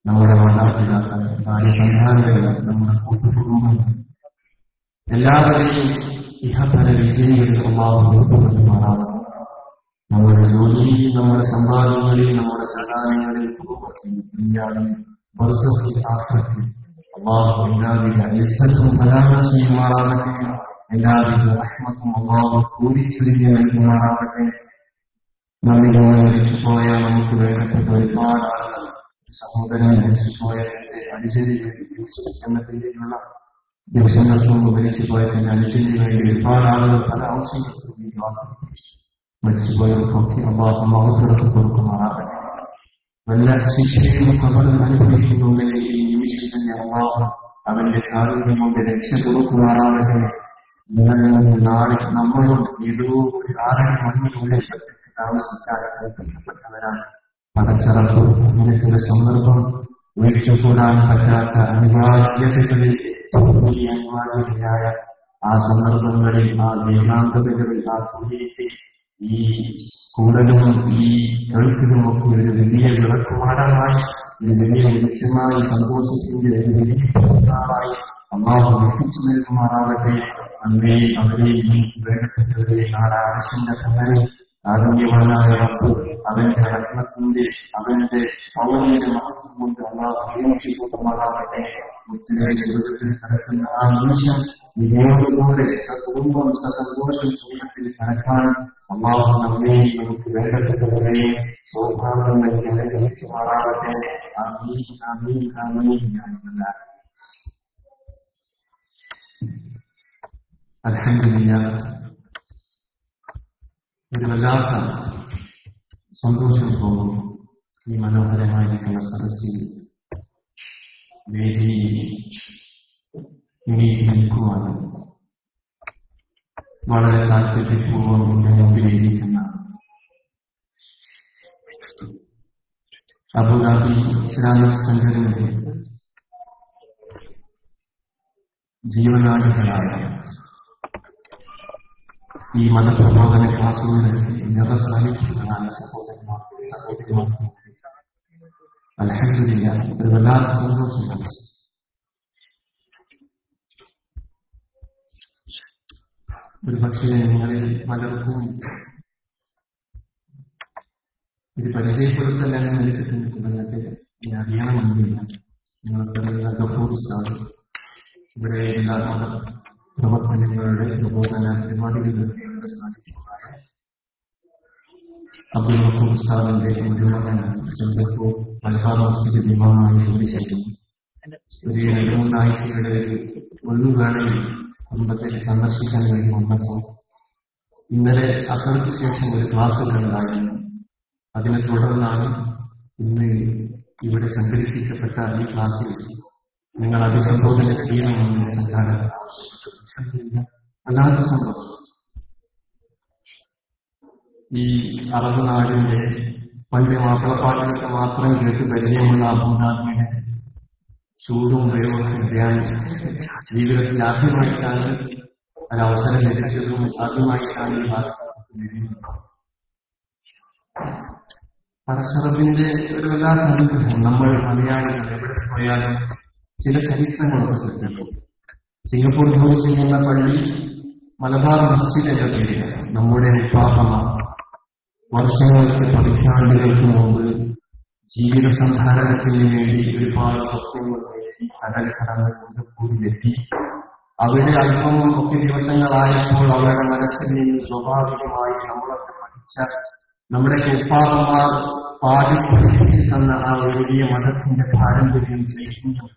നമ്മുടെ മാതാപിതാക്കൾ, ഭാര്യ സന്താനങ്ങൾ, നമ്മുടെ കൂട്ടുകുടുംബങ്ങൾ എല്ലാവരെയും ഇഹപര വിജയികളിൽ അല്ലാഹു ഉൾപ്പെടുത്തുമാറാവട്ടെ. നമ്മുടെ ജോലിയിൽ, നമ്മുടെ സമ്പാദ്യങ്ങളിൽ, നമ്മുടെ സഹായങ്ങളിൽ, കുടുംബത്തിൽ, ബർസഖിൽ, ആഖിറത്തിൽ അല്ലാഹു എല്ലാവിധ ഇസ്സത്തും പ്രദാനം ചെയ്യുമാറാവട്ടെ. എല്ലാവിധ റഹ്മത്തും അല്ലാഹു കൂടിച്ചൊരിഞ്ഞ് നൽകുമാറാവട്ടെ. നമ്മിൽ മരിച്ചുപോയ നമുക്ക് വേണ്ടപ്പെട്ട ഒരുപാട് ആളുകൾ, സഹോദരൻ മരിച്ചുപോയതിന്റെ അനുചരിക്കുന്ന പേരിലുള്ള ദിവസങ്ങൾക്ക് മുമ്പ് മരിച്ചുപോയതിന്റെ അനുചരിന് വേണ്ടി ഒരുപാട് ആളുകൾ പല ആവശ്യങ്ങൾക്കും മരിച്ചുപോയവർക്കൊക്കെ അല്ലാഹു മഗ്ഫിറത്ത് കൊടുക്കുമാറാവട്ടെ. വല്ല ശിക്ഷയും ഖബറിൽ അനുഭവിക്കുന്നുണ്ടെങ്കിൽ ഈ നിമിഷം തന്നെ അല്ലാഹു അവന്റെ കാരുണ്യം കൊണ്ട് രക്ഷ കൊടുക്കുമാറാവട്ടെ. നാളെ നമ്മളും ഏതോ ഒരു മണ്ണിനുള്ളിൽ താമസിക്കാൻ കൽപ്പിക്കപ്പെട്ടവരാണ്. പടച്ചറപ്പ് അങ്ങനത്തെ സന്ദർഭം വീഴ്ചകൂടാൻ പറ്റാത്ത അനിവാര്യതകളിൽ അനിവാര്യതയായ ആ സന്ദർഭങ്ങളിൽ, ആ ഏകാന്തതകളിൽ, ആ കുടിയേറ്റ് ഈ കൂടലും ഈ കേൾക്കലുമൊക്കെ ഒരു വലിയ വിളക്കുമാടമായി, ഒരു വലിയ ലക്ഷ്യമായി, സന്തോഷത്തിന്റെ ഒരു വലിയ പ്രധാനമായി അല്ലാഹു എത്തിച്ചു നൽകുമാറാവട്ടെ. അവരെയും വേണ്ടപ്പെട്ടവരെ നാടാശന്റെ തന്നെ ആരോഗ്യവാനായ റബ്ബ് അവന്റെ റഹ്മത്തിന്റെ, അവന്റെ പൗരന്റെ മഹത്വം കൊണ്ട് അല്ലാഹു നിയമിച്ചു കൊടുക്കുമാറാവട്ടെ. മുത്തിലെ ജീവിതത്തിൽ നടക്കുന്ന ആ നിമിഷം വിനോദത്തോടെ കുടുംബം സന്തോഷം കുടുംബത്തിൽ കടക്കാൻ അല്ലാഹു നമ്മെയും നമുക്ക് വേണ്ടപ്പെട്ടവരെയും സൗഭാഗ്യം നൽകി അനുഗ്രഹിക്കുമാറാവട്ടെ. ആമീൻ ആമീൻ ആമീൻ. അൽഹംദുലില്ലാഹ്, ഒരു വല്ലാത്ത സന്തോഷം തോന്നും ഈ മനോഹരമായിരിക്കുന്ന സദസ്സിൽ വേദിയിൽ എണീറ്റ് നിൽക്കുവാനും വളരെ താല്പര്യപൂർവ്വം എന്റെ മുമ്പിലിരിക്കുന്ന അബുദാബി ഇസ്ലാമിക് സെന്ററിന്റെ ജീവനാടികളായ ഈ മതപ്രബോധന ക്ലാസുകളിലേക്ക് നിറസാന്നിധ്യങ്ങളായ സഹോദരിമാർക്ക് അൽഹംദുലില്ലാഹ് ഒരു വല്ലാത്ത സന്തോഷമാണ്. ഒരു പക്ഷേ നിങ്ങളിൽ പലർക്കും ഇത് പരിചയപ്പെടുത്തലെന്ന് നിൽക്കുന്നുണ്ട്. ഞാൻ അറിയണമെന്നില്ല. നിങ്ങൾക്കറിയുന്ന ഗഫൂർ ഉസ്താദ് ഇവിടെ എല്ലാ പ്രവർത്തനങ്ങളുടെ പ്രബോധന പരിപാടികളിലൊക്കെ സാധിക്കുന്നതായ അബ്ദുൽ ഗഫൂർ ഉസ്താദിന്റെ മുഴുവൻ സിംഗപ്പൂർ മലബാർ മസ്ജിദ് ഇമാമായി ജോലിചെയ്യുന്നു. ഒരു 2-3 ആഴ്ചയുടെ ഒരു ഒഴിവുവേളയിൽ കുടുംബത്തെ സന്ദർശിക്കാൻ വേണ്ടി വന്നപ്പോൾ ഇന്നലെ അസർക്ക് ശേഷം ഒരു ക്ലാസ് ഉണ്ടായിരുന്നു. അതിനെ തുടർന്നാണ് ഇന്ന് ഇവിടെ സംഘടിപ്പിക്കപ്പെട്ട ഈ ക്ലാസ്സിൽ നിങ്ങൾ അഭിസംബോധന ചെയ്യണമെന്ന് സംഘാടകർ ആവശ്യപ്പെട്ടു. അല്ലാത്ത സന്തോഷം. ഈ അറബ് നാടിന്റെ പണ്ട് മാപ്പിളപ്പാട്ടുകളൊക്കെ മാത്രം കേട്ട് പരിചയമുള്ള അബൂദാബിയുടെ ചൂടും വെള്ളമൊക്കെ ജീവിതത്തിൽ ആദ്യമായിട്ടാണ് ഒരവസരം ലഭിച്ചതും ആദ്യമായിട്ടാണ് ഈ പരസ്പരത്തിന്റെ ഒരു വല്ലാത്ത അനുഗ്രഹം. നമ്മൾ മലയാളികൾ എവിടെ പോയാലും ചില ചരിത്രങ്ങളൊക്കെ ശ്രദ്ധിക്കും. സിംഗപ്പൂർ ജോലി ചെയ്യുന്ന പള്ളി മലബാർ മസ്ജിദ് എന്ന പേരിലാണ്. നമ്മുടെ ഉപ്പാപ്പമാർ വർഷങ്ങൾക്ക് പതിറ്റാണ്ടുകൾക്ക് മുമ്പ് ജീവിത സന്ധാരണത്തിന് വേണ്ടി ഒരുപാട് സ്വപ്നങ്ങൾ നേടി കടൽ കടന്ന് സിംഗപ്പൂരിലെത്തി. അവിടെ അല്പം ഒക്കെ ദിവസങ്ങളായപ്പോൾ അവരുടെ മനസ്സിൽ നിന്ന് സ്വാഭാവികമായി നമ്മളൊക്കെ പഠിച്ച നമ്മുടെ ഉപ്പാപ്പമാർ പാടി പഠിപ്പിച്ചു തന്ന ആ വലിയ മതത്തിന്റെ പാരമ്പര്യം ചൈതന്യം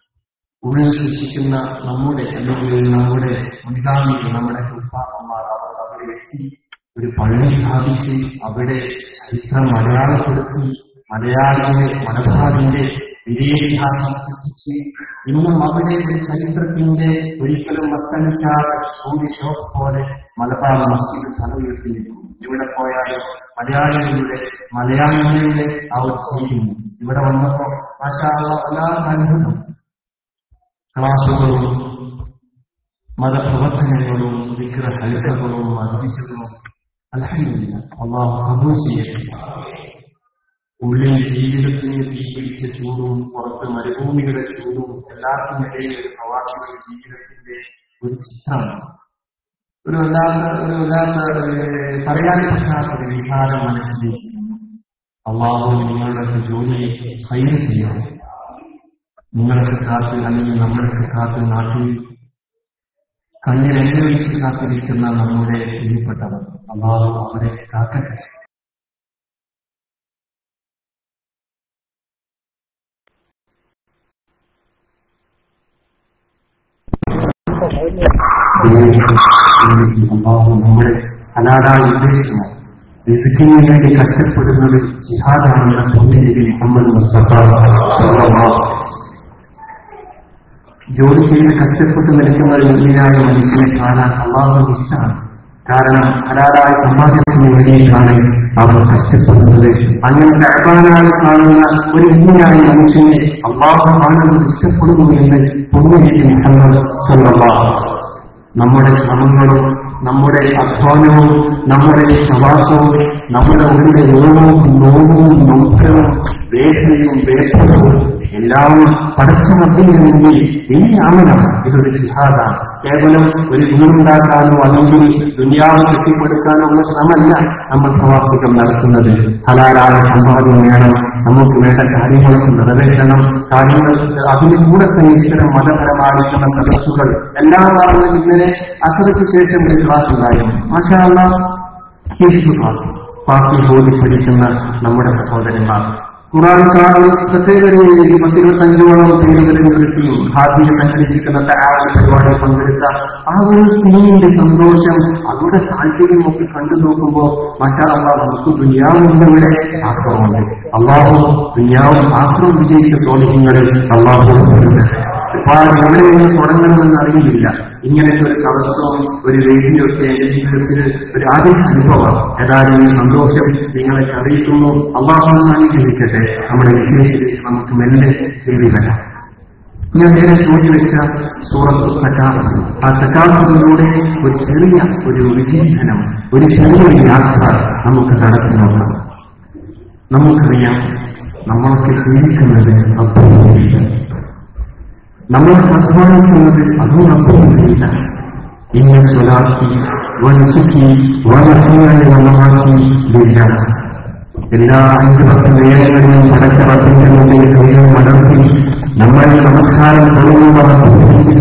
ഉള്ളിൽ സൃഷ്ടിക്കുന്ന നമ്മുടെ അല്ലെങ്കിൽ നമ്മുടെ മുൻഗാമികൾ, നമ്മുടെ ഉപ്പാപ്പന്മാർ അവർ അവിടെ എത്തി ഒരു പള്ളി സ്ഥാപിച്ച് അവിടെ ചരിത്രം അടയാളപ്പെടുത്തി മലയാളികളെ മലബാറിന്റെ വിജയാഭ്യാസം സൃഷ്ടിച്ച് ഇന്നും അവിടെ ചരിത്രത്തിന്റെ ഒരിക്കലും അസ്തമിക്കാത്ത സൂര്യശോഭ പോലെ മലബാർ മസ്ജിദ് തല ഉയർത്തി നിൽക്കും. ഇവിടെ പോയാലും മലയാളികളുടെ ആ ഒരു ചെയ്യുന്നു. ഇവിടെ വന്നപ്പോ മാഷാ അല്ലാഹ് വല്ലാത്ത അനുഭവം. ക്ലാസുകളും മതപ്രവർത്തനങ്ങളും ദിക്ർ ഹൽഖകളും മജ്‌ലിസുകളും അൽഹംദുലില്ലാഹ് അല്ലാഹു ഖബൂൽ ചെയ്യട്ടെ. ഉള്ളിൽ ജീവിതത്തിന് തീ പിടിച്ച ചൂടും പുറത്ത് മരുഭൂമിയുടെ ചൂടും എല്ലാത്തിനും ഇടയിൽ ഒരു പ്രവാസികളുടെ ജീവിതത്തിന്റെ ഒരു ചിത്രമാണ്. ഒരു വല്ലാത്ത പറയാൻ പറ്റാത്ത ഒരു വികാരം മനസ്സിലേക്ക്. അള്ളാഹു നിങ്ങളുടെ ജോലിയെ ഹൈർ ചെയ്യണം. നിങ്ങളൊക്കെ കാത്ത് അല്ലെങ്കിൽ നമ്മളൊക്കെ കാത്ത് നാട്ടിൽ കണ്ണിൽ അനുഭവിച്ച് കാത്തിരിക്കുന്ന നമ്മുടെ പ്രിയപ്പെട്ടവർ അള്ളാഹു അവരെ കാക്കട്ടെ. അള്ളാഹു നമ്മളെ ഹലാലായി ഉദ്ദേശിക്കുന്നു. റിസ്കിന് വേണ്ടി കഷ്ടപ്പെടുന്നത് ജിഹാദാണെന്ന പൊന്നിലേക്ക് മുഹമ്മദ് മുസ്തഫ ജോലി ചെയ്ത് കഷ്ടപ്പെട്ട് നിൽക്കുന്ന ഒരു മുന്നിലായ മനുഷ്യനെ കാണാൻ അള്ളാഹുവിന് ഇഷ്ടമാണ്. കാരണം ഹലാലായ സമ്പാദ്യത്തിന് വേണ്ടിയിട്ടാണ് അവർ കഷ്ടപ്പെടുന്നത്. അങ്ങനത്തെ അഴകാനായി കാണുന്ന ഒരു മുന്നിലായ മനുഷ്യനെ അള്ളാഹു കാണുന്നത് ഇഷ്ടപ്പെടുന്നു എന്ന് പൊന്നിലേക്ക് മുഹമ്മദ് സ്വല്ലല്ലാഹു. നമ്മുടെ ശ്രമങ്ങളും നമ്മുടെ അധ്വാനവും നമ്മുടെ പ്രവാസവും നമ്മുടെ ഉള്ളിലെ രോഗവും നോവും നൊമ്പരവും വേദനയും വേദനവും എല്ലാം പടച്ച റബ്ബിന്റെ മുന്നിൽ വലിയ അമലാണ്. ഇതൊരു ജിഹാദാണ്. കേവലം ഒരു വീടുണ്ടാക്കാനോ അല്ലെങ്കിൽ ദുനിയാവ് കെട്ടിപ്പടുക്കാനോ ഉള്ള ശ്രമമല്ല നമ്മൾ പ്രവാസികൾ നടത്തുന്നത്. ഹലാലായ സമ്പാദ്യം വേണം, നമുക്ക് വേണ്ട കാര്യങ്ങളൊക്കെ നിറവേറ്റണം. കാര്യങ്ങൾ അതിന് കൂടെ തന്നെ ഇത്തരം മതപരമായിട്ടുള്ള സദസ്സുകൾ എല്ലാ കാലങ്ങളും ഇങ്ങനെ അസറയ്ക്ക് ശേഷം ഒരു ക്ലാസ് ഉണ്ടായിരുന്നു. മാഷാ അല്ലാഹ്, ഹിഫ്ദ് ക്ലാസ് പാർട്ടി ബോധി പഠിക്കുന്ന നമ്മുടെ സഹോദരന്മാർ ഖുർആൻ കാണുന്ന പ്രത്യേക രീതിയിൽ 10-25ഓളം പേരുകളിൽ ഹാദിയ സംഘടിപ്പിക്കുന്ന തആവൂൻ പരിപാടിയിൽ പങ്കെടുത്ത ആ ഒരു ടീമിന്റെ സന്തോഷം, അവരുടെ താല്പര്യമൊക്കെ കണ്ടു നോക്കുമ്പോൾ മാഷാ അല്ലാഹ് നമുക്ക് ദുനിയാവിന്റെ ആക്രമമുണ്ട്. അള്ളാഹു ദുനിയാവും ആക്രമം വിജയിച്ച സ്വാധീനങ്ങളിൽ അള്ളാഹു ഒരുപാട് എവിടെ നിന്ന് തുടങ്ങണമെന്ന് അറിയില്ല. ഇങ്ങനത്തെ ഒരു സദസ്സവും ഒരു വേദിയൊക്കെ എന്റെ ജീവിതത്തിൽ ഒരു ആദ്യ അനുഭവം. ഏതായാലും ഈ സന്തോഷം നിങ്ങളെ അറിയിക്കുന്നു. അള്ളാഹു അനുഗ്രഹിക്കട്ടെ. നമ്മുടെ വിഷയത്തിലേക്ക് നമുക്ക് മെല്ലെ കയറി വരാം. ഞാൻ നേരെ ചോദിച്ചുവെച്ച സൂറത്ത് തകാസുർ, ആ തകാസുറിലൂടെ ഒരു ചെറിയ ഒരു വിചിന്തനം, ഒരു ചെറിയ യാത്ര നമുക്ക് നടത്തി നോക്കാം. നമുക്കറിയാം, നമ്മളൊക്കെ ജീവിക്കുന്നത് റബ്ബിന് വേണ്ടിയിട്ടാണ്. നമ്മളൊക്കെ അധ്വാനിക്കുന്നത് അതും റബ്ബിന് വേണ്ടിയിട്ടാണ്. ഇന്ന സ്വലാത്തി വനുസുഖി വമഹ്യായ വമമാതി ലില്ലാഹ്. എല്ലാ 5-10 നേരങ്ങളിലും പടച്ച റബ്ബിന്റെ മുന്നിൽ കൈകൾ മടർത്തി നമ്മൾ നമസ്കാരം തുടങ്ങുമ്പോൾ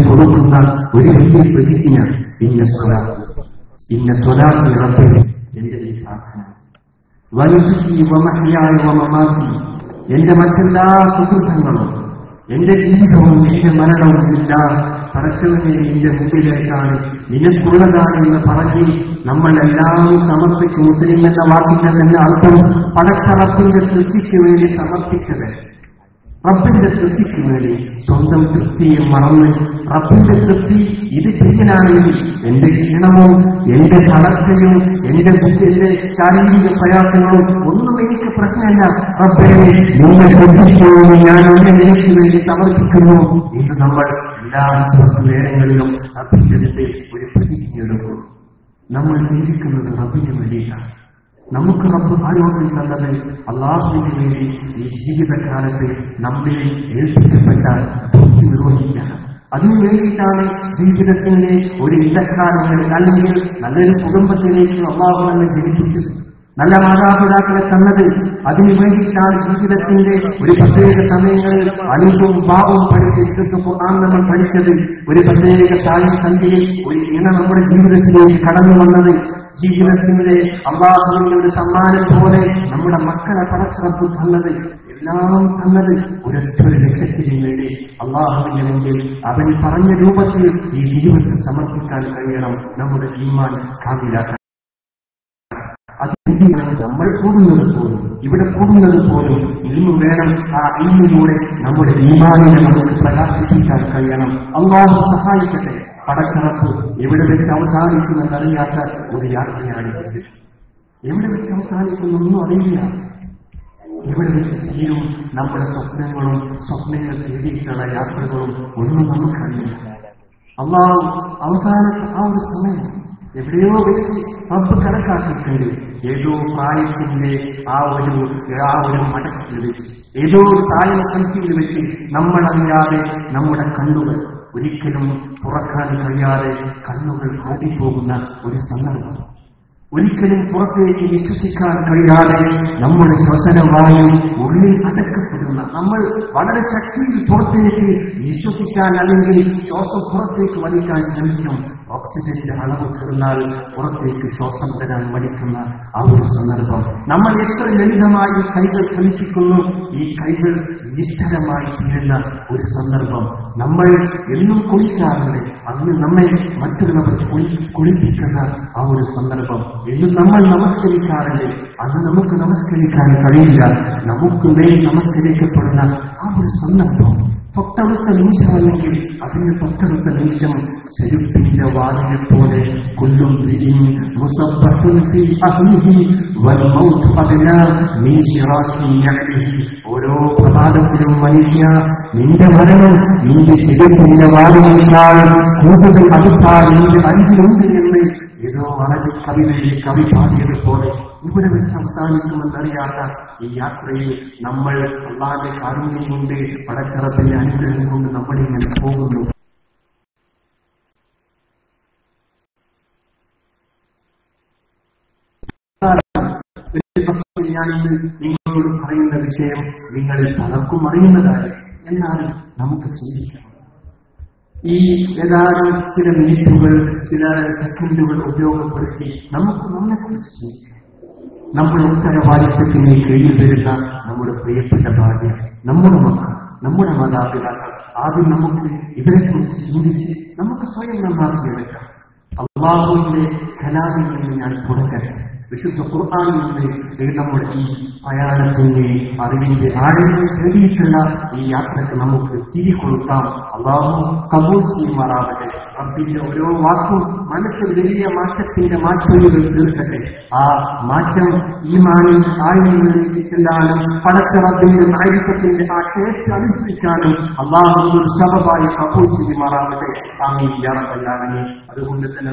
കൊടുക്കുന്ന ഒരു വലിയ പ്രതിജ്ഞ, ഇന്ന സ്വലാത്തി റബ്ബിന്, എന്റെ ഈ പ്രാർത്ഥന, വനുസുഖി വമഹ്യായ വമമാതി, എന്റെ മറ്റെല്ലാ സുഹൃത്തുക്കളും എന്റെ ജീവിതവും എന്റെ മരണവും എല്ലാം പടച്ചവനെ എന്റെ മുമ്പിലേക്കാണ്, നിനക്കുള്ളതാണ് എന്ന് പറഞ്ഞ് നമ്മളെല്ലാം സമർപ്പിക്കും. മുസ്ലിം എന്ന വാക്കിന്റെ തന്നെ അർത്ഥം പടച്ച റബ്ബിന്റെ തൃപ്തിക്ക് വേണ്ടി സമർപ്പിച്ചത്. റബ്ബിന്റെ തൃപ്തിക്ക് വേണ്ടി സ്വന്തം തൃപ്തിയെ മറന്ന് റബ്ബിന്റെ തൃപ്തി ഇത് ചെയ്യാനാണെങ്കിൽ എന്റെ ക്ഷീണവും എന്റെ തളർച്ചയും എന്റെ ശാരീരിക പ്രയാസങ്ങളും ഒന്നും എനിക്ക് പ്രശ്നമല്ല. റബ്ബേ, നിന്നെ തൃപ്തിക്കുമെന്ന് ഞാൻ എനിക്ക് വേണ്ടി സമർപ്പിക്കുന്നു എന്ന് നമ്മൾ എല്ലാ നേരങ്ങളിലും റബ്ബിന്റെ ഒരു പ്രതിജ്ഞയെടുക്കും. നമ്മൾ ജീവിക്കുന്നത് റബ്ബിന് വേണ്ടിയിട്ടാണ്. നമുക്ക് റബ്ബ് ആരോഗ്യം തന്നത് അള്ളാഹുവിന് വേണ്ടി ഈ ജീവിതകാലത്ത് നമ്മെ ഏൽപ്പിക്കപ്പെട്ട ഭക്തി നിർവഹിക്കാൻ. അതിനു വേണ്ടിയിട്ടാണ് ജീവിതത്തിന്റെ ഒരു ഇടക്കാലങ്ങളിൽ അല്ലെങ്കിൽ നല്ലൊരു കുടുംബത്തിലേക്ക് അള്ളാഹു നമ്മെ ജനിപ്പിച്ചത്, നല്ല മാതാപിതാക്കളെ തന്നത്. അതിനു വേണ്ടിയിട്ടാണ് ജീവിതത്തിന്റെ ഒരു പ്രത്യേക സമയങ്ങളിൽ അലിഫും ബാവും പഠിച്ച് ഖുർആൻ നമ്മൾ പഠിച്ചത്. ഒരു പ്രത്യേക സായം സന്ധ്യയിൽ ഒരു ഇണ നമ്മുടെ ജീവിതത്തിലേക്ക് കടന്നു വന്നത്. ജീവിതത്തിന്റെ അള്ളാഹുവിന്റെ ഒരു സമ്മാനം പോലെ നമ്മുടെ മക്കളെ പടച്ചിറപ്പ് തന്നത്, എല്ലാം തന്നത് ഒരൊറ്റൊരു ലക്ഷ്യത്തിന് വേണ്ടി അള്ളാഹുവിന്റെ മുമ്പിൽ അവൻ പറഞ്ഞ രൂപത്തിൽ ഈ ജീവിതത്തിൽ സമർപ്പിക്കാൻ കഴിയണം. നമ്മുടെ ഈമാൻ കാമിലാക്കാൻ അതിനാണ് നമ്മൾ കൂടുന്നത് പോലും, ഇവിടെ കൂടുന്നത് പോലും ഇൽമു വേണം. ആ ഇൽമിലൂടെ നമ്മുടെ ഈമാനിനെ നമുക്ക് പ്രകാശിപ്പിക്കാൻ കഴിയണം. അള്ളാഹു സഹായിക്കട്ടെ. പടച്ചറപ്പ് എവിടെ വെച്ച് അവസാനിക്കുമെന്നറിയാത്ത ഒരു യാത്രയാണ് ജീവിതം. എവിടെ വെച്ച് അവസാനിക്കുന്നൊന്നും അറിയില്ല. എവിടെ വെച്ച് തീരും നമ്മുടെ സ്വപ്നങ്ങളും സ്വപ്നങ്ങൾ തേടിയിട്ടുള്ള യാത്രകളും ഒന്നും നമുക്കറിയില്ല. അള്ളാഹു അവസാനത്തെ ആ ഒരു സമയം എവിടെയോ വെച്ച് റബ്ബ് കണക്കാക്കിയിട്ടുണ്ട്. ഏതോ പ്രായത്തിന്റെ ആ ഒരു മടക്കിൽ വെച്ച്, ഏതോ ഒരു സായം സംഖ്യയിൽ വെച്ച് നമ്മളറിയാതെ നമ്മുടെ കണ്ണുകൾ ഒരിക്കലും തുറക്കാൻ കഴിയാതെ കണ്ണുകൾ മൂടിപ്പോകുന്ന ഒരു സന്ദർഭം, ഒരിക്കലും പുറത്തേക്ക് വിശ്വസിക്കാൻ കഴിയാതെ നമ്മുടെ ശ്വസനവായു ഉള്ളിൽ അടക്കപ്പെടുന്ന, നമ്മൾ വളരെ ശക്തിയിൽ പുറത്തേക്ക് വിശ്വസിക്കാൻ അല്ലെങ്കിൽ ശ്വാസം പുറത്തേക്ക് വലിക്കാൻ ശ്രമിക്കും. ഓക്സിജന്റെ അളവ് തീർന്നാൽ പുറത്തേക്ക് ശ്വാസം തരാൻ മടിക്കുന്ന ആ ഒരു സന്ദർഭം, നമ്മൾ എത്ര ലളിതമായി കൈകൾ ചലിപ്പിക്കുന്നു, ഈ കൈകൾ നിശ്ചലമായി തീരുന്ന ഒരു സന്ദർഭം. നമ്മൾ എന്നും കുളിക്കാറുണ്ട്, അന്ന് നമ്മെ മറ്റുള്ളവർ കുളിപ്പിക്കുന്ന ആ ഒരു സന്ദർഭം. എന്നും നമ്മൾ നമസ്കരിക്കാറുണ്ട്, അന്ന് നമുക്ക് നമസ്കരിക്കാൻ കഴിയില്ല, നമുക്ക് മേൽ നമസ്കരിക്കപ്പെടുന്ന ആ ഒരു സന്ദർഭം. തൊട്ടടുത്ത നിമിഷമല്ലെങ്കിൽ അതിന് തൊട്ടടുത്ത നിമിഷം ചെരുപ്പിന്റെ വാതിലെ പോലെ കൊല്ലും ഓരോ പ്രഭാതത്തിലും മനുഷ്യ, നിന്റെ മരണം നിന്റെ ചെരുപ്പിന്റെ വാതിലേക്കാൾ കൂടുതൽ അടുത്താൽ നിന്റെ അരികിലുണ്ട് എന്ന് ഏതോ വളരെ കവിതയിൽ കവി പാടിയതുപോലെ ഇവിടെ വെച്ച് അവസാനിക്കുമെന്നറിയാത്ത ഈ യാത്രയിൽ നമ്മൾ അല്ലാഹുവിന്റെ കാരുണ്യം കൊണ്ട്, പടച്ചറപ്പിന്റെ അനുഗ്രഹം കൊണ്ട് നമ്മളിങ്ങനെ പോകുന്നു. ഞാനിന്ന് നിങ്ങളോട് പറയുന്ന വിഷയം നിങ്ങളിൽ പലർക്കും അറിയുന്നതാണ്. എന്നാലും നമുക്ക് ചിന്തിക്കാം. ഈ ഏതാനും ചില മിനിറ്റുകൾ, ചില സെക്കൻഡുകൾ ഉപയോഗപ്പെടുത്തി നമുക്ക് നമ്മളെക്കുറിച്ച് ചിന്തിക്കാം. നമ്മുടെ ഉത്തരവാദിത്വത്തിന് കീഴിൽ വരുന്ന നമ്മുടെ പ്രിയപ്പെട്ട ഭാര്യ, നമ്മുടെ മക്കൾ, നമ്മുടെ മാതാപിതാക്കൾ, ആദ്യം നമുക്ക് ഇവരെക്കുറിച്ച് ചിന്തിച്ച് നമുക്ക് സ്വയം നന്നാക്കിയെടുക്കാം. അല്ലാഹുവിന്റെ കലാമിൽ നിന്ന് ഞാൻ തുടങ്ങട്ടെ. വിശുദ്ധ ഖുർആനിൽ നിന്ന് നമ്മുടെ ഈ പ്രയാണത്തിന്റെ അറിവിന്റെ ആഴങ്ങൾ തേടിയിട്ടുള്ള ഈ യാത്രക്ക് നമുക്ക് തിരികൊടുക്കാം. അല്ലാഹു കബൂൽ ചെയ്യുമാറാവട്ടെ. റബ്ബിന്റെ ഓരോ വാക്കും മനസ്സിൽ വലിയ മാറ്റത്തിന്റെ മാറ്റങ്ങൾ തീർക്കട്ടെ. ആ മാറ്റം ഈമാനിൽ ആഴങ്ങളിലേക്ക് ചെല്ലാനും പടച്ച റബ്ബിന്റെ മാരിഫത്തിന്റെ ആ ടേസ്റ്റ് അനുഭവിക്കാനും അല്ലാഹു ഒരു സബബായി കബൂൽ ചെയ്യുമാറാവട്ടെ. ആമീൻ യാ റബ്ബൽ ആലമീൻ. അതുകൊണ്ട് തന്നെ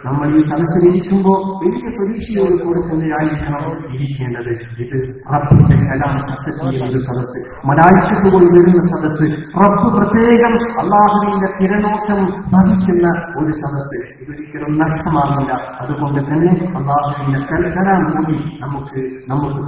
നമ്മൾ ഈ സദസ്സിലിരിക്കുമ്പോൾ വലിയ പ്രതീക്ഷയോട് കൂടെ തന്നെയായിരിക്കണം ഇരിക്കേണ്ടത്. ഇത് റബ്ബിന്റെ കലാം ചർച്ച ചെയ്യുന്ന ഒരു സദസ്സ്, മലായിക്കത്തുകൾ വരുന്ന സദസ്സ്, റബ്ബ് പ്രത്യേകം അല്ലാഹുവിന്റെ തിരനോട്ടം ഭവിക്കുന്ന ഒരു സദസ്സ്. ഇതൊരിക്കലും നഷ്ടമാകില്ല. അതുകൊണ്ട് തന്നെ അല്ലാഹുവിന്റെ കലാം കൂടി നമുക്ക്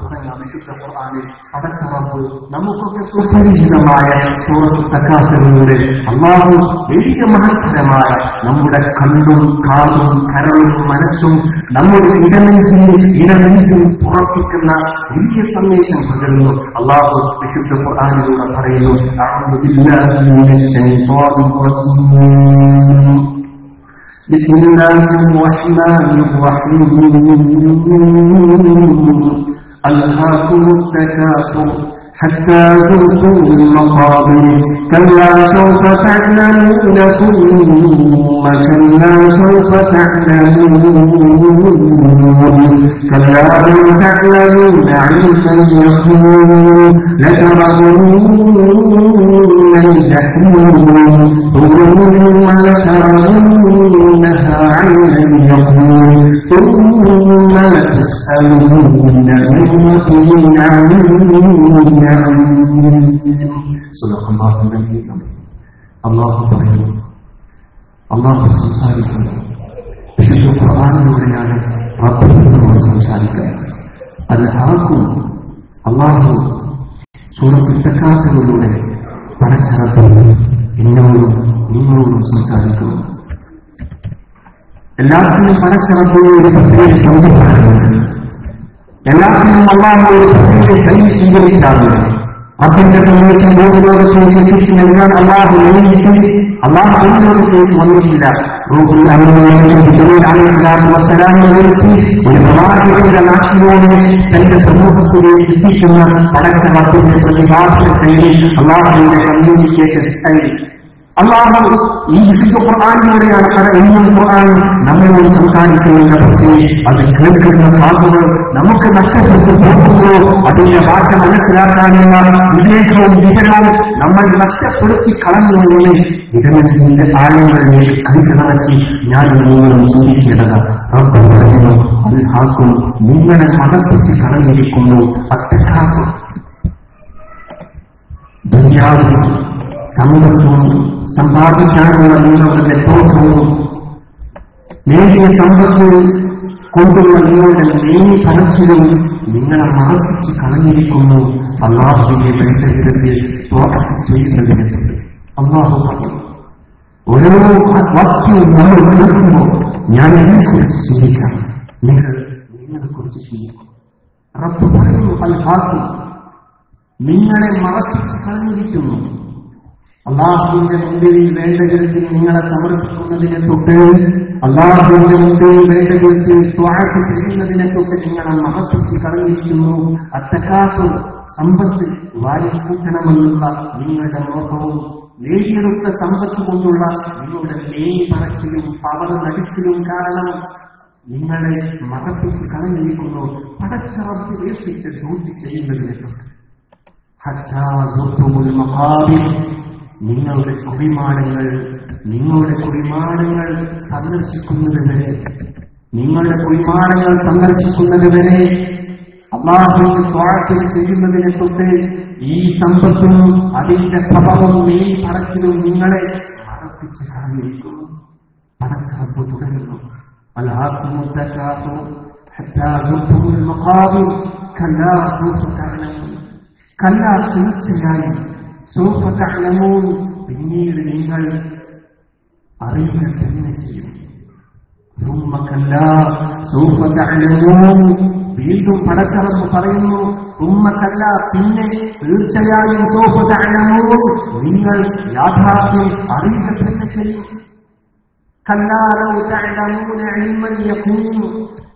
തുടങ്ങാം. വിശുദ്ധ ഖുർആനിൽ പടച്ച റബ്ബ് നമുക്കൊക്കെ സുപരിചിതമായ സൂറത്തുൽ തകാസുറിലൂടെ അല്ലാഹു വലിയ മഹത്തരമായ നമ്മുടെ കണ്ണും കാതും കരളും മനസ്സും നമ്മുടെ ഇടനെഞ്ചും പുറപ്പിക്കുന്ന വലിയ സന്ദേശം പകരുന്നു. അല്ലാഹു വിശുദ്ധ ഖുർആനിലൂടെ പറയുന്നു, അഊദു ബില്ലാഹി മിനശ് ശൈത്വാനിർ റജീം. ബിസ്മില്ലാഹിർ റഹ്മാനിർ റഹീം. അൽഹാകുമുത് തകാസുർ حتى زرتم المقابر كلا سوف تعلمون ثم كلا سوف تعلمون كلا لو تعلمون علم اليقين لترون الجحيم ثم لترونها عين اليقين ثم لتسألن يومئذ عن അല്ലാഹു പറയുന്നു, അല്ലാഹു സംസാരിക്കുന്നു. വിശുദ്ധ ഖുർആനിലൂടെയാണ് റബ്ബിൽ നിന്നോട് സംസാരിക്കുന്നത്. അൽഹാക്കും അല്ലാഹു സൂറത്തുൽ തകാസുറിലൂടെ പടച്ച റബ്ബ് എന്നോടും നിങ്ങളോടും സംസാരിക്കുന്നു. എല്ലാത്തിനും പടച്ച റബ്ബിന് ഒരു പ്രത്യേക സംവിധാനമുണ്ട്. എല്ലാത്തിനും അല്ലാഹു ഒരു പ്രത്യേക ശൈലി സ്വീകരിക്കാറുണ്ട്. റബ്ബിന്റെ സന്ദേശം ഭൂമിലോകത്തേക്ക് എത്തിച്ചു നൽകാൻ അല്ലാഹു നിയോഗിച്ചിട്ടുണ്ട്. അല്ലാഹു ഭൂമിലോകത്തേക്ക് വന്നിട്ടില്ല. റൂഹുൽ അലൈഹിസ്സലാമിനെ വിളിച്ച് ഒരു പ്രവാചകന്റെ നാട്ടിലൂടെ തന്റെ സമൂഹത്തിലേക്ക് എത്തിക്കുന്ന പടച്ച റബ്ബിന്റെ പ്രതിപാദന ശൈലി, അല്ലാഹുവിന്റെ കമ്മ്യൂണിക്കേഷൻ സ്റ്റൈൽ, അല്ലാഹു ഈ വിശുദ്ധ ഖുർആനിലൂടെയാണ് ഖുർആൻ നമ്മളോട് സംസാരിക്കുന്നില്ല. പക്ഷേ അത് കേൾക്കുന്ന വാക്കുകൾ നമുക്ക് നഷ്ടപ്പെട്ടു പോകുമ്പോൾ അതിന്റെ ഭാഷ മനസ്സിലാക്കാനുള്ള വിവേകവും വിവരവും നമ്മൾ നഷ്ടപ്പെടുത്തി കളഞ്ഞുവെന്ന് വിടമനത്തിന്റെ ആഴങ്ങളിലേക്ക് കൈകിടക്കി ഞാൻ നിങ്ങളും ചിന്തിക്കേണ്ടതാണ്. റബ്ബ് പറയുന്നു, അൽഹാക്കും നിങ്ങളെ മതപ്പിച്ച് കളഞ്ഞിരിക്കുന്നു അത്തക്കാക്കും. ദുനിയാവും സമ്പത്തും സമ്പാദിക്കാനുള്ള നിങ്ങളുടെ നെട്ടോട്ടവും നേടിയ സമ്പത്ത് കൊണ്ടുള്ള നിങ്ങളുടെ നേടി പറച്ചിലും നിങ്ങളെ മറപ്പിച്ച് കളഞ്ഞിരിക്കുന്നു അല്ലാഹുവിന്റെ വേണ്ടവിധത്തിൽ തോട്ടം ചെയ്യുന്നതിന്. അല്ലാഹു പറഞ്ഞു, ഓരോ വാക്യവും നമ്മൾ കേൾക്കുമ്പോൾ ഞാൻ എന്നെക്കുറിച്ച് ചിന്തിക്കാം, നിങ്ങളെക്കുറിച്ച് ചിന്തിക്കും. റബ്ബ് പറയുന്നു, അൽഹാക്കും നിങ്ങളെ മറപ്പിച്ച് കളഞ്ഞിരിക്കുന്നു. അല്ലാഹുവിന്റെ മുമ്പിൽ വേണ്ട വിധത്തിൽ നിങ്ങളെ സമർപ്പിക്കുന്നതിനെ തൊട്ട് അല്ലാഹുവിന്റെ മുമ്പിൽ വേണ്ട വിധത്തിൽ ത്വാഅത്ത് ചെയ്യുന്നതിനെ തൊട്ട് നിങ്ങളെ മറപ്പിച്ച് കളഞ്ഞിരിക്കുന്നു. അത്തക്കാത്തു സമ്പത്ത് വാരിക്കൂട്ടണമെന്നുള്ള നിങ്ങളുടെ മോഹവും നേടിയെടുത്ത സമ്പത്ത് കൊണ്ടുള്ള നിങ്ങളുടെ നെയ് പറച്ചിലും പവർ നടിച്ചിലും കാരണം നിങ്ങളെ മറപ്പിച്ച് കളഞ്ഞിരിക്കുന്നു. പടച്ച റബ്ബ് ഏൽപ്പിച്ച ഡ്യൂട്ടി ചെയ്യുന്നതിനെ തൊട്ട് നിങ്ങളുടെ കുടിമാടങ്ങൾ സന്ദർശിക്കുന്നത് വരെ അല്ലാഹുവിന്റെ ത്വാഅത്ത് ചെയ്യുന്നതിനെ തൊട്ട് ഈ സമ്പത്തും അതിന്റെ പ്രഭവം മെയ് പറച്ചിലും നിങ്ങളെ മറപ്പിച്ച് കളഞ്ഞിരിക്കുന്നു. പടച്ച റബ്ബ് തുടരുന്നു, അൽഹാക്കുമുത് തകാസുർ ഹത്താ സുർതുമുൽ മഖാബിർ കല്ലാ സൗഫ തഅലമൂൻ. കല്ല തീർച്ചയായും സൗഫ തഅലമൂൻ പിന്നീട് നിങ്ങൾ അറിയുക തന്നെ ചെയ്യും. സുമ്മ കല്ലാ സൗഫ തഅലമൂൻ വീണ്ടും പടച്ച റബ്ബ് പറയുന്നു, സുമ്മ കല്ലാ പിന്നെ തീർച്ചയായും സൗഫ തഅലമൂൻ നിങ്ങൾ യാഥാർത്ഥ്യം അറിയുക തന്നെ ചെയ്യും. കല്ലാ ലൗ തഅലമൂന ഇൽമൽ യഖീൻ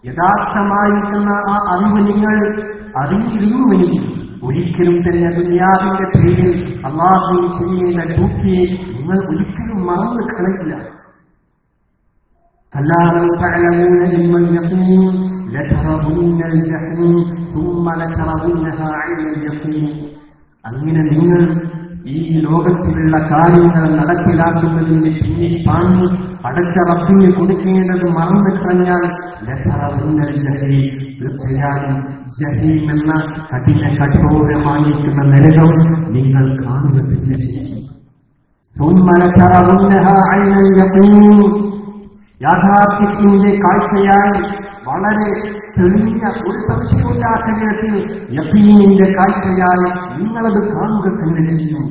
യഥാർത്ഥമായിരിക്കുന്ന ആ അറിവ് നിങ്ങൾ അറിഞ്ഞിരുന്നുവെങ്കിൽ ഒരിക്കലും തന്നെ ദുനിയാവിന്റെ പേരിൽ അല്ലാഹു ചെയ്യുന്ന ഡ്യൂട്ടിയെ നിങ്ങൾ ഒരിക്കലും മറന്നു കളയില്ല. കല്ലാ ലൗ തഅലമൂന ഇൽമൽ യഖീൻ ലതറവുന്നൽ ജഹീം ثم لترونها عين اليقين. അങ്ങനെ നിങ്ങൾ ഈ ലോകത്തിലുള്ള കാര്യങ്ങൾ നടപ്പിലാക്കുന്നതിന് പിന്നിൽ പാഞ്ഞ് അടച്ച റബ്ബിന് കൊടുക്കേണ്ടത് മറന്നു കളഞ്ഞാൽ ലതറവുന്നൽ ജഹീം തീർച്ചയായും ജഹീം എന്ന കഠോരമായിരിക്കുന്ന നരകം നിങ്ങൾ കാണുക തന്നെ ചെയ്യും. ثم لترونها عين اليقين യാഥാർത്ഥ്യത്തിന്റെ കാഴ്ചയായി വളരെ തെളിഞ്ഞ ഒരു സംശയമില്ലാത്ത വിധത്തിൽ യഖീനിന്റെ കാഴ്ചയായി നിങ്ങളത് കാണുക തന്നെ ചെയ്യും.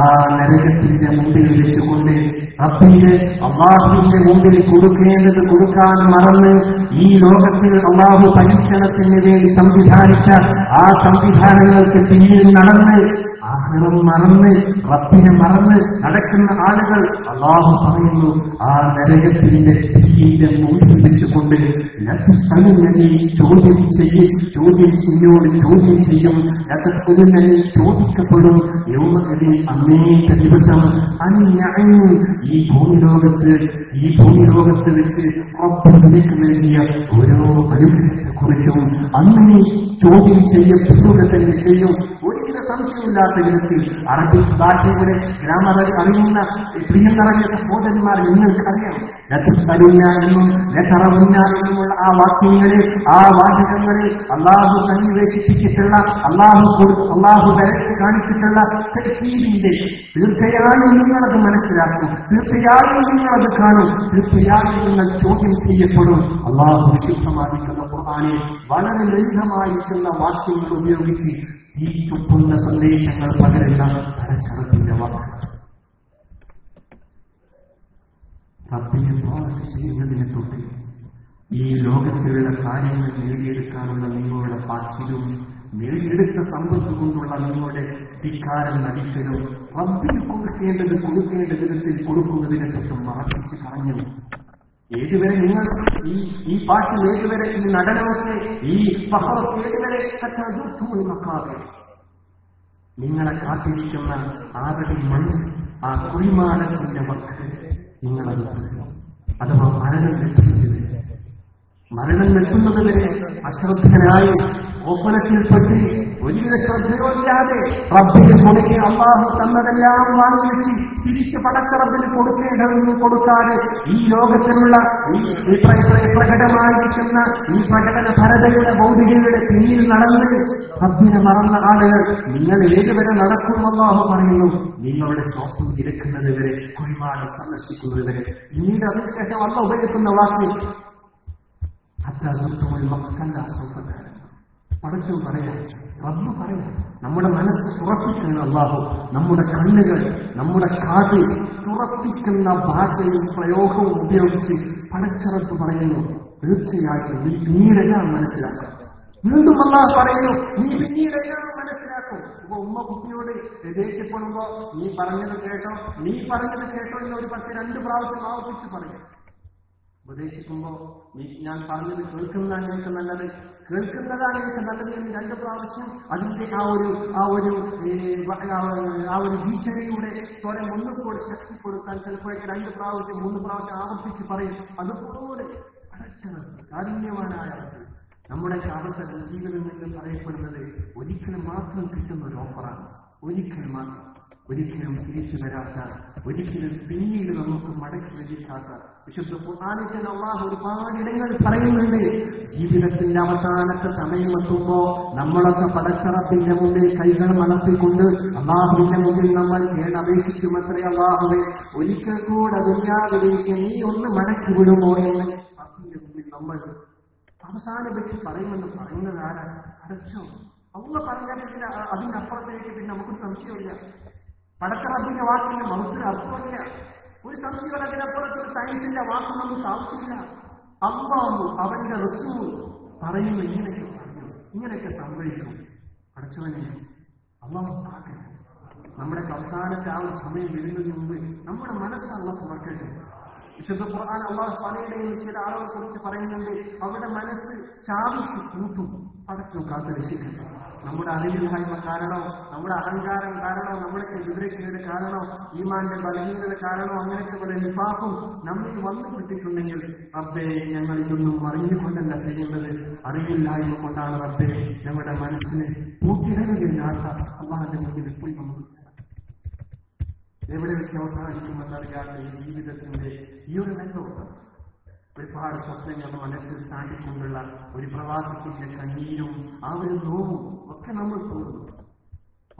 ആ നരകത്തിന്റെ മുമ്പിൽ വെച്ചുകൊണ്ട് റബ്ബിന്റെ അല്ലാഹുവിന്റെ മുമ്പിൽ കൊടുക്കേണ്ടത് കൊടുക്കാൻ മറന്ന് ഈ ലോകത്തിൽ അല്ലാഹു പരീക്ഷണത്തിന് വേണ്ടി സംവിധാനിച്ച ആ സംവിധാനങ്ങൾക്ക് പിന്നിൽ നടന്ന് ആഖിറം മറന്ന് റബ്ബിനെ മറന്ന് നടക്കുന്ന ആളുകൾ അല്ലാഹു പറയുന്നു, ആ നരകത്തിന്റെ തീയുടെ മുമ്പിൽ വെച്ചുകൊണ്ട് ചോദ്യം ചെയ്യും. ചോദിക്കപ്പെടും അന്നേത്തെ ദിവസം ഈ ഭൂമിലോകത്ത് വെച്ച് റബ്ബ് നിനക്ക് നൽകിയ ഓരോ അനുഗ്രഹത്തെക്കുറിച്ചും അന്നേ ചോദ്യം ചെയ്യപ്പെടുക തന്നെ ചെയ്യും. ഒരിക്കലും സംശയമില്ലാത്ത വിധത്തിൽ അറബിക് ഭാഷയുടെ ഗ്രാമർ അറിയുന്ന പ്രിയം നിറഞ്ഞ സഹോദരന്മാർ നിങ്ങൾക്കറിയാം. എന്നും എന്നുമുള്ള ആ വാക്യങ്ങളിൽ ആ വാചകങ്ങളിൽ അല്ലാഹു സന്നിവേശിപ്പിച്ചിട്ടുള്ള അല്ലാഹു വരച്ച് കാണിച്ചിട്ടുള്ള തഅ്കീദിന്റെ തീർച്ചയായും നിങ്ങളത് മനസ്സിലാക്കും, തീർച്ചയായും നിങ്ങളത് കാണും, തീർച്ചയായും നിങ്ങൾ ചോദ്യം ചെയ്യപ്പെടും. അല്ലാഹു വിശുദ്ധമായിരിക്കുന്ന ഖുർആനിൽ വളരെ ലളിതമായിരിക്കുന്ന വാക്യങ്ങൾ ഉപയോഗിച്ച് ഈ തുപ്പുന്ന സന്ദേശങ്ങൾ പകരുന്ന പടച്ചറപ്പിന്റെ വാക്കുകൾ. റബ്ബിനെ ത്വാഅത്ത് ചെയ്യുന്നതിനെ തൊട്ട് ഈ ലോകത്തിലുള്ള കാര്യങ്ങൾ നേടിയെടുക്കാനുള്ള നിങ്ങളുടെ പാച്ചിലും നേടിയെടുത്ത സമ്പത്ത് കൊണ്ടുള്ള നിങ്ങളുടെ ധിക്കാരം നടിക്കലും റബ്ബിന് കൊടുക്കേണ്ട വിധത്തിൽ കൊടുക്കുന്നതിനെ തൊട്ട് മറപ്പിച്ച് കളഞ്ഞു. ഏതുവരെ നിങ്ങൾ ഈ പാട്ടിൽ ഏതുവരെ ഈ നടനമൊക്കെ ഈ പഹറൊക്കെ ഏതുവരെ മക്കാതെ നിങ്ങളെ കാത്തിരിക്കുന്ന ആരുടെ മണ്ണ് ആ കുഴിമാടത്തിന്റെ വക്ക് നിങ്ങളത് അഥവാ മരണം എത്തുന്നത് വരെ അശ്രദ്ധനായി ഓപ്പനത്തിൽപ്പെട്ട് ഒരുവിധ ശ്രദ്ധയോല്ലാതെ റബ്ബിന് കൊടുക്കെ അള്ളാഹു തന്നതെല്ലാം വാങ്ങിവെച്ച് തിരിച്ച് പടച്ചറബിന് കൊടുക്കേണ്ടതെന്ന് കൊടുക്കാതെ ഈ ലോകത്തിലുള്ള ഈ പ്രകടമായിരിക്കുന്ന ഈ പ്രകടന ഭരതയുടെ ഭൗതികയുടെ പിന്നിൽ നടന്ന് റബ്ബിനെ മറന്ന ആളുകൾ നിങ്ങൾ ഏതുവരെ നടക്കും അള്ളാഹു പറയുന്നു നിങ്ങളുടെ ശ്വാസം ഇരക്കുന്നത് വരെ കുഴിമാടം സന്ദർശിക്കുന്നത് വരെ പിന്നീട് അതിനുശേഷം അള്ള ഉപയോഗിക്കുന്ന വാക്ക് പടച്ചു പറയാം റബ്ബ് പറയാം നമ്മുടെ മനസ്സ് തുറപ്പിക്കുന്ന അല്ലാഹു നമ്മുടെ കണ്ണുകൾ നമ്മുടെ കാത് തുറപ്പിക്കുന്ന ഭാഷയും പ്രയോഗവും ഉപയോഗിച്ച് പടച്ചറപ്പ് പറയുന്നു തീർച്ചയായിട്ടും നീ പിന്നീടെല്ലാം മനസ്സിലാക്കും വീണ്ടും അല്ലാഹു പറയുന്നു നീ പിന്നീടെല്ലാം മനസ്സിലാക്കും. ഇപ്പൊ ഉമ്മ കുട്ടിയോട് ദേഷ്യപ്പെടുമ്പോ നീ പറഞ്ഞത് കേട്ടോ എന്ന് ഒരു പക്ഷെ 2 പ്രാവശ്യം ആവർത്തിച്ച് പറയും. ഉപദേശിക്കുമ്പോ ഞാൻ പറഞ്ഞത് കേൾക്കുന്നതാണ് എനിക്ക് നല്ലത് എന്ന് 2 പ്രാവശ്യം അതിന്റെ ആ ഒരു ഭീഷണിയുടെ സ്വരം ഒന്നുകൂടെ ശക്തി കൊടുക്കാൻ ചിലപ്പോഴേക്ക് 2 പ്രാവശ്യം 3 പ്രാവശ്യം ആവർത്തിച്ച് പറയും. അതുപോലെ കാരുണ്യവാനായ നമ്മുടെ അവസരം ജീവിതം എന്ന് പറയപ്പെടുന്നത് ഒരിക്കലും മാത്രം കിട്ടുന്ന ഒരു ഓഫറാണ്. ഒരിക്കലും തിരിച്ചു വരാത്ത, ഒരിക്കലും പിന്നീട് നമുക്ക് മടക്കി ലഭിക്കാത്ത വിശുദ്ധ ഖുർആനിൽ അല്ലാഹു ഒരുപാട് ഇടങ്ങൾ പറയുന്നുണ്ട്. ജീവിതത്തിന്റെ അവസാനത്തെ സമയം എത്തുമ്പോ നമ്മളൊക്കെ പടച്ചറപ്പിന്റെ മുന്നിൽ കൈകൾ മലർത്തിക്കൊണ്ട് അല്ലാഹുവിന്റെ മുന്നിൽ നമ്മൾ അപേക്ഷിക്കുമത്രേ അല്ലാഹുവേ ഒരിക്കൽ കൂടെ ദുനിയാവിലേക്ക് നീ ഒന്ന് മടക്കി വിടുമോ എന്ന് റബ്ബിന്റെ മുന്നിൽ നമ്മൾ അവസാനം വെച്ച് പറയുന്നത് ആരാ? അടച്ചോ അള്ള പറഞ്ഞതിന് അതിനപ്പുറത്തേക്ക് പിന്നെ നമുക്ക് സംശയമില്ല. പടച്ചറപ്പിന്റെ വാക്കിന്റെ മഹത്വത്തിന് അർത്ഥമില്ല. ഒരു സംശയം അതിനപ്പുറത്ത് സയൻസിന്റെ വാക്ക് നമുക്ക് ആവശ്യമില്ല. അല്ലാഹു അവന്റെ റസൂൽ പറയുന്നു ഇങ്ങനെയൊക്കെ സംഭവിക്കും. പടച്ചവനെ അല്ലാഹു ആകട്ടെ നമ്മുടെ അവസാനത്തെ ആ ഒരു സമയം വരുന്നതിന് മുമ്പ് നമ്മുടെ മനസ്സ് അല്ലാഹു തുറക്കട്ടെ. വിശുദ്ധ ഖുർആൻ അല്ലാഹു തആലയുടെ ചില ആളുകളെ കുറിച്ച് പറയുന്നുണ്ട്, അവരുടെ മനസ്സ് ചാവിക്ക് കൂട്ടും. പടച്ചു കാത്ത് രക്ഷിക്കട്ടെ. നമ്മുടെ അറിവില്ലായ്മ കാരണോ, നമ്മുടെ അഹങ്കാരം കാരണോ, നമ്മുടെ വിവരക്കേട് കാരണോ, ഈമാന്റെ ബലഹീനത കാരണോ അങ്ങനത്തെ പോലെ നിഫാഖും നമ്മിൽ വന്നുപെട്ടിട്ടുണ്ടെങ്കിൽ റബ്ബേ ഞങ്ങൾ ഇതൊന്നും അറിഞ്ഞുകൊണ്ടല്ല ചെയ്യുന്നത്, അറിവില്ലായ്മ കൊണ്ടാണ് റബ്ബേ ഞങ്ങളുടെ മനസ്സിന് പൂട്ടിടലില്ലാത്ത അല്ലാഹുവിന്റെ മുന്നിൽ പോയി നമുക്ക് എവിടെ വെച്ച് അവസാനിക്കുമെന്നറിയാത്ത ഈ ജീവിതത്തിന്റെ ഈ ഒരു രംഗമുണ്ട്. ഒരുപാട് സ്വപ്നങ്ങൾ മനസ്സിൽ താണ്ടിക്കൊണ്ടുള്ള ഒരു പ്രവാസത്തിന്റെ കണ്ണീരും ആ ഒരു നോവും ഒക്കെ നമ്മൾ പോകുന്നു.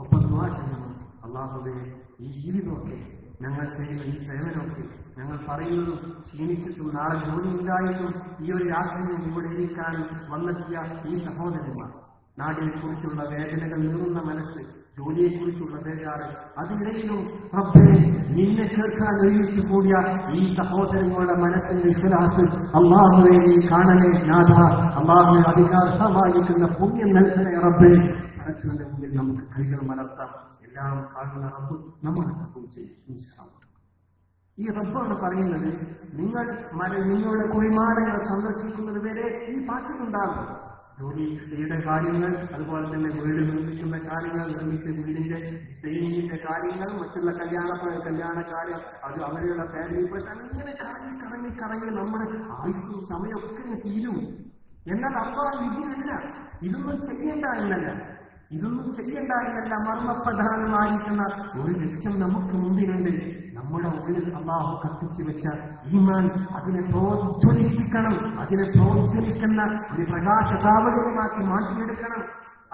ഒപ്പം ദുആ ചെയ്യുന്നു, അല്ലാഹുവേ ഈ ജീവിതമൊക്കെ ഞങ്ങൾ ചെയ്യുന്ന ഈ സേവനമൊക്കെ ഞങ്ങൾ പറയുന്നതും ക്ഷീണിച്ചിട്ടും നാളെ ജോലിയില്ലായെന്നും ഈ ഒരു യാത്രയും ഇവിടെ ഇരിക്കാൻ വന്നെത്തിയ ഈ സഹോദരന്മാർ, നാടിനെ കുറിച്ചുള്ള വേദനകൾ നീറുന്ന മനസ്സ്, ജോലിയെക്കുറിച്ചുള്ള ബേജാറ്, അതിനിടയിലും റബ്ബേ നിന്നെ കേൾക്കാൻ ഒരുമിച്ച് കൂടിയ ഈ സഹോദരങ്ങളുടെ മനസ്സിന്റെ ഇഖ്ലാസ് അല്ലാഹുവേ നീ കാണണേ നാഥ. അല്ലാഹുവേ അധികാരമായിരിക്കുന്ന പുണ്യം നൽകണേ റബ്ബേ. അടച്ചവന്റെ മുന്നിൽ നമുക്ക് കൈകൾ മലർത്താം. എല്ലാം കാണുന്ന റബ്ബ് നമ്മളെ തപ്പും ചെയ്യും. ഈ റബ്ബാണ് പറയുന്നത്, നിങ്ങളുടെ കുഴിമാടങ്ങൾ സന്ദർശിക്കുന്നത് വരെ ഈ പാച്ചിലുണ്ടാകും. ജോലിയുടെ കാര്യങ്ങൾ, അതുപോലെ തന്നെ വീട് നിർമ്മിക്കുന്ന കാര്യങ്ങൾ, നിർമ്മിച്ച വീടിന്റെ ഡിസൈനിങ്ങിന്റെ കാര്യങ്ങൾ, മറ്റുള്ള കല്യാണക്കാര്യം, അത് അവരെയുള്ള ഫാമിലി പേഴ്സ്, അങ്ങനെ കറങ്ങി നമ്മുടെ ആയുസ്സും സമയമൊക്കെ തീരും. എന്നാൽ അള്ളാഹു ഇതിനല്ല, ഇതൊന്നും ചെയ്യേണ്ട എന്നല്ല മർമ്മപ്രധാനമായിരിക്കുന്ന ഒരു ലക്ഷ്യം നമുക്ക് മുമ്പിലുണ്ട്. നമ്മുടെ ഉള്ളിൽ അല്ലാഹു കത്തിച്ചു വെച്ച ഈമാൻ അതിനെ പ്രോജ്വലിപ്പിക്കണം, അതിനെ പ്രോജ്വലിക്കുന്ന ഒരു പ്രകാശതാവകമാക്കി മാറ്റിയെടുക്കണം,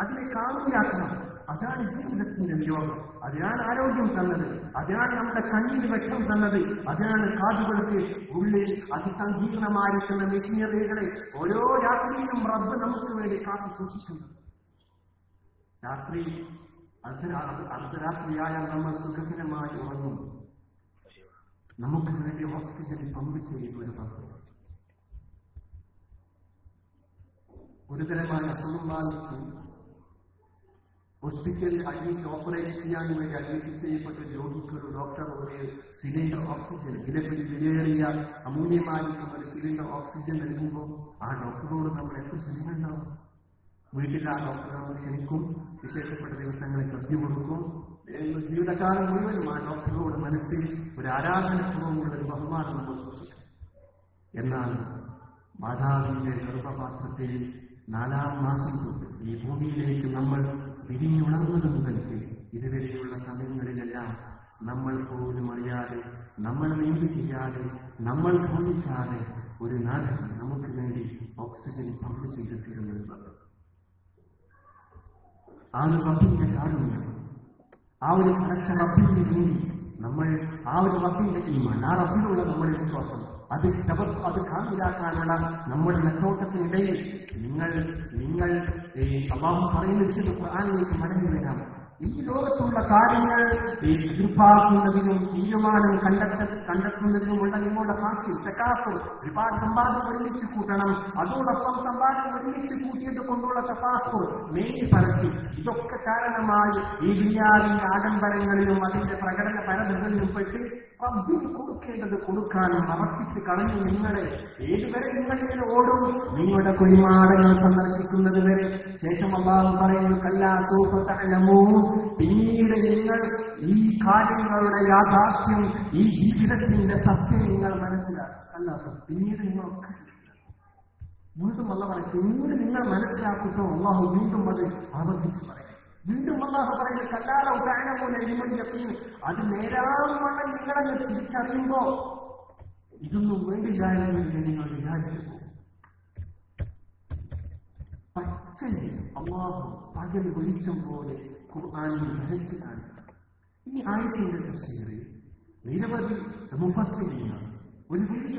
അതിനെ കാമിയാക്കണം. അതാണ് ജീവിതത്തിന്റെ നിയോഗം. അതിനാണ് ആരോഗ്യം തന്നത്, അതിനാണ് നമ്മുടെ കണ്ണിന് വെട്ടം തന്നത്, അതിനാണ് കാതുകൾക്ക് ഉള്ളിൽ അതിസങ്കീർണമായിരിക്കുന്ന മെഷീനറികളെ ഓരോ രാത്രിയിലും റബ്ബ് നമുക്ക് വേണ്ടി കാത്തു സൂക്ഷിക്കുന്നത്. രാത്രി അർദ്ധരാത്രിയായാൽ നമ്മൾ സുഖകരമായി ഉറങ്ങും. നമുക്ക് വേണ്ടി ഓക്സിജൻ പമ്പ് ചെയ്യുന്ന ഗുരുതരമായ അസുഖം ബാധിച്ചു ഹോസ്പിറ്റലിൽ അഡ്മിറ്റ് ഓപ്പറേറ്റ് ചെയ്യാൻ വേണ്ടി അഡ്മിറ്റ് ചെയ്യപ്പെട്ട രോഗിക്ക് ഒരു ഡോക്ടർ ഒരു സിലിണ്ടർ ഓക്സിജൻ വിലയേറിയ അമൂല്യമായിരിക്കുന്ന ഒരു സിലിണ്ടർ ഓക്സിജൻ നൽകുമ്പോൾ ആ ഡോക്ടറോട് നമ്മൾ എത്ര സ്നേഹമുണ്ടാവും. വീട്ടിൽ ആ ഡോക്ടറെ നമ്മൾ ക്ഷണിക്കും, വിശേഷപ്പെട്ട ദിവസങ്ങളിൽ സദ്യ കൊടുക്കും. ജീവിതകാലം മുഴുവനും ആ ഡോക്ടറോട് മനസ്സിൽ ഒരു ആരാധനപൂർവ്വമുള്ള ഒരു ബഹുമാനം നമ്മൾ സൂക്ഷിക്കും. എന്നാൽ മാതാവിന്റെ ഗർഭപാത്രത്തിൽ 4-ാം മാസം തൊട്ട് ഈ ഭൂമിയിലേക്ക് നമ്മൾ വിരിഞ്ഞുണർന്നത് മുതൽക്ക് ഇതുവരെയുള്ള സമയങ്ങളിലെല്ലാം നമ്മൾ പോലും അറിയാതെ, നമ്മൾ വേണ്ടി ചെയ്യാതെ, നമ്മൾ തോന്നിക്കാതെ ഒരു നാഥൻ നമുക്ക് വേണ്ടി ഓക്സിജൻ പമ്പ് ചെയ്തിരുന്നത്. ആ ഒരു റബ്ബിന്റെ കാരുണ്യം, ആ ഒരു കടച്ച റബ്ബിന് വേണ്ടി നമ്മൾ ആ ഒരു റബ്ബിന്റെ ഈമാൻ, ആ റബ്ബിലുള്ള നമ്മുടെ വിശ്വാസം അത് കാമിലാക്കാനുള്ള നമ്മുടെ നെട്ടോട്ടത്തിനിടയിൽ നിങ്ങൾ അല്ലാഹു പറയുന്ന വിശുദ്ധ ഖുർആനിലേക്ക് മടങ്ങി വരാം. ഈ ലോകത്തുള്ള കാര്യങ്ങൾ എതിർപ്പാക്കുന്നതിനും തീരുമാനം കണ്ടെത്തുന്നതിനുമുള്ള നിങ്ങളുടെ കാഴ്ച തക്കാഫുർ, ഒരുപാട് സമ്പാദം ഒരുമിച്ച് കൂട്ടണം, അതോടൊപ്പം സമ്പാദം ഒരുമിച്ച് കൂട്ടിയത് കൊണ്ടുള്ള തഫാഖുർ, മേൽ പറച്ചിൽ, ഇതൊക്കെ കാരണമായി ഈ ദുനിയാവിന്റെ ആഡംബരങ്ങളിലും അതിന്റെ പ്രകടന പരതകളിലും പെട്ട് റബ്ബിന് കൊടുക്കേണ്ടത് കൊടുക്കാനും അവർപ്പിച്ച് കളഞ്ഞു നിങ്ങളെ ഏതുവരെ നിങ്ങളിങ്ങനെ ഓടും? നിങ്ങളുടെ കുഴിമാടങ്ങൾ സന്ദർശിക്കുന്നത് വരെ. ശേഷം അല്ലാഹു പറയുന്നു, കല്ലാ സൗഫ തഅലമൂൻ, പിന്നീട് നിങ്ങൾ ഈ കാര്യങ്ങളുടെ യാഥാർത്ഥ്യം, ഈ ജീവിതത്തിന്റെ സത്യം നിങ്ങൾ മനസ്സിലാക്കും. പിന്നീട് നിങ്ങളൊക്കെ വീണ്ടും അല്ലാഹു പറയും, പിന്നീട് നിങ്ങൾ മനസ്സിലാക്കുമ്പോൾ അല്ലാഹു വീണ്ടും അത് ആവർത്തിച്ച് പറയും. വീണ്ടും അല്ലാഹു പറയുന്നത് കല്ലാലോ കാനമൂല ഇൽമുൽ, അത് നേരാവണ്ണം നിങ്ങളെ തിരിച്ചറിയുമ്പോ ഇതൊന്നും വേണ്ടില്ലായെന്ന് നിങ്ങൾ വിചാരിച്ചു പോകും. പച്ചയിൽ അല്ലാഹു പകൽ വെളിച്ചം പോലെ ഖുർആനിൽ വരച്ചു കാണിച്ചു. ഈ ആയത്തിന്റെ തഫ്സീറിൽ നിരവധി മുഫസ്സിരീന ഒരു വലിയ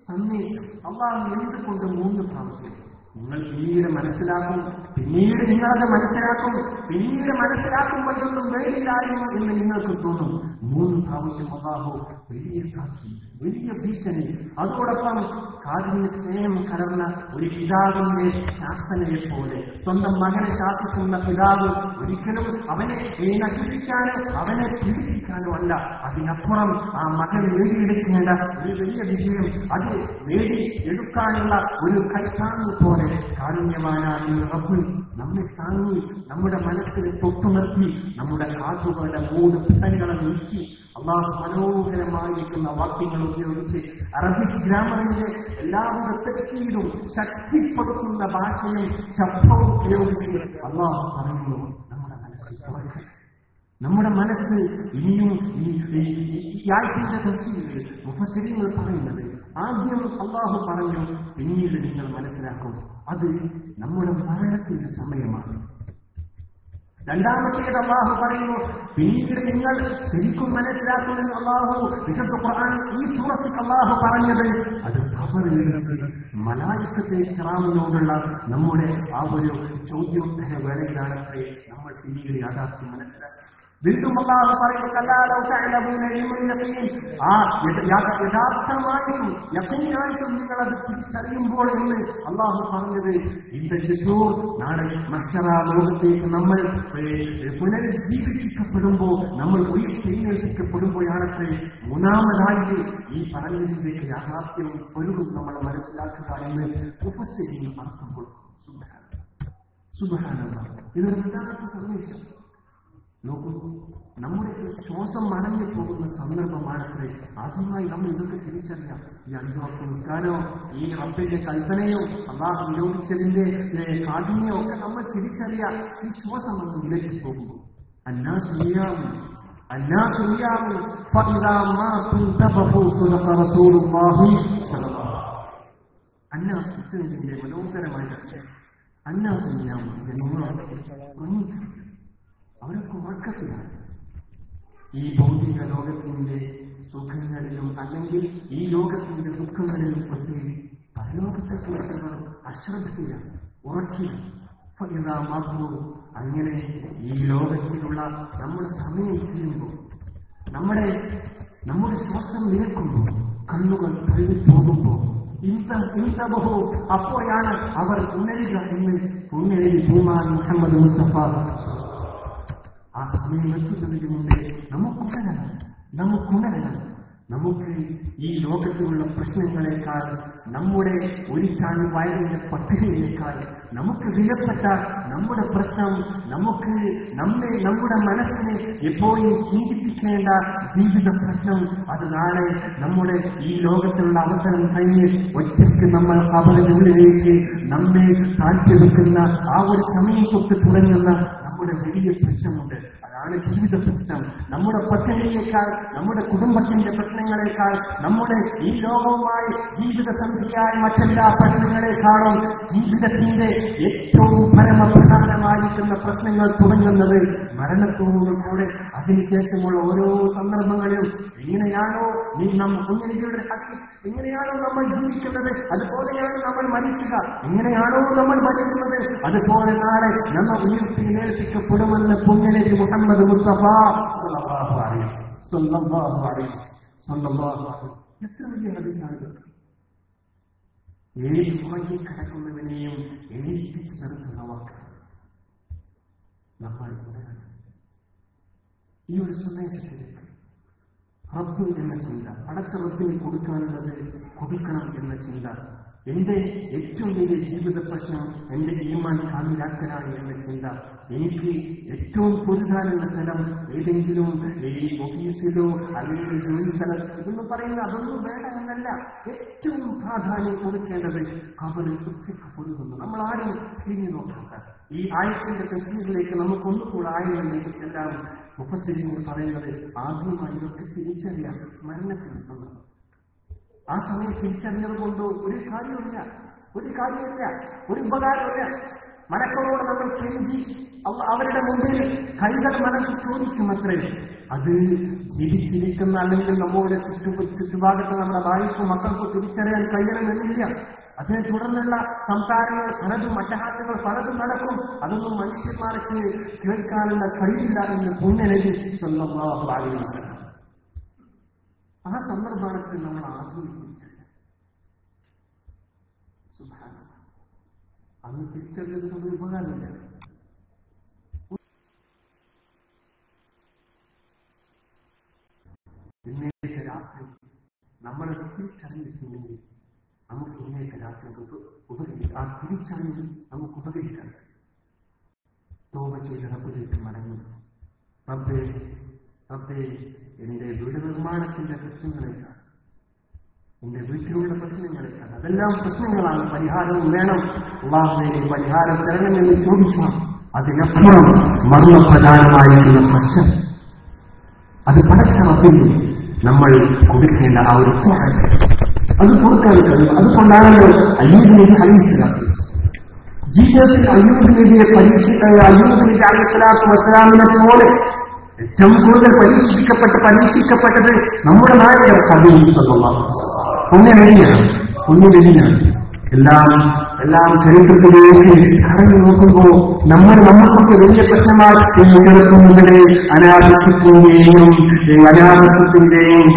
സന്ദേശം അല്ലാഹു എന്തുകൊണ്ട് 3 പ്രാവശ്യം നിങ്ങൾ പിന്നീട് മനസ്സിലാക്കും, പിന്നീട് നിങ്ങളത് മനസ്സിലാക്കും, പിന്നീട് മനസ്സിലാക്കുമ്പോഴൊന്നും വേണ്ടില്ലായിരുന്നു എന്ന് നിങ്ങൾക്ക് തോന്നും. 3 പ്രാവശ്യം അല്ലാഹു വലിയ കാക്കി, വലിയ ഭീഷണി, അതോടൊപ്പം കാരുണ്യ സ്നേഹം കലർന്ന ഒരു പിതാവിന്റെ ശാസനയെ പോലെ സ്വന്തം മകനെ ശാസിക്കുന്ന പിതാവ് ഒരിക്കലും അവനെ നശിപ്പിക്കാനോ അവനെ പീഡിപ്പിക്കാനോ അല്ല, അതിനപ്പുറം ആ മകൻ നേടിയെടുക്കേണ്ട ഒരു വലിയ വിജയം, അത് നേടിയെടുക്കാനുള്ള ഒരു കൈത്താങ്ങ് പോലെ കാരുണ്യവാനായ റബ്ബ് നമ്മെ താങ്ങി നമ്മുടെ മനസ്സിനെ തൊട്ടുനിർത്തി നമ്മുടെ കാതുകളുടെ 3 പിടങ്ങളെ നീക്കി അല്ലാഹു മനോഹരമായിരിക്കുന്ന വാക്യങ്ങൾ ഉപയോഗിച്ച് അറബിക് ഗ്രാമറിന്റെ എല്ലാവിധ തെക്കീടും ശക്തിപ്പെടുത്തുന്ന ഭാഷയും ശബ്ദവും ഉപയോഗിച്ച് അല്ലാഹു പറയുന്നു, നമ്മുടെ മനസ്സിൽ തുറക്കുക. നമ്മുടെ മനസ്സ് ഇനിയും ഈ ആയത്തിന്റെ തഫ്സീറിൽ മുഫസ്സിരീങ്ങൾ പറയുന്നത് ആദ്യം അല്ലാഹു പറഞ്ഞു, പിന്നീട് നിങ്ങൾ മനസ്സിലാക്കും, അത് നമ്മുടെ മരണത്തിന്റെ സമയമാണ്. രണ്ടാമത്തേത് അല്ലാഹു പറയുന്നു, പിന്നീട് നിങ്ങൾ ശരിക്കും മനസ്സിലാക്കുമെന്ന് അല്ലാഹു വിശുദ്ധ ഖുർആൻ ഈ സൂറത്തിൽ അല്ലാഹു പറഞ്ഞത് അത് ഖബറിൽ മലായിക്കത്തെ കിറാമിനോടുള്ള നമ്മുടെ ആ ഒരു ചോദ്യോത്തര വേളയിലാണത്രേ നമ്മൾ പിന്നീട് യാഥാർത്ഥ്യം മനസ്സിലാക്കി. വീണ്ടും അല്ലാഹു പറയുന്നു, കല്ലാലോ തഅലമൂന ഇൽമുൽ യഖീൻ, ആ യഥാർത്ഥമായിട്ടും യഖീനായിട്ടും നിങ്ങളത് തിരിച്ചറിയുമ്പോൾ എന്ന് അല്ലാഹു പറഞ്ഞത് ഇന്ദൂർ നാളെ മഹ്ശറ ലോകത്തേക്ക് നമ്മൾ പുനരുജ്ജീവിപ്പിക്കപ്പെടുമ്പോൾ, നമ്മൾ ഉയർത്തെഴുന്നേൽപ്പിക്കപ്പെടുമ്പോഴാണത്രേ മൂന്നാമതായിട്ട് ഈ പറഞ്ഞതിലേക്ക് യാഥാർത്ഥ്യവും പൊരുളും നമ്മൾ മനസ്സിലാക്കുക എന്ന് മുഫസ്സിരീൻ അർത്ഥം കൊടുക്കും. സുബ്ഹാനല്ലാഹ്, ഇതൊരു യഥാർത്ഥ സന്ദേശം. നോക്കൂ, നമ്മുടെ ശ്വാസം മറഞ്ഞു പോകുന്ന സന്ദർഭമാണത്രേ ആദ്യമായി നമ്മൾ ഇതൊക്കെ തിരിച്ചറിയാം. ഈ 5 വക്ത നിസ്കാരമോ ഈ റബ്ബിന്റെ കൽപ്പനയോ അല്ലാഹു നിരോധിച്ചതിന്റെ കാഠിന്യമോ ഒക്കെ നമ്മൾ തിരിച്ചറിയാം. ഈ ശ്വാസം നമ്മൾ നിലച്ചു പോകുമ്പോൾ അന്നാസുത്തിന്റെ മനോഹരമായ അന്നാസുനിയാം ജനങ്ങളോട് അവരൊക്കെ ഉറക്കത്തിലാണ്. ഈ ഭൗതിക ലോകത്തിന്റെ സുഖങ്ങളിലും അല്ലെങ്കിൽ ഈ ലോകത്തിന്റെ ദുഃഖങ്ങളിലും പെട്ട് പരലോകത്തെക്കുറിച്ചുള്ള അശ്രദ്ധയാണ്, ഉറക്കില്ല. അങ്ങനെ ഈ ലോകത്തിലുള്ള നമ്മുടെ സമയം തീരുമ്പോൾ, നമ്മുടെ ശ്വാസം നിൽക്കുമ്പോൾ, കണ്ണുകൾ തള്ളിപ്പോകുമ്പോൾ അപ്പോഴാണ് അവർ ഉണരുക എന്ന് പുണ്യനബി പൂമാൻ മുഹമ്മദ് മുസ്തഫ ആ സമയം എത്തുന്നതിന് മുമ്പേ നമുക്കുണരണം. നമുക്ക് ഈ ലോകത്തിലുള്ള പ്രശ്നങ്ങളെക്കാൾ, നമ്മുടെ ഒരു ചാൻ വയറിന്റെ പട്ടിണിയേക്കാൾ നമുക്ക് വിലപ്പെട്ട നമ്മുടെ പ്രശ്നം, നമ്മുടെ മനസ്സിനെ എപ്പോഴും ചിന്തിപ്പിക്കേണ്ട ജീവിത പ്രശ്നം, അത് നാളെ നമ്മുടെ ഈ ലോകത്തിലുള്ള അവസരം കഴിഞ്ഞ് ഒറ്റയ്ക്ക് നമ്മൾ ഖബറിനുള്ളിലേക്ക് നമ്മെ താഴ്ത്തിവെക്കുന്ന ആ ഒരു സമയം തൊട്ട് തുടങ്ങുന്ന നമ്മുടെ വലിയ പ്രശ്നമുണ്ട്. അതാണ് ജീവിത പ്രശ്നം. നമ്മുടെ പദ്ധതിയേക്കാൾ, നമ്മുടെ കുടുംബത്തിന്റെ പ്രശ്നങ്ങളെക്കാൾ, നമ്മുടെ ഈ ലോകവുമായി ജീവിതസന്ധിയായ മറ്റെല്ലാ പ്രശ്നങ്ങളെക്കാളും ജീവിതത്തിന്റെ ഏറ്റവും പരമപ്രധാനമായിരിക്കുന്ന പ്രശ്നങ്ങൾ തുടങ്ങുന്നത് മരണത്തോടുകൂടെ. അതിനുശേഷമുള്ള ഓരോ സന്ദർഭങ്ങളിലും എങ്ങനെയാണോ എങ്ങനെയാണോ നമ്മൾ ജീവിക്കുന്നത്, അതുപോലെയാണ് നമ്മൾ മരിക്കുക. എങ്ങനെയാണോ നമ്മൾ മരിക്കുന്നത്, അതുപോലെ നാളെ നമ്മൾ ഉയർത്തിയേൽപ്പിക്കപ്പെടുമെന്ന് പുണ്യനബി മുഹമ്മദ് മുസ്തഫ സ്വല്ലല്ലാഹു അലൈഹി വസല്ലം. എത്ര വലിയ ഹദീസാണ്! ഏത് ഉറങ്ങിക്കിടക്കുന്നവനെയും എണീപ്പിച്ച് നിർത്തുന്ന വാക്ക്. നമ്മൾ ഈ ഒരു സന്ദേശത്തിലേക്ക് റബ്ബ് എന്ന ചിന്ത, പടച്ച റബ്ബിന് കൊടുക്കാനുള്ളത് കൊടുക്കണം എന്ന ചിന്ത, എന്റെ ഏറ്റവും വലിയ ജീവിത പ്രശ്നം എന്റെ ഈമാൻ കാമിലാക്കലാണ് എന്ന ചിന്ത, എനിക്ക് ഏറ്റവും പൊരുതാനുള്ള സ്ഥലം ഏതെങ്കിലും ഈ ഓഫീസിലോ അല്ലെങ്കിൽ ജോലി സ്ഥലത്ത് ഇതൊന്നും പറയുന്നത് അതൊന്നും വേണ്ട എന്നല്ല. ഏറ്റവും പ്രാധാന്യം കൊടുക്കേണ്ടത് ഖബറിൽ ഒറ്റയ്ക്ക് പൊരുതുന്നു. നമ്മൾ ആരും തിരിഞ്ഞു നോക്കാത്ത ഈ ആയത്തിന്റെ തഫ്സീറിലേക്ക് നമുക്കൊന്നുകൂടെ ആയങ്ങളിലേക്ക് ചെല്ലാം. മുഫസ്സിരീങ്ങൾ പറയുന്നത് ആദ്യമായി ഇതൊക്കെ തിരിച്ചറിയാം മരണത്തിന്റെ സന്ദർഭം. ആ സമയം തിരിച്ചറിഞ്ഞത് കൊണ്ട് ഒരു കാര്യമില്ല, ഒരു ഉപകാരമില്ല. മലക്കളോട് നമ്മൾ കെഞ്ചി അവരുടെ മുമ്പിൽ കൈകൾ മനസ്സിൽ ചോദിക്കുമത്രേ. അത് ജീവിച്ചിരിക്കുന്ന അല്ലെങ്കിൽ നമ്മുടെ ചുറ്റുഭാഗത്ത് നമ്മുടെ ഭാര്യയ്ക്കും മക്കൾക്കും തിരിച്ചറിയാൻ കഴിയണമെന്നില്ല. അതിനെ തുടർന്നുള്ള സംസാരങ്ങൾ പലതും, അട്ടഹാസങ്ങൾ പലതും നടക്കും. അതൊന്നും മനുഷ്യന്മാർക്ക് കേൾക്കാനുള്ള കഴിയില്ല എന്ന് പുണ്യനബി സ്വല്ലല്ലാഹു അലൈഹി വസല്ലം. ആ സന്ദർഭത്തിൽ നമ്മൾ ആഗ്രഹിച്ചില്ല. സുബ്ഹാനല്ലാഹ്, അന്ന് തിരിച്ചറിഞ്ഞത് കൊണ്ട് ഉപകാരമില്ല. ഇന്നേക്ക് രാത്രി നമ്മളെ തിരിച്ചറിഞ്ഞിട്ടുണ്ടെങ്കിൽ നമുക്ക് ഇന്നേക്ക് രാത്രി ഉപകരിക്കാം. ആ തിരിച്ചറിഞ്ഞ് നമുക്ക് ഉപകരിക്കാം. തോബ ചെയ്ത് റബ്ബിലേക്ക് മടങ്ങി, റബ്ബേ എന്റെ വീട് നിർമ്മാണത്തിന്റെ പ്രശ്നങ്ങളെക്കാൾ, എന്റെ വീട്ടിലുള്ള പ്രശ്നങ്ങളെക്കാൾ, അതെല്ലാം പ്രശ്നങ്ങളാണ്, പരിഹാരവും വേണം. അല്ലാഹുവേ പരിഹാരം തരണമെന്ന് ചോദിക്കണം. അതിനപ്പുറം മർമ്മപ്രധാനമായിട്ടുള്ള പ്രശ്നം, അത് പടച്ച റബ്ബിന് നമ്മൾ കൊടുക്കേണ്ട ആ ഒരു അത് കൊടുക്കാൻ കഴിയും. അതുകൊണ്ടാണല്ലോ അയ്യൂബ് നബി അലൈഹിസ്സലാത്തു ജീവിതത്തിൽ അയ്യൂബ് നബിയെ അയ്യൂബ് നബി അലൈഹിസ്സലാത്തു വസ്സലാമിനെ പോലെ ഏറ്റവും കൂടുതൽ പരീക്ഷിക്കപ്പെട്ടത് നമ്മുടെ നായകർ ഹബീബ് സല്ലല്ലാഹു അലൈഹി വസല്ലം. പുണ്യനബിയാണ്. എല്ലാം ചരിത്രത്തിലേക്ക് കറങ്ങി നോക്കുമ്പോൾ നമുക്കൊക്കെ വലിയ പ്രശ്നമാണ് ചെറുക്കുന്നതിന്റെ അനാഥത്വത്തിന്റെയും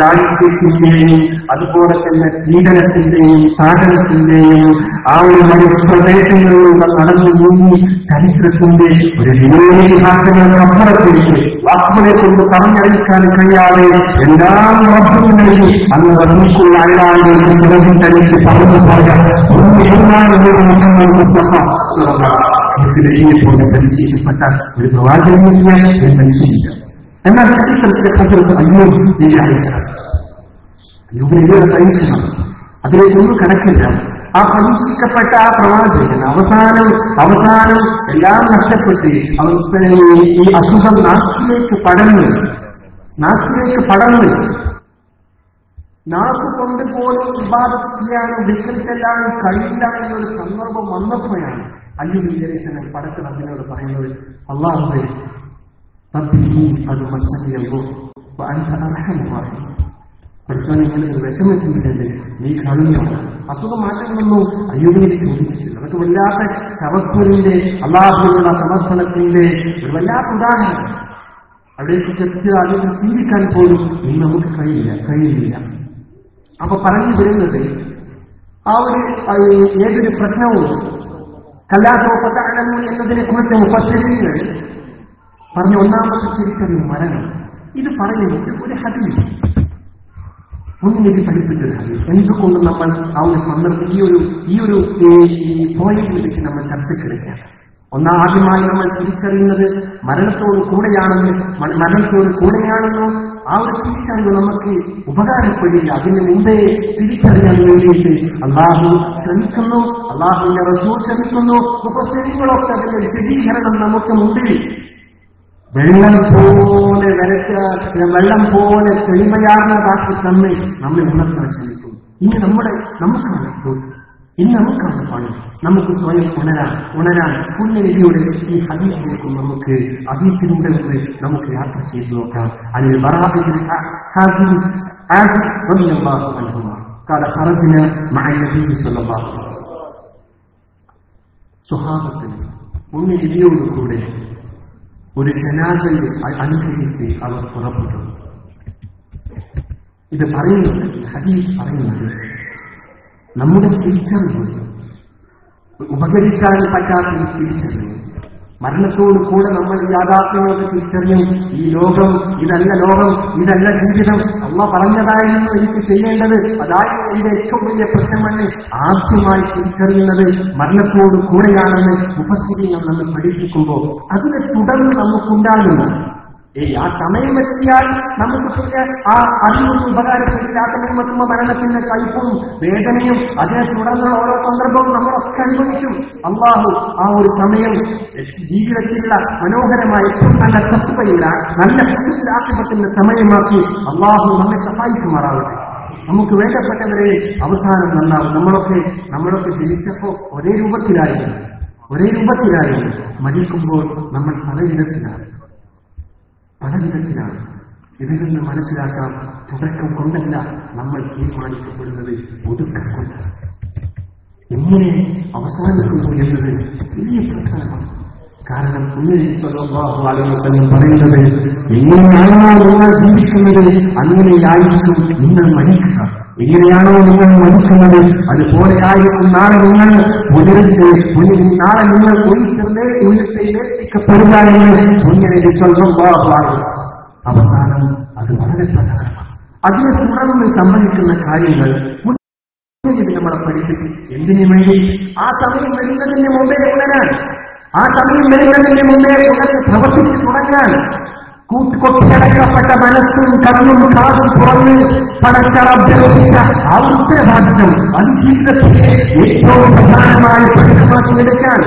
ദാരിദ്ര്യത്തിന്റെയും അതുപോലെ തന്നെ പീഡനത്തിന്റെയും സാധനത്തിന്റെയും ആ ഒരു മരുപ്രദേശങ്ങളിലൂടെ നടന്നു നീങ്ങി ചരിത്രത്തിന്റെ ഒരു വിനോദിഹാസങ്ങൾക്കപ്പുറത്തേക്ക് വാക്കുകളെ കൊണ്ട് പറഞ്ഞറിയിക്കാൻ കഴിയാതെ എല്ലാം റബ്ബും നൽകി അന്ന് റബ്ബിക്കുള്ള അയാളുടെ ചിറകിൽ തനിക്ക് പറഞ്ഞു പോയ പോലെ പരിശീലിക്കപ്പെട്ട ഒരു പ്രവാചകനില്ല, ഒരു മനുഷ്യനില്ല. എന്നാൽ ചരിത്രത്തിലെ ഹദ്റത്ത് അയ്യൂബ് നബി അയ്യൂബിനെ പരീക്ഷണം, അതിലേക്കൊന്നും കണക്കില്ല. ആ പരീക്ഷിക്കപ്പെട്ട ആ പ്രവാചകൻ അവസാനം എല്ലാം നഷ്ടപ്പെട്ട് അവൻ ഈ അസുഖം നാക്കിലേക്ക് പടർന്ന് നാക്കുകൊണ്ട് പോലും ഇബാദത്ത് ചെയ്യാനും ദിക്ർ ചെല്ലാനും കഴിയില്ല എന്നൊരു സന്ദർഭം വന്നപ്പോഴാണ് അയ്യൂബ് നബി പടച്ച റബ്ബിനോട് പറയുന്നത്, അല്ലാഹുവേ റബ്ബി അത് മസ്സനിയല്ലോ പഠിച്ചോനെ ഇങ്ങനെ ഒരു വിഷമത്തിൻ്റെ നീ കളിയാണ്. അസുഖം മാറ്റങ്ങളൊന്നും അയ്യൂബിനെ ചോദിച്ചിട്ടില്ല. അതൊക്കെ വല്ലാത്ത തവക്കുലിന്റെ അല്ലാഹുവിനുള്ള സമർപ്പണത്തിന്റെ ഒരു വല്ലാത്ത ഉദാഹരണം. അവിടേക്ക് അതിന് ചിന്തിക്കാൻ പോലും ഇന്ന് നമുക്ക് കഴിയുന്നില്ല. അപ്പൊ പറഞ്ഞു വരുന്നത് ആ ഒരു ഏതൊരു പ്രശ്നവും കല്ലാത്തോപ്പത്താണെന്നു എന്നതിനെ കുറിച്ച് മുഫസ്സിരീങ്ങൾ പറഞ്ഞ ഒന്നാമത്തെ തിരിച്ചറിവ് മരണം. ഇത് പറയുന്നത് ഒരു ഹദീസ്, മുന്നിലേക്ക് പഠിപ്പിച്ചൊരു ഹദീസ്. എന്തുകൊണ്ട് നമ്മൾ ആ ഒരു സന്ദർഭം ഈ ഒരു പോയിന്റിൽ വെച്ച് നമ്മൾ ചർച്ചയ്ക്കെടുക്കാം. ആദ്യമായി നമ്മൾ തിരിച്ചറിയുന്നത് മരണത്തോട് കൂടെയാണെന്നോ ആ ഒരു തിരിച്ചറിവ് നമുക്ക് ഉപകാരപ്പെടില്ല. അതിന് മുമ്പേ തിരിച്ചറിയാൻ വേണ്ടിയിട്ട് അള്ളാഹു ശ്രമിക്കുന്നു, അള്ളാഹുവിന്റെ റസൂൽ ശ്രമിക്കുന്നു. മുഫസ്സിറുകളൊക്കെ അതിന്റെ വിശദീകരണം നമുക്ക് മുമ്പിൽ വെള്ളം പോലെ തെളിമയാർന്നതാക്കി തന്നെ നമ്മെ ഉണർത്താൻ ശ്രമിക്കുന്നു. ഇനി നമുക്കാണ് പണി. നമുക്ക് സ്വയം ഉണരാൻ പുണ്യനിധിയുടെ ഈ ഹദീസിലേക്ക് നമുക്ക് ഹദീസിലൂടെ നമുക്ക് യാത്ര ചെയ്തു നോക്കാം. അതിൽ സ്വഹാബത്തിന് പുണ്യനിധിയോടുകൂടെ ഒരു ജനാസയെ അനുകരിച്ച് അവർ പുറപ്പെട്ടു. ഇത് പറയുന്നത്, ഹദീസ് പറയുന്നത്, നമ്മുടെ തിരിച്ചറിവ് ഉപകരിക്കാൻ പറ്റാത്ത തിരിച്ചറിവ്, മരണത്തോടു കൂടെ നമ്മൾ യാഥാർത്ഥ്യങ്ങളൊക്കെ തിരിച്ചറിയും. ഈ ലോകം ഇതല്ല ജീവിതം, അള്ളാഹ് പറഞ്ഞതായിരുന്നു എനിക്ക് ചെയ്യേണ്ടത്, അതായിരുന്നു എന്റെ ഏറ്റവും വലിയ പ്രശ്നമെന്ന് ആദ്യമായി തിരിച്ചറിയുന്നത് മരണത്തോടു കൂടെയാണെന്ന് മുഫസ്സിറുകൾ നമ്മൾ പഠിപ്പിക്കുമ്പോൾ അതിനെ തുടർന്ന് നമുക്കുണ്ടാകുന്നു. ആ സമയം എത്തിയാൽ നമുക്ക് പിന്നെ ആ അറിവൊന്നും ഉപകാരപ്പെട്ടില്ല. ആ സമയം എത്തുമ്പോൾ മരണത്തിന്റെ കയ്പും വേദനയും അതിനെ തുടർന്നുള്ള ഓരോ സന്ദർഭവും നമ്മളൊക്കെ അനുഭവിക്കും. അള്ളാഹു ആ ഒരു സമയം ജീവിതത്തിലുള്ള മനോഹരമായ ഏറ്റവും നല്ല തത്വയുള്ള നല്ല ആക്ഷേപത്തിന്റെ സമയമാക്കി അള്ളാഹു നമ്മെ സഹായിക്കുമാറാവട്ടെ. നമുക്ക് വേണ്ടപ്പെട്ടവരെ അവസാനം നന്നാവും. നമ്മളൊക്കെ ജനിച്ചപ്പോ ഒരേ രൂപത്തിലായിരുന്നു. മരിക്കുമ്പോൾ നമ്മൾ പലവിധത്തിലാണ്. ഇതിൽ നിന്ന് മനസ്സിലാക്കാം, തുടക്കം കൊണ്ടല്ല നമ്മൾ തീരുമാനിക്കപ്പെടുന്നത്, ഒടുക്കം കൊണ്ടാണ്. എങ്ങനെ അവസാനിക്കുന്നു എന്നത് വലിയ പ്രധാനമാണ്. കാരണം സല്ലല്ലാഹു അലൈഹി വസല്ലം പറയുന്നത്, എങ്ങനെയാണോ നിങ്ങൾ ജീവിക്കുന്നത് അങ്ങനെയായിരിക്കും നിങ്ങൾ മരിക്കുക. എങ്ങനെയാണോ നിങ്ങൾ മരിക്കുന്നത് അതുപോലെയായിരിക്കും നാളെ നിങ്ങൾ ഉയർത്തെഴുന്നേൽപ്പിക്കപ്പെടുക എന്ന് പുണ്യനബി സല്ലല്ലാഹു അലൈഹി വസല്ലം. അവസാനം അത് വളരെ പ്രധാനമാണ്. അതിനെ തുടർന്ന് സംഭവിക്കുന്ന കാര്യങ്ങൾ നമ്മളെ പഠിപ്പിച്ചു. എന്തിനു വേണ്ടി? ആ സമയം വരുന്നതിന് മുമ്പേ ഉണരാൻ, ആ സമയം വരുന്നതിന് മുമ്പേ ഉണർന്ന് പ്രവർത്തിച്ചു തുടങ്ങാൻ. കൊട്ടിയടക്കപ്പെട്ട മനസ്സും കണ്ണും കാതും തുറന്ന് പടച്ചറപ്പിച്ച ആ ഉത്തരവാദിത്വം അത് ജീവിതത്തിലെ ഏറ്റവും പ്രധാനമായ പ്രശ്നമാക്കിയെടുക്കാൻ.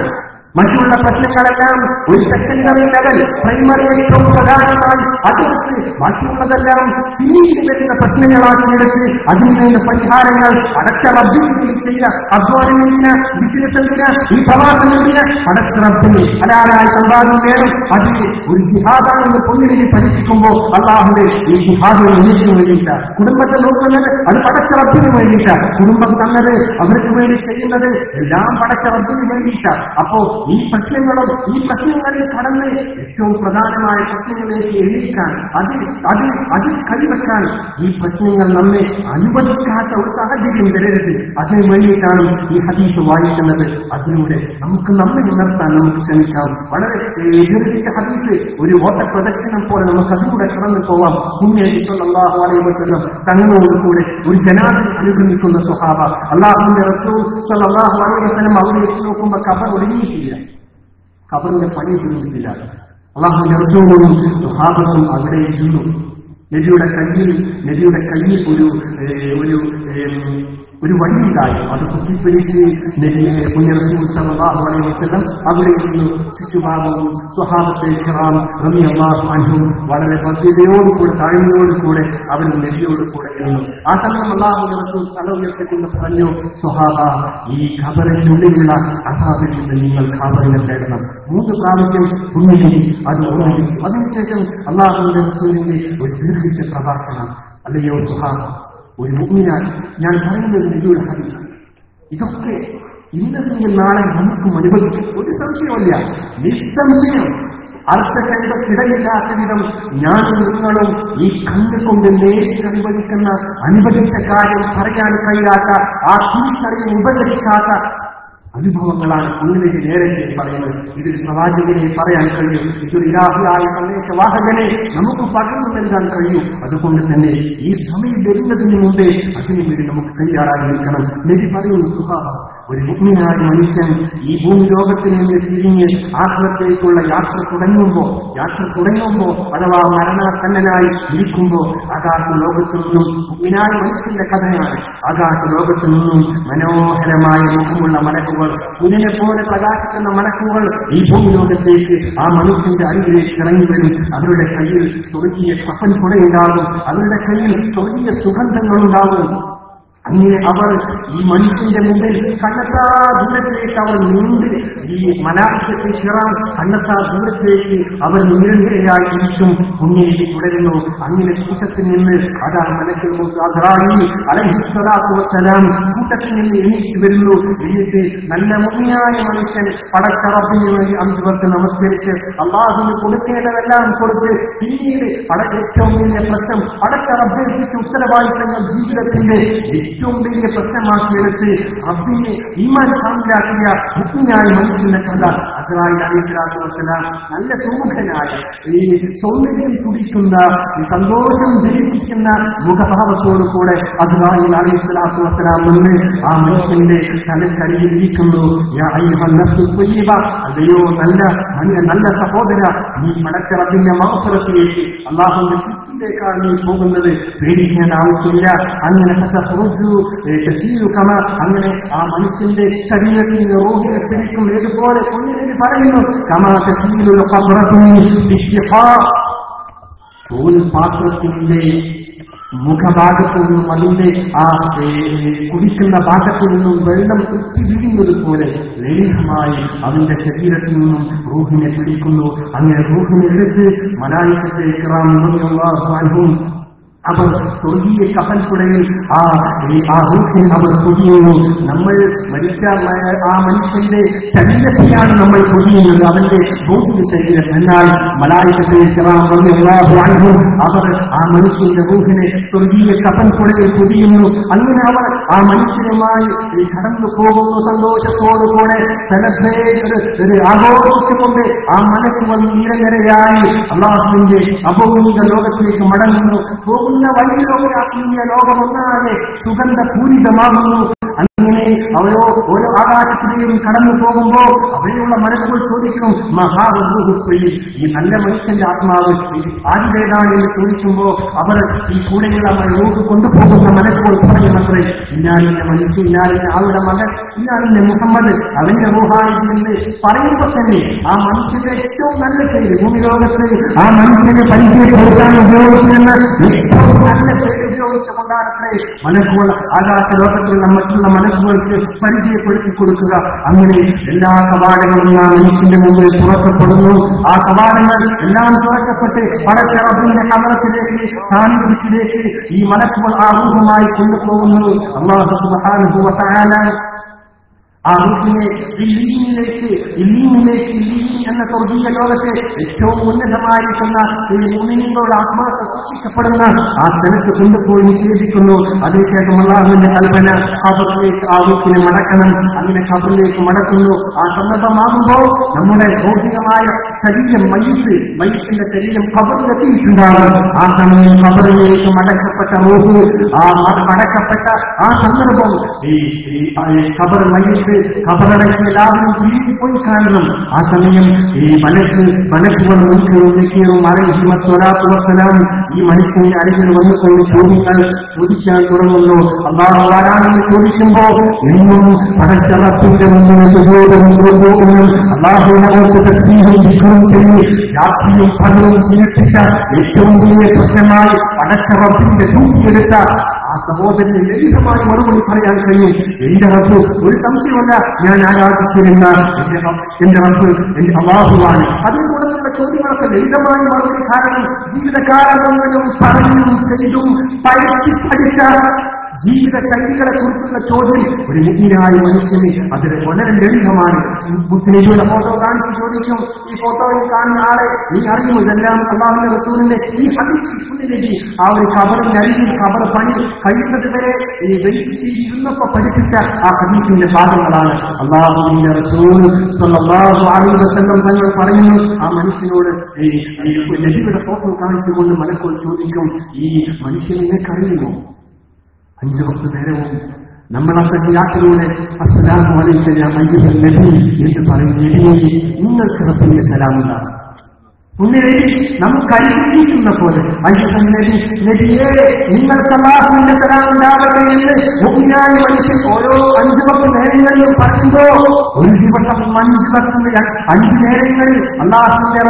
മറ്റുള്ള പ്രശ്നങ്ങളെല്ലാം ഒരു സെക്കൻഡറി ലെവൽ, പ്രൈമറി ഏറ്റവും പ്രധാനമായി അതെടുത്ത് ബാക്കിയുള്ളതെല്ലാം പിന്നീട് വരുന്ന പ്രശ്നങ്ങളാക്കിയെടുത്ത് അതിൽ നിന്ന് പരിഹാരങ്ങൾ അടച്ച റബ്ബിന് ചെയ്ത അധ്വാനത്തിന്, ബിസിനസ്സിന്, ഈ പ്രവാസത്തിന് അടച്ച റബ്ബിന് ഹലാലായ സമ്പാദനം വേണം. അതിൽ ഒരു ജിഹാദാണെന്ന് പൊന്നിനെ പഠിപ്പിക്കുമ്പോൾ അല്ലാഹുവേ ഈ ജിഹാദിന് എനിക്ക് വേണ്ടിയിട്ട്, കുടുംബത്തെ നോക്കുന്നത് അത് പടച്ച റബ്ബിന് വേണ്ടിയിട്ട്, കുടുംബം തന്നത് അവർക്ക് വേണ്ടി ചെയ്യുന്നത് എല്ലാം പടച്ച റബ്ബിന് വേണ്ടിയിട്ട്. അപ്പോ ഈ പ്രശ്നങ്ങളിൽ കടന്ന് ഏറ്റവും പ്രധാനമായ പ്രശ്നങ്ങളിലേക്ക് എഴുതിക്കാൻ, അതിൽ കൈവെക്കാൻ ഈ പ്രശ്നങ്ങൾ നമ്മെ അനുവദിക്കാത്ത ഒരു സാഹചര്യം വരരുത്. അതിനു വേണ്ടിയിട്ടാണ് ഈ ഹദീസ് വായിക്കുന്നത്. അതിലൂടെ നമുക്ക് നമ്മെ ഉണർത്താൻ നമുക്ക് ശ്രമിക്കാം. വളരെ ദീർഘിച്ച ഹദീസ് ഒരു ഓട്ടപ്രദക്ഷിണം പോലെ നമുക്ക് അതിലൂടെ കടന്നു പോവാം. മുന്നേറി സല്ലല്ലാഹു അലൈഹി വസല്ലം തങ്ങളോടുകൂടെ ഒരു ജനാസ അനുഗമിക്കുന്ന സ്വഹാബ, അല്ലാഹുവിന്റെ റസൂൽ സല്ലല്ലാഹു അലൈഹി വസല്ലം അവിടെ നോക്കുമ്പോൾ ഖബർ ഒടുങ്ങിയിട്ടില്ല, ഖബറിന്റെ പണി തീർന്നിട്ടില്ല. അല്ലാഹുവിന്റെ റസൂലും സ്വഹാബത്തും അവിടെ ഇരുന്നു. നബിയുടെ കയ്യിൽ ഒരു വടിയുണ്ടായി. അത് കുത്തിപ്പിടിച്ച് റസൂൽ സല്ലല്ലാഹു അലൈഹി വസല്ലം അവിടെ ഇരുന്നു. ചുറ്റുഭാഗവും സ്വഹാബത്തെ കിറാം റളിയല്ലാഹു അൻഹും വളരെ ഭദ്രതയോടുകൂടെ താഴ്മയോടുകൂടെ അവർ നബിയോടുകൂടെ ഇരുന്നു. ആ സമയം അല്ലാഹുവിന്റെ റസൂൽ തല ഉയർത്തിക്കൊണ്ട് പറഞ്ഞു, സ്വഹാബ, ഈ ഖബറിനുള്ളിലുള്ള അസാബിൽ നിന്ന് നിങ്ങൾ ഖബറിനെ തേടണം. 3 പ്രാവശ്യം പുണ്യനബി അത് ഓർമ്മിപ്പിച്ചു. അതിനുശേഷം അല്ലാഹുവിന്റെ റസൂലിന്റെ ഒരു ദീർഘിച്ച പ്രഭാഷണം. അല്ലയോ സ്വഹാബ, ഒരു മുഅ്മിനാൻ ഞാൻ പറയുന്നത് നബിയുടെ ഹദീസ്, ഇതൊക്കെ ഇന്നത്തെ നാളെ നമുക്കും അനുഭവിക്കും. ഒരു സംശയമില്ല, നിസ്സംശയം അർത്ഥശങ്കക്കിടയില്ലാത്ത വിധം ഞാനും നിങ്ങളും ഈ കണ്ണുകൊണ്ട് നേരിട്ട് അനുഭവിച്ച കാര്യം പറയാൻ കഴിയാത്ത, ആ തിരിച്ചറിവ് ഉപകരിക്കാത്ത അനുഭവങ്ങളാണ് കുഞ്ഞിലേക്ക് നേരെ പറയുന്നത്. ഇതിൽ പ്രവാചകനെ പറയാൻ കഴിയും, ഇതൊരു ഇലാഹിയായ സന്ദേശവാഹകനെ നമുക്ക് പകർന്നു നൽകാൻ കഴിയും. അതുകൊണ്ട് തന്നെ ഈ സമയം വരുന്നതിന് മുമ്പേ അതിനുവേണ്ടി നമുക്ക് തയ്യാറായി നിൽക്കണം. നബി പറയുന്നു, സുബ്ഹാനല്ലാഹ്, ഒരു മുഅ്മിനായ മനുഷ്യൻ ഈ ഭൂമി ലോകത്തിൽ നിന്ന് തിരിഞ്ഞ് ആഖിറത്തിലേക്കുള്ള യാത്ര തുടങ്ങുമ്പോ അഥവാ മരണസന്നനായി ഇരിക്കുമ്പോൾ ആകാശ ലോകത്തു നിന്നും മുഅ്മിനായ മനുഷ്യന്റെ കഥയാണ്. ആകാശ ലോകത്തു നിന്നും മനോഹരമായ മുഖമുള്ള മലക്കുകൾ, സൂര്യനെ പോലെ പ്രകാശിക്കുന്ന മലക്കുകൾ ഈ ഭൂമി ലോകത്തേക്ക് ആ മനുഷ്യന്റെ അരികിലേക്ക് ഇറങ്ങി വരും. അവരുടെ കയ്യിൽ സ്വർഗീയ കഫൻ കുടയുണ്ടാകും, അവരുടെ കയ്യിൽ സ്വർഗീയ സുഗന്ധങ്ങളുണ്ടാകും. അങ്ങനെ അവർ ഈ മനുഷ്യന്റെ മുമ്പിൽ കണ്ണത്താ ദൂരത്തേക്ക് അവർ നീണ്ട് ഈ മലായികത്തെ കിറാം കണ്ണത്താ ദൂരത്തേക്ക് അവർ നിരനിരയായി ഇരിക്കും. മുന്നിലേക്ക് തുടരുന്നു. അങ്ങനെ കൂട്ടത്തിൽ നിന്ന് അതാ മലക്കുൽ മൗത്ത് അസ്റാഈൽ അലൈഹിസ്സലാത്തു വസ്സലാം കൂട്ടത്തിൽ നിന്ന് എണീറ്റ് വരുന്നു. എന്നിട്ട് നല്ല മുഅ്മിനായ മനുഷ്യൻ പടച്ച റബ്ബിന് വേണ്ടി 5 വക്ത് നമസ്കരിച്ച് അല്ലാഹുവിന് കൊടുക്കേണ്ടതെല്ലാം കൊടുത്ത് പിന്നീട് ഏറ്റവും വലിയ പ്രശ്നം പടച്ച റബ്ബേൽപ്പിച്ച ഉത്തരവാദിത്തങ്ങൾ ജീവിതത്തിന്റെ ഏറ്റവും വലിയ പ്രശ്നമാക്കിയെടുത്ത് റബ്ബിനെ ഈമാൻ കാമിലാക്കിയ മുഅ്മിനായ മനുഷ്യന്റെ കഥ. അസ്റാഈൽ അലൈഹിസ്സലാത്തു വസ്സലാം നല്ല സുമുഖനായ, ഈ സൗന്ദര്യം തുടിക്കുന്ന, സന്തോഷം ജനിപ്പിക്കുന്ന മുഖഭാവത്തോടു കൂടെ അസ്റാഈൽ അലൈഹിസ്സലാത്തു വസ്സലാം വന്ന് ആ മനുഷ്യന്റെ തലക്കരിയിലിരിക്കുന്നു. യാ അയ്യുഹൻ നഫ്സു ത്വയ്യിബ, അല്ലയോ നല്ല സഹോദര, നീ പടച്ച റബ്ബിന്റെ മഗ്ഫിറത്തിലേക്ക് അല്ലാഹുവിന്റെ തൃപ്തിയിലേക്കാണ് നീ പോകുന്നത്, പേടിക്കേണ്ട ആവശ്യമില്ല. അങ്ങനെ അങ്ങനെ ആ മനുഷ്യന്റെ ശരീരത്തിൽ റൂഹിനെ പിടിക്കും. ഏതുപോലെ കുഞ്ഞിനെ പറയുന്നു, പാത്രത്തിന്റെ മുഖഭാഗത്തു നിന്നും അതിന്റെ ആ കുടിക്കുന്ന ഭാഗത്തു നിന്നും വെള്ളം കുറ്റി വീഴുന്നത് പോലെ ലളിതമായി അവന്റെ ശരീരത്തിൽ നിന്നും റൂഹിനെ പിടിക്കുന്നു. അങ്ങനെ റൂഹിനെ എടുത്ത് മലായികത്തെ ഇക്റാം റളിയല്ലാഹു അൻഹും അവർ സ്വർഗീയ കഫൻകുടയിൽ ആ റൂഹിനെ അവർ പൊതിയുന്നു. നമ്മൾ മരിച്ച ആ മനുഷ്യന്റെ ശരീരത്തിലാണ് നമ്മൾ പൊതിയുന്നത്, അവന്റെ ഭൗതിക ശരീരം. എന്നാൽ മലായികത്തെ ഇക്റാം റളിയല്ലാഹു അൻഹും അവർ ആ മനുഷ്യന്റെ റൂഹിനെ സ്വർഗീയ കഫൻകുടയിൽ പൊതിയുന്നു. അങ്ങനെ അവർ ആ മനുഷ്യനുമായി കടന്നു പോകുന്നു. സന്തോഷത്തോടുകൂടെ സെലിബ്രേറ്റ് ആഘോഷിച്ചുകൊണ്ട് ആ മലക്കുകൾ നിരനിരയായി അല്ലാഹുവിന്റെ അഭൗമിക ലോകത്തേക്ക് മടങ്ങുന്നു. പോകുന്ന വഴിയിലൊക്കെ ആത്മീയ ലോകമൊന്നാകെ സുഗന്ധപൂരിതമാകുന്നു. അങ്ങനെ ഓരോ ആകാശത്തിലേയും കടന്നു പോകുമ്പോൾ അവിടെയുള്ള മലക്കുകൾ ചോദിക്കും, മഹാബുദ്ധി, ഈ നല്ല മനുഷ്യന്റെ ആത്മാവ് ആരുടേതാണ് എന്ന് ചോദിക്കുമ്പോൾ അവർ ഈ കൂടെയുള്ള റൂഹ് കൊണ്ടുപോകുന്ന മലക്കുകൾ പറയുമത്രേ, ഇന്നാലിന്റെ മനുഷ്യൻ, ഇന്നാലിന്റെ ആളുടെ മകൻ, ഇന്നാലിന്റെ മുഹമ്മദ് അവന്റെ റൂഹാണെന്ന് പറയുമ്പോൾ തന്നെ ആ മനുഷ്യന്റെ ഏറ്റവും നല്ല പേര് ഭൂമി ലോകത്ത് ആ മനുഷ്യനെ പരിചയപ്പെടുത്താൻ ഉപയോഗിക്കുന്ന ഏറ്റവും നല്ല പേര് ഉപയോഗിച്ചുകൊണ്ടാണത്രേ മലക്കുകൾ ആകാശ ലോകത്തിലുള്ള മറ്റുള്ള മലക്കുകൾക്ക് പരിചയപ്പെടുത്തി കൊടുക്കുക. അങ്ങനെ എല്ലാ കവാടങ്ങളും ആ മനുഷ്യന്റെ മുമ്പിൽ തുറക്കപ്പെടുന്നു. ആ കവാടങ്ങൾ എല്ലാം തുറക്കപ്പെട്ട് പടച്ച റബ്ബിന്റെ ഹദ്റത്തിലേക്ക്, സാന്നിധ്യത്തിലേക്ക് ഈ മലക്കുകൾ ആ റൂഹുമായി കൊണ്ടുപോകുന്നു. അല്ലാഹു സുബ്ഹാനഹു വ തആല ആ റൂഹിനെ ഇല്ലീനിലേക്ക് എന്ന സ്വർഗീയ ലോകത്തെ ഏറ്റവും ഉന്നതമായിരിക്കുന്ന ഈ മുഅ്മിനീങ്ങളുടെ ആത്മാക്കൾ സൂക്ഷിക്കപ്പെടുന്ന ആ സ്ഥലത്ത് കൊണ്ടുപോയി നിഷേധിക്കുന്നു. അതിനുശേഷം അല്ലാഹുവിന്റെ കൽപ്പന ഖബറിലേക്ക് ആ റൂഹിനെ മടക്കണം. അങ്ങനെ ഖബറിലേക്ക് മടക്കുന്നു. ആ സന്ദർഭമാകുമ്പോൾ നമ്മുടെ ഭൗതികമായ ശരീരം മയ്യിത്തിന്റെ ശരീരം ഖബറിലെത്തിയിട്ടുണ്ടാകും. ആ സമയം ഖബറിലേക്ക് മടക്കപ്പെട്ട റൂഹ്, ആ മടക്കപ്പെട്ട ആ സന്ദർഭം ഈ ഖബർ മയ്യിത്ത് ഖബറടക്കി എല്ലാവരും പോയി കാണണം. ആ സമയം ഈ മലക്കുകൾ മുൻകേറും അലൈഹിസ്സലാത്തു വസ്സലാം ഈ മനുഷ്യന്റെ അരികിൽ വന്നുകൊണ്ട് ചോദിക്കാൻ തുടങ്ങുന്നു. അല്ലാഹു ആരാണെന്ന് ചോദിക്കുമ്പോൾ എന്നും പടച്ച റബ്ബിന്റെ മുന്നിൽ അല്ലാഹുവിനെ ഓർത്ത് തസ്ബീഹും ദിക്റും ചെയ്ത് രാത്രിയും പകലും ജീവിപ്പിച്ച ഏറ്റവും വലിയ പ്രശ്നമായി പടച്ച റബ്ബിന്റെ തൂക്കിയെടുത്ത ആ സഹോദരന് ലളിതമായി മറുപടി പറയാൻ കഴിയും. എന്റെ റബ്ബ്, ഒരു സംശയമല്ല, ഞാൻ ആരാധിച്ചിരുന്ന എന്റെ റബ്ബ് എന്റെ അല്ലാഹുവാണ്. അതിലൂടെയുള്ള ചോദ്യങ്ങളൊക്കെ ലളിതമായി മറുപടി. കാരണം ജീവിതകാലം മുഴുവനും പറഞ്ഞും ചെയ്തും പഠിച്ച ജീവിത ശൈലികളെ കുറിച്ചുള്ള ചോദ്യം ഒരു മുഗ്നായ മനുഷ്യന് അതിന് വളരെ ലളിതമാണ്. മുസ്ലിമിയുടെ ഫോട്ടോ കാണിച്ച് ചോദിക്കും, ഈ ഫോട്ടോയിൽ കാണുന്ന ആളെ നീ അറിയുമോ? ഇതെല്ലാം അല്ലാഹുവിന്റെ റസൂലിന്റെ ഈ ഹദീസിൽ ആ ഒരു ഖബറിന്റെ അരികിൽ ഖബർ പണി കഴിയുന്നത് വരെ ഈ വെയിറ്റ് ഇരുന്നപ്പോ പഠിപ്പിച്ച ആ ഹദീസിന്റെ ഭാഗങ്ങളാണ്. അല്ലാഹുവിന്റെ റസൂൽ സ്വല്ലല്ലാഹു അലൈഹി വസല്ലം തങ്ങൾ പറയുന്നു, ആ മനുഷ്യനോട് ഈ നബിയുടെ ഫോട്ടോ കാണിച്ചുകൊണ്ട് മലക്കോൾ ചോദിക്കും, ഈ മനുഷ്യനെ നിനക്കറിയുമോ? 5 വക്ത് നേരവും നമ്മളൊക്കെ യാത്രയിലൂടെ അസ്സലാമു അലൈക യാ അയ്യുഹൻ നബി എന്ന് പറയും. നബിയെ നിങ്ങൾക്ക് റബ്ബിന്റെ സലാമുണ്ടാകും. മുന്നിലേക്ക് നമുക്ക് അനുഗ്രഹിക്കുന്ന പോലെ അയ്യുഹൻ നബി, നബിയെ നിങ്ങൾക്ക് അല്ലാഹുവിന്റെ സലാം ഉണ്ടാവട്ടെ എന്ന് മുഅ്മിനായ മനുഷ്യൻ ഓരോ 5 വക്ത് നേരങ്ങളിലും പറയുമ്പോൾ ഒരു ദിവസം 5 നേരങ്ങളിൽ അല്ലാഹുവിന്റെ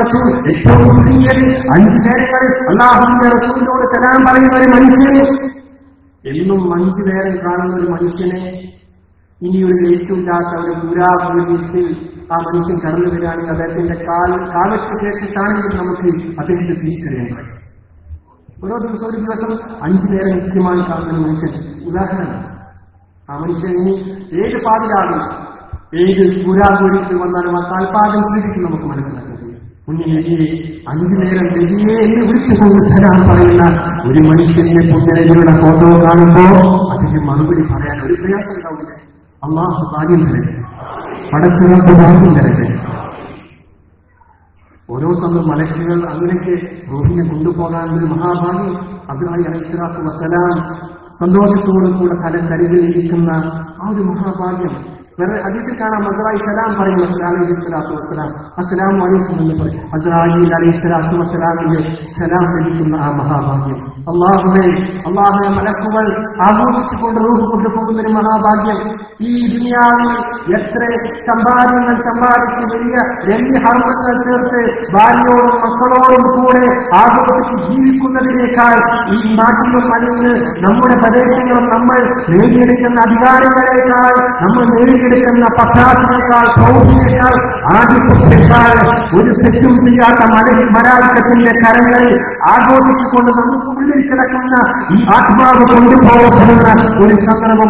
റസൂൽ ഏറ്റവും ചുരുങ്ങിയത് 5 നേരങ്ങളിൽ അല്ലാഹുവിന്റെ റസൂലിനോട് സലാം പറയുന്ന ഒരു മനുഷ്യന്, എന്നും 5 നേരം കാണുന്ന ഒരു മനുഷ്യനെ ഇനിയൊരു ലയിച്ചില്ലാത്ത ഒരു ദുരാഭിവൃദ്ധിയിൽ ആ മനുഷ്യൻ കടന്നു വരികയാണെങ്കിൽ അദ്ദേഹത്തിന്റെ കാലച്ച് കേട്ടിട്ടാണെങ്കിൽ നമുക്ക് അദ്ദേഹത്തെ തിരിച്ചറിയാൻ കഴിയും. ഒരു ദിവസം 5 നേരം കൃത്യമായി കാണുന്ന ഒരു മനുഷ്യൻ ഉദാഹരണം. ആ മനുഷ്യൻ ഇനി ഏത് പാതിരാകും, ഏത് ദുരാഭിവൃദ്ധി വന്നാലും ആ താൽപാദം തിരിച്ചും നമുക്ക് മനസ്സിലാക്കുന്നത്. മുന്നിൽ 5 നേരം നബിയെ എന്ന് വിളിച്ചുകൊണ്ട് സലാം പറയുന്ന ഒരു മനുഷ്യന്റെ പുണ്യനബിയുടെ ഫോട്ടോ കാണുമ്പോൾ അതിന് മറുപടി പറയാൻ ഒരു പ്രയാസം ഉണ്ടാവില്ല. അല്ലാഹു ഭാഗ്യം തരട്ടെ, പടച്ചവർക്ക് ഭാഗ്യം തരട്ടെ. ഓരോ സമയം മലക്കുകൾ അങ്ങനെയൊക്കെ റൂഹിനെ കൊണ്ടുപോകാൻ ഒരു മഹാഭാഗ്യം. അസ്രാഈൽ അലൈഹിസ്സലാത്തു വസ്സലാം സന്തോഷത്തോടു കൂടെ തലക്കരികിൽ ഇരിക്കുന്ന ആ ഒരു മഹാഭാഗ്യം. വേറെ ഹദീസിൽ കാണാം, അസ്രാഈൽ സലാം പറയും അലൈഹിസ്സലാത്തു വസ്സലാം, അസ്സലാമു അലൈക്കും എന്ന് പറയും. അസ്രാഈൽ അലൈഹിസ്സലാത്തു വസ്സലാമിന്റെ സലാം ലഭിക്കുന്ന ആ മഹാഭാഗ്യം. അല്ലാഹുവേ, മലക്കുകൾ ആഘോഷിച്ചുകൊണ്ട് റൂഹ് കൊണ്ടുപോകുന്ന ഒരു മഹാഭാഗ്യം. ഈ ദുനിയാവിൽ എത്ര സമ്പാദ്യങ്ങൾ സമ്പാദിച്ച് വലിയ രമ്യഹർമ്മങ്ങൾ തീർത്ത് ഭാര്യയോടും മക്കളോടും കൂടെ ആഘോഷിച്ച് ജീവിക്കുന്നതിനേക്കാൾ ഈ നാട്ടിലും അല്ലെങ്കിൽ നമ്മുടെ പ്രദേശങ്ങളും നമ്മൾ നേടിയെടുക്കുന്ന അധികാരങ്ങളേക്കാൾ, നമ്മൾ നേടിയെടുക്കുന്ന പട്ടാളത്തിനേക്കാൾ, പ്രൗഢിയേക്കാൾ, ആധിപത്യത്തേക്കാൾ ഒരു തെറ്റും ചെയ്യാത്ത മലായിക്കത്തിന്റെ കരങ്ങളിൽ ആഘോഷിച്ചുകൊണ്ട് നമുക്ക് ഉള്ളിൽ കിടക്കുന്ന ഈ ആത്മാവ് കൊണ്ടുപോകപ്പെടുന്ന ഒരു സന്ദർഭം.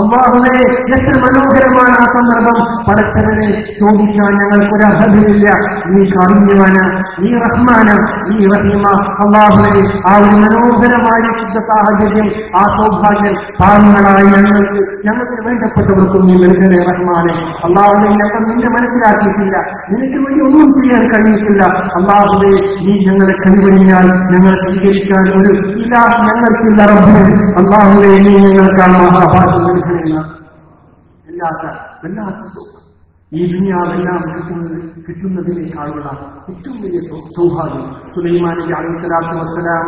അല്ലാഹുവേ, എത്ര മനോഹരമാണ് ആ സന്ദർഭം. പടച്ചവനെ ചോദിക്കാൻ ഞങ്ങൾക്കൊരു അർഹതയില്ല. നീ കാരുണ്യവാന, നീ റഹ്മാന, നീ റഹീമ. അല്ലാഹുവേ, ആ ഒരു മനോഹരമായ സാഹചര്യം, ആ സൗഭാഗ്യം പാവങ്ങളായ ഞങ്ങൾക്ക് വേണ്ടപ്പെട്ടവർക്കും നീ നൽകണേ റഹ്മാനെ. അല്ലാഹുവേ, ഞങ്ങൾ നിന്നെ മനസ്സിലാക്കിയിട്ടില്ല, നിനക്ക് വേണ്ടി ഒന്നും ചെയ്യാൻ കഴിയിട്ടില്ല. അല്ലാഹുവേ, നീ ഞങ്ങളെ കൈവഴിഞ്ഞാൽ ഞങ്ങളെ സ്വീകരിക്കാൻ ഒരു ഇലാഹ് ഞങ്ങൾക്കില്ല റബ്ബേ. അല്ലാഹുവേ, നീ ഞങ്ങൾക്ക് ആ മഹാഭാഗ്യം നൽകണേ. വല്ലാത്ത സുഖം ഈ ദുനിയാവെല്ലാം കിട്ടുന്നതിനേക്കാളുള്ള ഏറ്റവും വലിയ സൗഭാഗ്യം. സുലൈമാൻ നബി അലൈഹിസ്സലാത്തു വസ്സലാം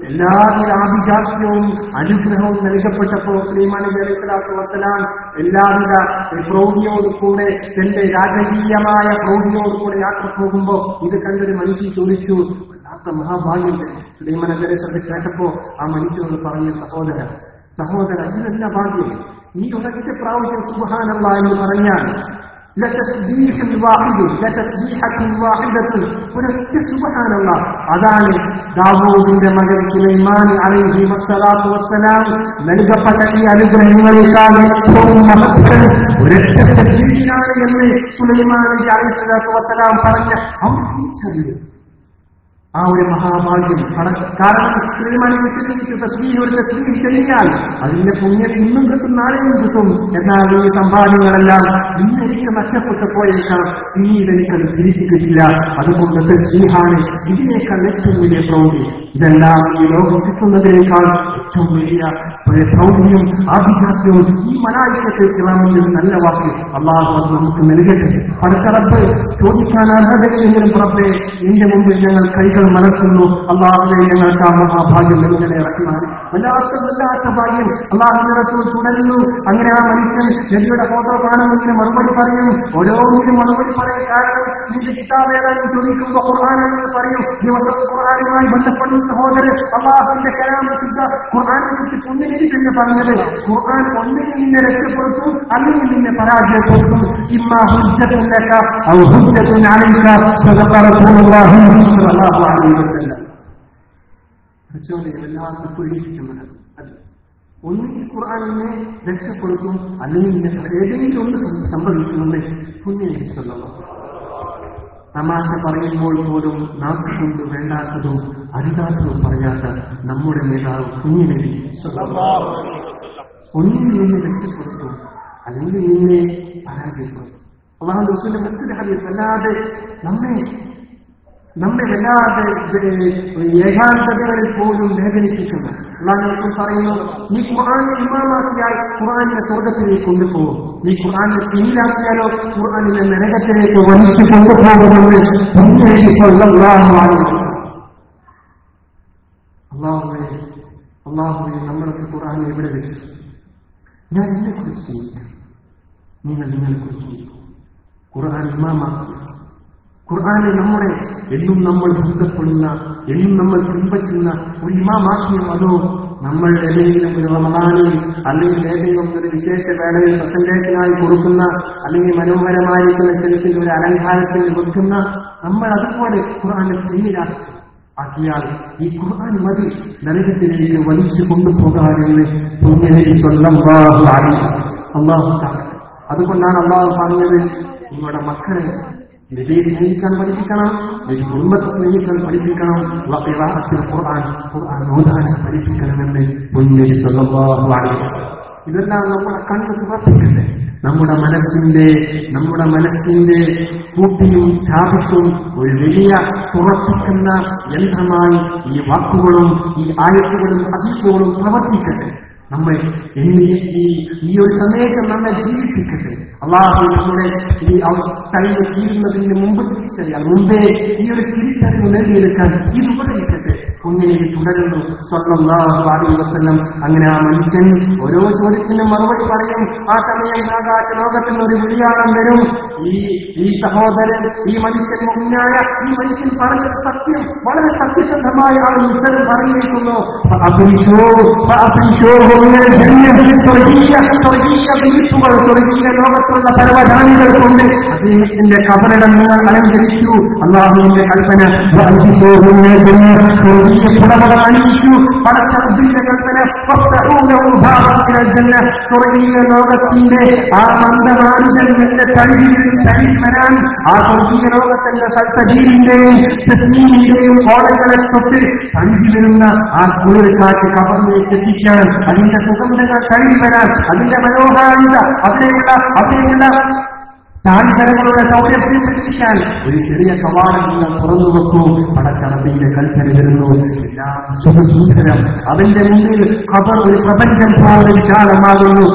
എല്ലാവിധ ആഭിജാത്യവും അനുഗ്രഹവും നൽകപ്പെട്ടപ്പോൾ സുലൈമാൻ നബി അലൈഹിസ്സലാത്തു വസ്സലാം എല്ലാവിധ പ്രൗഢിയോടുകൂടെ തന്റെ രാജകീയമായ പ്രൗഢിയോടുകൂടെ യാത്ര പോകുമ്പോൾ ഇത് കണ്ടൊരു മനുഷ്യൻ ചോദിച്ചു, വല്ലാത്ത മഹാഭാഗ്യം. സുലൈമാൻ നബി അലൈഹിസ്സലാം കേട്ടപ്പോ ആ മനുഷ്യനോട് പറഞ്ഞു, സഹോദര ഇതല്ല ഭാഗ്യം. നീ ഒരൊറ്റ പ്രാവശ്യം സുബ്ഹാനല്ലാഹ് എന്ന് പറഞ്ഞാൽ ഒരൊറ്റ സുബ്ഹാനല്ലാഹ്, അതാണ് ദാവൂദിന്റെ മകൻ സുലൈമാൻ അലൈഹി വസ്സലാത്തു വസ്സലാം നൽകപ്പെട്ട ഈ അനുഗ്രഹങ്ങളെക്കാൾ ഏറ്റവും മഹത്തരം ഒരൊറ്റ തസ്ബീഹാണ് എന്ന് സുലൈമാൻ അലൈഹി സ്വലാത്തു വസ്സലാം പറഞ്ഞ അവർ തിരിച്ചറിയും. ആ ഒരു മഹാഭാഗ്യം. കാരണം സുലൈമാൻ ഒരു തസ്ബീഹ് ചെയ്യാൻ അതിന്റെ പുണ്യം ഇന്നും കിട്ടും, നാളെയും കിട്ടും. എന്നാൽ ഈ സമ്പാദ്യങ്ങളെല്ലാം ഇന്നെനിക്ക് നഷ്ടപ്പെട്ടു പോയേക്കാം, പിന്നീട് എനിക്കത് തിരിച്ചു കിട്ടില്ല. അതുകൊണ്ട് തസ്ബീഹാണ് ഇതിനേക്കാൾ ഏറ്റവും വലിയ പ്രൗഢി. ഇതെല്ലാം ഈ ലോകം കിട്ടുന്നതിനേക്കാൾ ഏറ്റവും വലിയ പ്രൗഢിയും ആഭിജാത്യവും ഈ മലായികത്തെ കിറാമിന്റെ നല്ല വാക്ക് അല്ലാഹു നമുക്ക് നൽകട്ടെ. പടച്ചറപ്പ് ചോദിക്കാൻ അർഹതയില്ലെങ്കിലും പുറത്തെ നിന്റെ മുമ്പിൽ ഞങ്ങൾ കൈകൾ മലർത്തുന്നു. അല്ലാഹുവേ, ഞങ്ങൾക്ക് ആ മഹാഭാഗ്യം നിങ്ങളെ ഇറക്കുവാൻ വല്ലാത്ത ഭാഗ്യം. അല്ലാഹുവിന്റെ റസൂൽ തുടരുന്നു. അങ്ങനെ ആ മനുഷ്യൻ നബിയുടെ ഫോട്ടോ കാണുന്നതിന് മറുപടി പറയും. ഓരോന്നിനും മറുപടി പറയാൻ കാരണം നിന്റെ കിതാബ് ഏതാനും ചോദിക്കുമ്പോൾ ഖുർആാനെന്ന് പറയും. ദിവസം ഖുർആാനുമായി ബന്ധപ്പെടുന്ന സഹോദരൻ, അല്ലാഹുവിന്റെ കലാം ശുദ്ധ ഖുർആനെ കുറിച്ച് ഒന്നിനെ തന്നെ പറഞ്ഞത്, ഖുർആൻ ഒന്നിനെ നിന്നെ രക്ഷപ്പെടുത്തും, അല്ലെങ്കിൽ നിന്നെ പരാജയപ്പെടുത്തും. ഇമ്മാ ഹുജ്ജത്തുൻ ലക ഔ ഹുജ്ജത്തുൻ അലൈക. സദഖ റസൂലുള്ളാഹി സ്വല്ലല്ലാഹു അലൈഹി വസല്ലം. കുറച്ചുകൂടി വല്ലാത്ത പേടിപ്പിക്കുന്നതാണ്. അത് ഒന്നുകിൽ ഖുർആനിനെ രക്ഷപ്പെടുത്തും, അല്ലെങ്കിൽ ഏതെങ്കിലും ഒന്ന് സംഭവിക്കുമെന്ന് പുണ്യനിശ്ചിതമാണ്. തമാശ പറയുമ്പോൾ പോലും നാക്കുകൊണ്ട് വേണ്ടാത്തതും അരുതാത്തതും പറയാത്ത നമ്മുടെ നേതാവ് കുഞ്ഞിനബി ഒന്നിൽ നിന്നെ രക്ഷപ്പെടുത്തും, അല്ലെങ്കിൽ നിന്നെ പരാജയപ്പെടുത്തും. അല്ലാഹു റസൂലിന്റെ മറ്റൊരു ഹദീസ് വല്ലാതെ നമ്മെ വല്ലാതെ ഏകാന്തതകളിൽ പോലും വേദനിപ്പിക്കുന്നു. അല്ലാഹു റസൂൽ പറയുന്നു, നീ ഖുർആനെ ഇമാമാക്കിയാൽ ഖുർആനിനെ സ്വർഗത്തിലേക്ക് കൊണ്ടുപോകും, നീ ഖുർആനെ പിന്നിലാക്കിയാലോ ഖുർആനിനെ നരകത്തിലേക്ക് വലിച്ചു കൊണ്ടുപോകുമെന്ന് പുണ്യനബി സ്വല്ലല്ലാഹു അലൈഹി വസല്ലം. അല്ലാഹുവേ നമ്മളൊക്കെ ഖുർആനെ എവിടെ വെച്ചു? ഞാൻ എന്നെ കുറിച്ച് ചിന്തിക്കാം, നിങ്ങളെ കുറിച്ച് ചിന്തിക്കും. ഖുർആൻ ഇമാമാക്കി, ഖുർആനെ നമ്മുടെ എന്നും നമ്മൾ ബന്ധപ്പെടുന്ന, എന്നും നമ്മൾ പിൻപറ്റുന്ന ഒരു ഇമാമാക്കിയോ, അതോ നമ്മൾ ഏതെങ്കിലും ഒരു റമദാനിൽ അല്ലെങ്കിൽ ഏതെങ്കിലും ഒരു വിശേഷ വേളയിൽ പ്രസന്റേഷനായി കൊടുക്കുന്ന, അല്ലെങ്കിൽ മനോഹരമായിരിക്കുന്ന ശരീരത്തിന്റെ ഒരു അലങ്കാരത്തിൽ വെക്കുന്ന നമ്മൾ അതുപോലെ ഖുർആനെ പിന്നിലാക്കിയാൽ ഈ ഖുർആൻ മതി നരകത്തിലേക്ക് വലിച്ചു കൊണ്ടുപോകാമെന്ന് പുണ്യനബി സ്വല്ലല്ലാഹു അലൈഹി വസല്ലം. അല്ലാഹു തആല അതുകൊണ്ടാണ് അല്ലാഹു പറഞ്ഞത്, നിങ്ങളുടെ മക്കളെ നബിയെ സ്നേഹിക്കാൻ പഠിപ്പിക്കണം, നബി കുടുംബത്തെ സ്നേഹിക്കാൻ പഠിപ്പിക്കണം, ഖുർആൻ ഓതാൻ പഠിപ്പിക്കണമെന്ന് പുണ്യനബി സ്വല്ലല്ലാഹു അലൈഹി വസല്ലം. ഇതെല്ലാം നമ്മുടെ കണ്ണ് തുറപ്പിക്കട്ടെ. നമ്മുടെ മനസ്സിന്റെ കൂട്ടിയും ചാപിക്കും ഒരു വലിയ തുറപ്പിക്കുന്ന യന്ത്രമായി ഈ വാക്കുകളും ഈ ആയത്തുകളും ഹദീസുകളും പ്രവർത്തിക്കട്ടെ. നമ്മെ ഈ ഒരു സന്ദേശം നമ്മെ ജീവിപ്പിക്കട്ടെ. അല്ലാഹു നമ്മുടെ ഈ കഴിവ് തീരുന്നതിന് മുമ്പ് മുമ്പേ ഈ ഒരു തിരിച്ചറിവ് നേടിയെടുക്കാൻ ഇത് ഉപകരിക്കട്ടെ. പുണ്യനബി തുടരുന്നു സ്വല്ലല്ലാഹു അലൈഹി വസല്ലം. അങ്ങനെ ആ മനുഷ്യൻ ഓരോ ചോദ്യത്തിനും മറുപടി പറയും. ആ സമയം ആകാശ ലോകത്തിൽ ഒരു വിളിയാളം വരും. ഈ സഹോദരൻ, ഈ മനുഷ്യൻ മുഗ്നായ ഈ മനുഷ്യൻ പറഞ്ഞത് സത്യം, വളരെ സത്യസന്ധമായ ആൾ ഉത്തരം പറഞ്ഞിരിക്കുന്നു. സ്വർഗീയ വിരിപ്പുകൾ, സ്വർഗീയ ലോകത്തുള്ള പരവധാനികൾ കൊണ്ട് അദ്ദേഹത്തിന്റെ കബറിടം നിങ്ങൾ അലങ്കരിച്ചു. അല്ലാഹുവിന്റെ കൽപ്പന പുടവകൾ അണിയിച്ചു. പടച്ചറബിന്റെ കൽപ്പന സ്വർഗീയ ലോകത്തിന്റെ ആ മന്ദമാനുജന്റെ തഴുകി വരാൻ, ആ സ്വർഗീയ ലോകത്തിന്റെ സൽസജീവിന്റെയും തസ്മീമിന്റെയും കോളങ്ങളെ തൊട്ട് തഴുകി വരുന്ന ആ കുളിർക്കാറ്റ് കബറിലേക്ക് എത്തിക്കാൻ, അതിന്റെ സുഗന്ധങ്ങൾ തഴുകി വരാൻ, അതിന്റെ മനോഹാരിത, അവിടെയുള്ള താഴ്വരകളുടെ സൗകര്യത്തിൽ എത്തിക്കാൻ ഒരു ചെറിയ കവാടം നിങ്ങൾ തുറന്നു വെക്കൂ. പടച്ചറബിന്റെ കൽപ്പന വരുന്നു. എല്ലാം സുഖസുന്ദരം. അവന്റെ മുന്നിൽ ഖബർ ഒരു പ്രപഞ്ചം പോലെ വിശാലമാകുന്നു.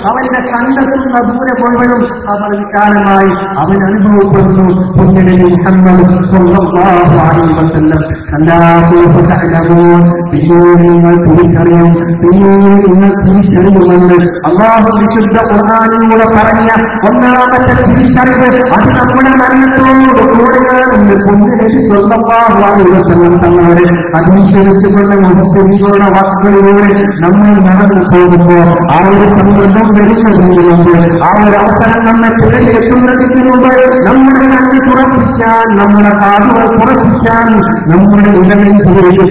അവന്റെ കണ്ടെത്തുന്ന ദൂരെ മുഴുവനും ഖബർ വിശാലമായി അവൻ അനുഭവപ്പെടുന്നു. പുണ്യനബി മുഹമ്മദ് സ്വല്ലല്ലാഹു അലൈഹി വസല്ലം പിന്നീട് നിങ്ങൾ തിരിച്ചറിയും, ചെറിയുമെന്ന് അല്ലാഹു വിശുദ്ധ ഖുർആനിലൂടെ പറഞ്ഞ ഒന്നാമത്തെ തിരിച്ചറിവ് അത് നമ്മുടെ മരണത്തോട് കൂടെയാണെന്ന് പുണ്യനബി സ്വല്ലല്ലാഹു അലൈഹി വസല്ലം തങ്ങളുടെ അനുസരിച്ചുകൊണ്ട് മുഹസ്സിനുകളുടെ വാക്കുകളിലൂടെ നമ്മൾ നടന്നു പോകുമ്പോൾ ആ ഒരു സന്ദർഭം വരുന്നതിന് മുമ്പ്, ആ ഒരു അവസരം നമ്മെ തേടിയെത്തുന്നതിന് മുമ്പ് നമ്മുടെ കണ്ണ് തുറപ്പിക്കാൻ, നമ്മുടെ കാതുകൾ തുറപ്പിക്കാൻ, നമ്മുടെ ഉടലിൽ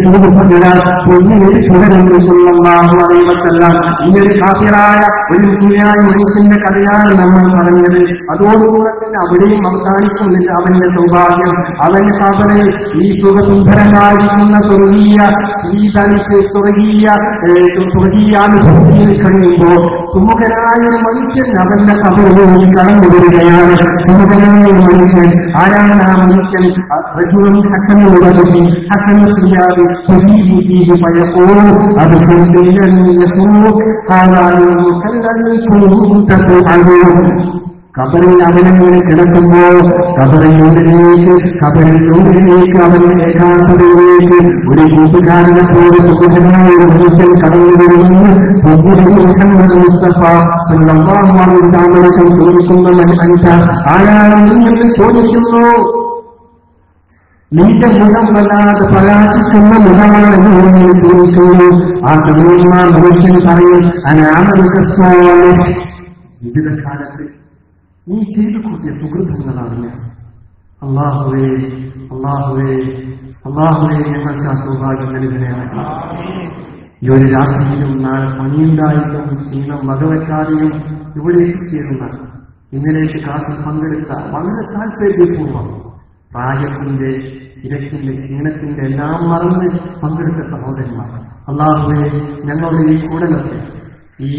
ചൂടുകൊണ്ടിടാൻ പുണ്യനബി തുടരുന്നു സ്വല്ലല്ലാഹു അലൈഹി വസല്ലം. ഇങ്ങനെ കാഫിറായ ഒരു മുസ്ലിമായ മനുഷ്യന്റെ കഥയാണ് നമ്മൾ പറഞ്ഞത്. അതോടുകൂടെ തന്നെ അവിടെയും അവസാനിക്കുന്നില്ല അവന്റെ സൗഭാഗ്യം. അവന്റെ കബറിൽ ഈ സുഖസുന്ദരമായിരിക്കുന്ന സ്വർഗീയാനുഭൂതിയിൽ കഴിയുമ്പോൾ സുമുഖനായ ഒരു മനുഷ്യൻ അവന്റെ കബറിലേക്ക് കടന്നു വരികയാണ്. സുമുഖനായ ഒരു മനുഷ്യൻ. ആരാണ് ആ മനുഷ്യൻ? ഹസനുള്ള ഹസൻ അത് കബറിൽ അവനങ്ങനെ കിടക്കുമ്പോൾ കബറിനുള്ളിലേക്ക് അവന്റെ ഏകാന്തതയിലേക്ക് ഒരു കൂട്ടുകാരനത്തോട് സുഖമായ ഒരു മനുഷ്യൻ കടന്നു വരുമെന്ന് മുസ്തഫ സ്വല്ലല്ലാഹു അലൈഹി വസല്ലം ചോദിക്കുന്ന ആരാണ് നിങ്ങൾ ചോദിക്കുന്നു. നിന്റെ മുഖം വല്ലാതെ പ്രകാശിക്കുന്ന മുഖമാണെന്ന് നിങ്ങൾ ചോദിക്കുന്നു. ആ സമയം ആ മനുഷ്യൻ പറയും, ജീവിതകാലത്ത് നീ ചെയ്തു കൂട്ടിയ സുഹൃത്തുക്കളാണ് ഞാൻ. അല്ലാഹുവേ അല്ലാഹുവേ അല്ലാഹുവേ ഞങ്ങൾക്ക് ആ സൗഭാഗ്യം നൽകണമേ. ഈ ഒരു രാത്രിയിലും നാളെ പണിയുണ്ടായിട്ടും ക്ഷീണം വകവെക്കാതെയും ഇവിടെ എത്തിച്ചേരുന്ന ഇന്നലേക്ക് ക്ലാസ്സിൽ പങ്കെടുത്ത വളരെ താല്പര്യപൂർവ്വം പ്രായത്തിന്റെ തിരക്കിന്റെ ക്ഷീണത്തിന്റെ എല്ലാം മറന്ന് പങ്കെടുത്ത സഹോദരന്മാർ, അല്ലാഹുവേ ഞങ്ങളുടെ ഈ കൂടലൊക്കെ ഈ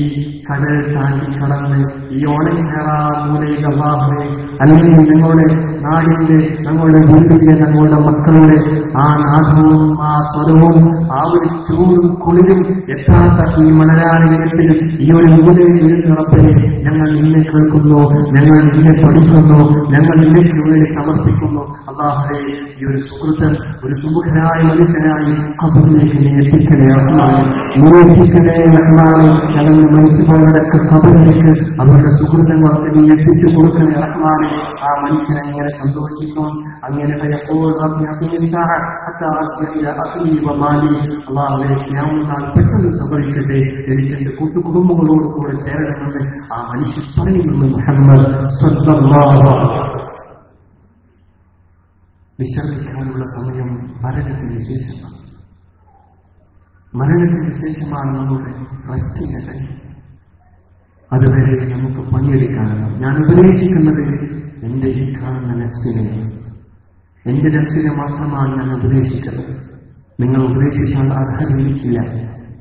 കടൽ താണ്ടി കടന്ന് ഈ ഓണക്കേറ മൂലയിൽ അല്ലാഹുവേ അല്ലെങ്കിൽ ഞങ്ങളുടെ നാടിന്റെ ഞങ്ങളുടെ വീട്ടിലെ ഞങ്ങളുടെ മക്കളുടെ ആ നാദവും ആ സ്വരവും ആ ഒരു ചൂടും കുളിരും എത്താത്ത ഈ മണലാടി ദിനത്തിൽ ഈ ഒരു മൂലയിൽ എഴുന്നറപ്പേ ഞങ്ങൾ നിന്നെ കേൾക്കുന്നു, ഞങ്ങൾ നിന്നെ പഠിക്കുന്നു, ഞങ്ങൾ നിനക്ക് വേണ്ടി സമർപ്പിക്കുന്നു. അല്ലാഹുവേ ഈ ഒരു സുഹൃത്ത് ഒരു സുമുഖനായ മനുഷ്യനായി ഖബറിലേക്ക് നീ എത്തിക്കണേ റഹ്മാനേ, നീ എത്തിക്കണേ റഹ്മാനേ. ഞങ്ങൾ മരിച്ചു പോയവരൊക്കെ ഖബറിലേക്ക് അവരുടെ സുഹൃത്തുക്കൾക്ക് നീ എത്തിച്ചു കൊടുക്കണേ റഹ്മാനേ. ആ മനുഷ്യൻ അങ്ങനെ സന്തോഷിക്കും, അങ്ങനെ പെട്ടെന്ന് സംഭവിക്കട്ടെ, എനിക്ക് എന്റെ കൂട്ടുകുടുംബങ്ങളോട് കൂടെ ചേരണമെന്ന് ആ മനുഷ്യൻ പറയുന്നു. മുഹമ്മദ് സ്വല്ലല്ലാഹു അലൈഹി വസല്ലം. വിശ്രമിക്കാനുള്ള സമയം മരണത്തിന് ശേഷമാണ്. മരണത്തിന് ശേഷമാണ് നമ്മുടെ റെസ്റ്റിന്റെ ടൈം. അതുവരെ നമുക്ക് പണിയെടുക്കാനാണ്. ഞാൻ ഉപദേശിക്കുന്നത് എന്റെ ഈ കാണുന്ന നഫ്സിനെ, എന്റെ നഫ്സിനെ മാത്രമാണ് ഞാൻ ഉപദേശിക്കുന്നത്. നിങ്ങൾ ഉപദേശിക്കാൻ അർഹതയില്ല.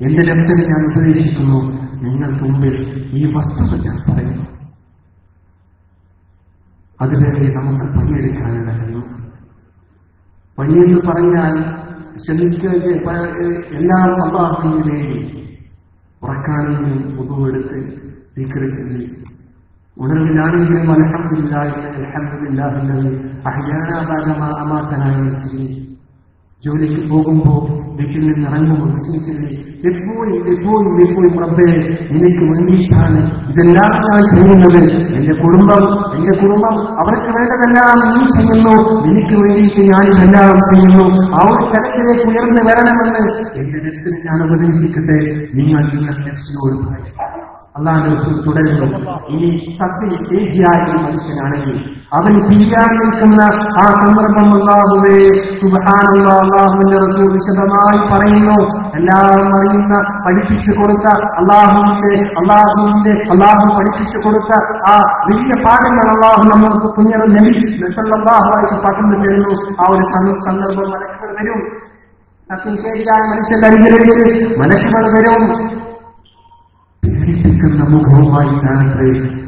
എന്റെ നഫ്സിനെ ഞാൻ ഉപദേശിക്കുന്നു. നിങ്ങൾക്ക് മുമ്പിൽ ഈ വസ്തുത ഞാൻ പറയുന്നു. അതുവരെ നമുക്ക് പണിയെടുക്കാനുള്ള കഴിയും. പണിയെന്ന് പറഞ്ഞാൽ എല്ലാം അല്ലാഹുവിന് വേണ്ടി ഉറക്കാനെങ്കിലും ഉദുവെടുത്ത് ദിക്ർ ചൊല്ലി, ഉണർവിലാണെങ്കിലും അൽഹംദുലില്ലാഹി അൽഹംദുലില്ലാഹി അഹ്യാനാ ബഅദ മാ അമാതനാ ചൊല്ലി, ജോലിക്ക് പോകുമ്പോൾ വീട്ടിൽ നിന്ന് ഇറങ്ങുമ്പോൾ വിശ്വസിച്ചില്ലേ, എപ്പോഴും റബ്ബേ നിനക്ക് വേണ്ടിയിട്ടാണ് ഇതെല്ലാം ഞാൻ ചെയ്യുന്നത്. എന്റെ കുടുംബം അവർക്ക് വേണ്ടതെല്ലാം നീ ചെയ്യുന്നു, നിനക്ക് വേണ്ടിയിട്ട് ഞാൻ ഇതെല്ലാം ചെയ്യുന്നു. ആ ഒരു തലത്തിലേക്ക് ഉയർന്നു വരണമെന്ന് എന്റെ നഫ്സിനെ ഞാൻ ഉപദേശിക്കട്ടെ. നിങ്ങൾ നഫ്സിനോട് പറയും. അല്ലാഹുവിന്റെ റസൂൽ തുടരുന്നു, ഇനി സത്യനിഷേധിയായ മനുഷ്യനാണെങ്കിൽ അവൻ പിരിയാൻ നിൽക്കുന്ന ആ സന്ദർഭം അല്ലാഹുവേ സുബ്ഹാനല്ലാഹ്, അല്ലാഹുവിന്റെ റസൂൽ വിശദമായി പറയുന്നു. എല്ലാം അറിയുന്ന പഠിപ്പിച്ചു കൊടുത്ത അല്ലാഹു പഠിപ്പിച്ചു കൊടുത്ത ആ വലിയ പാഠങ്ങൾ അല്ലാഹു നമ്മൾക്ക് പുണ്യ നബി സല്ലല്ലാഹു അലൈഹി വസല്ലം പകർന്നു തരുന്നു. ആ ഒരു സന്ദർഭം മലക്കുകൾ വരും. സത്യനിഷേധിയായ മനുഷ്യന്റെ അരികിലേക്ക് മലക്കുകൾ വരും. ിക്കുന്ന മുഖവുമായിട്ടാണ്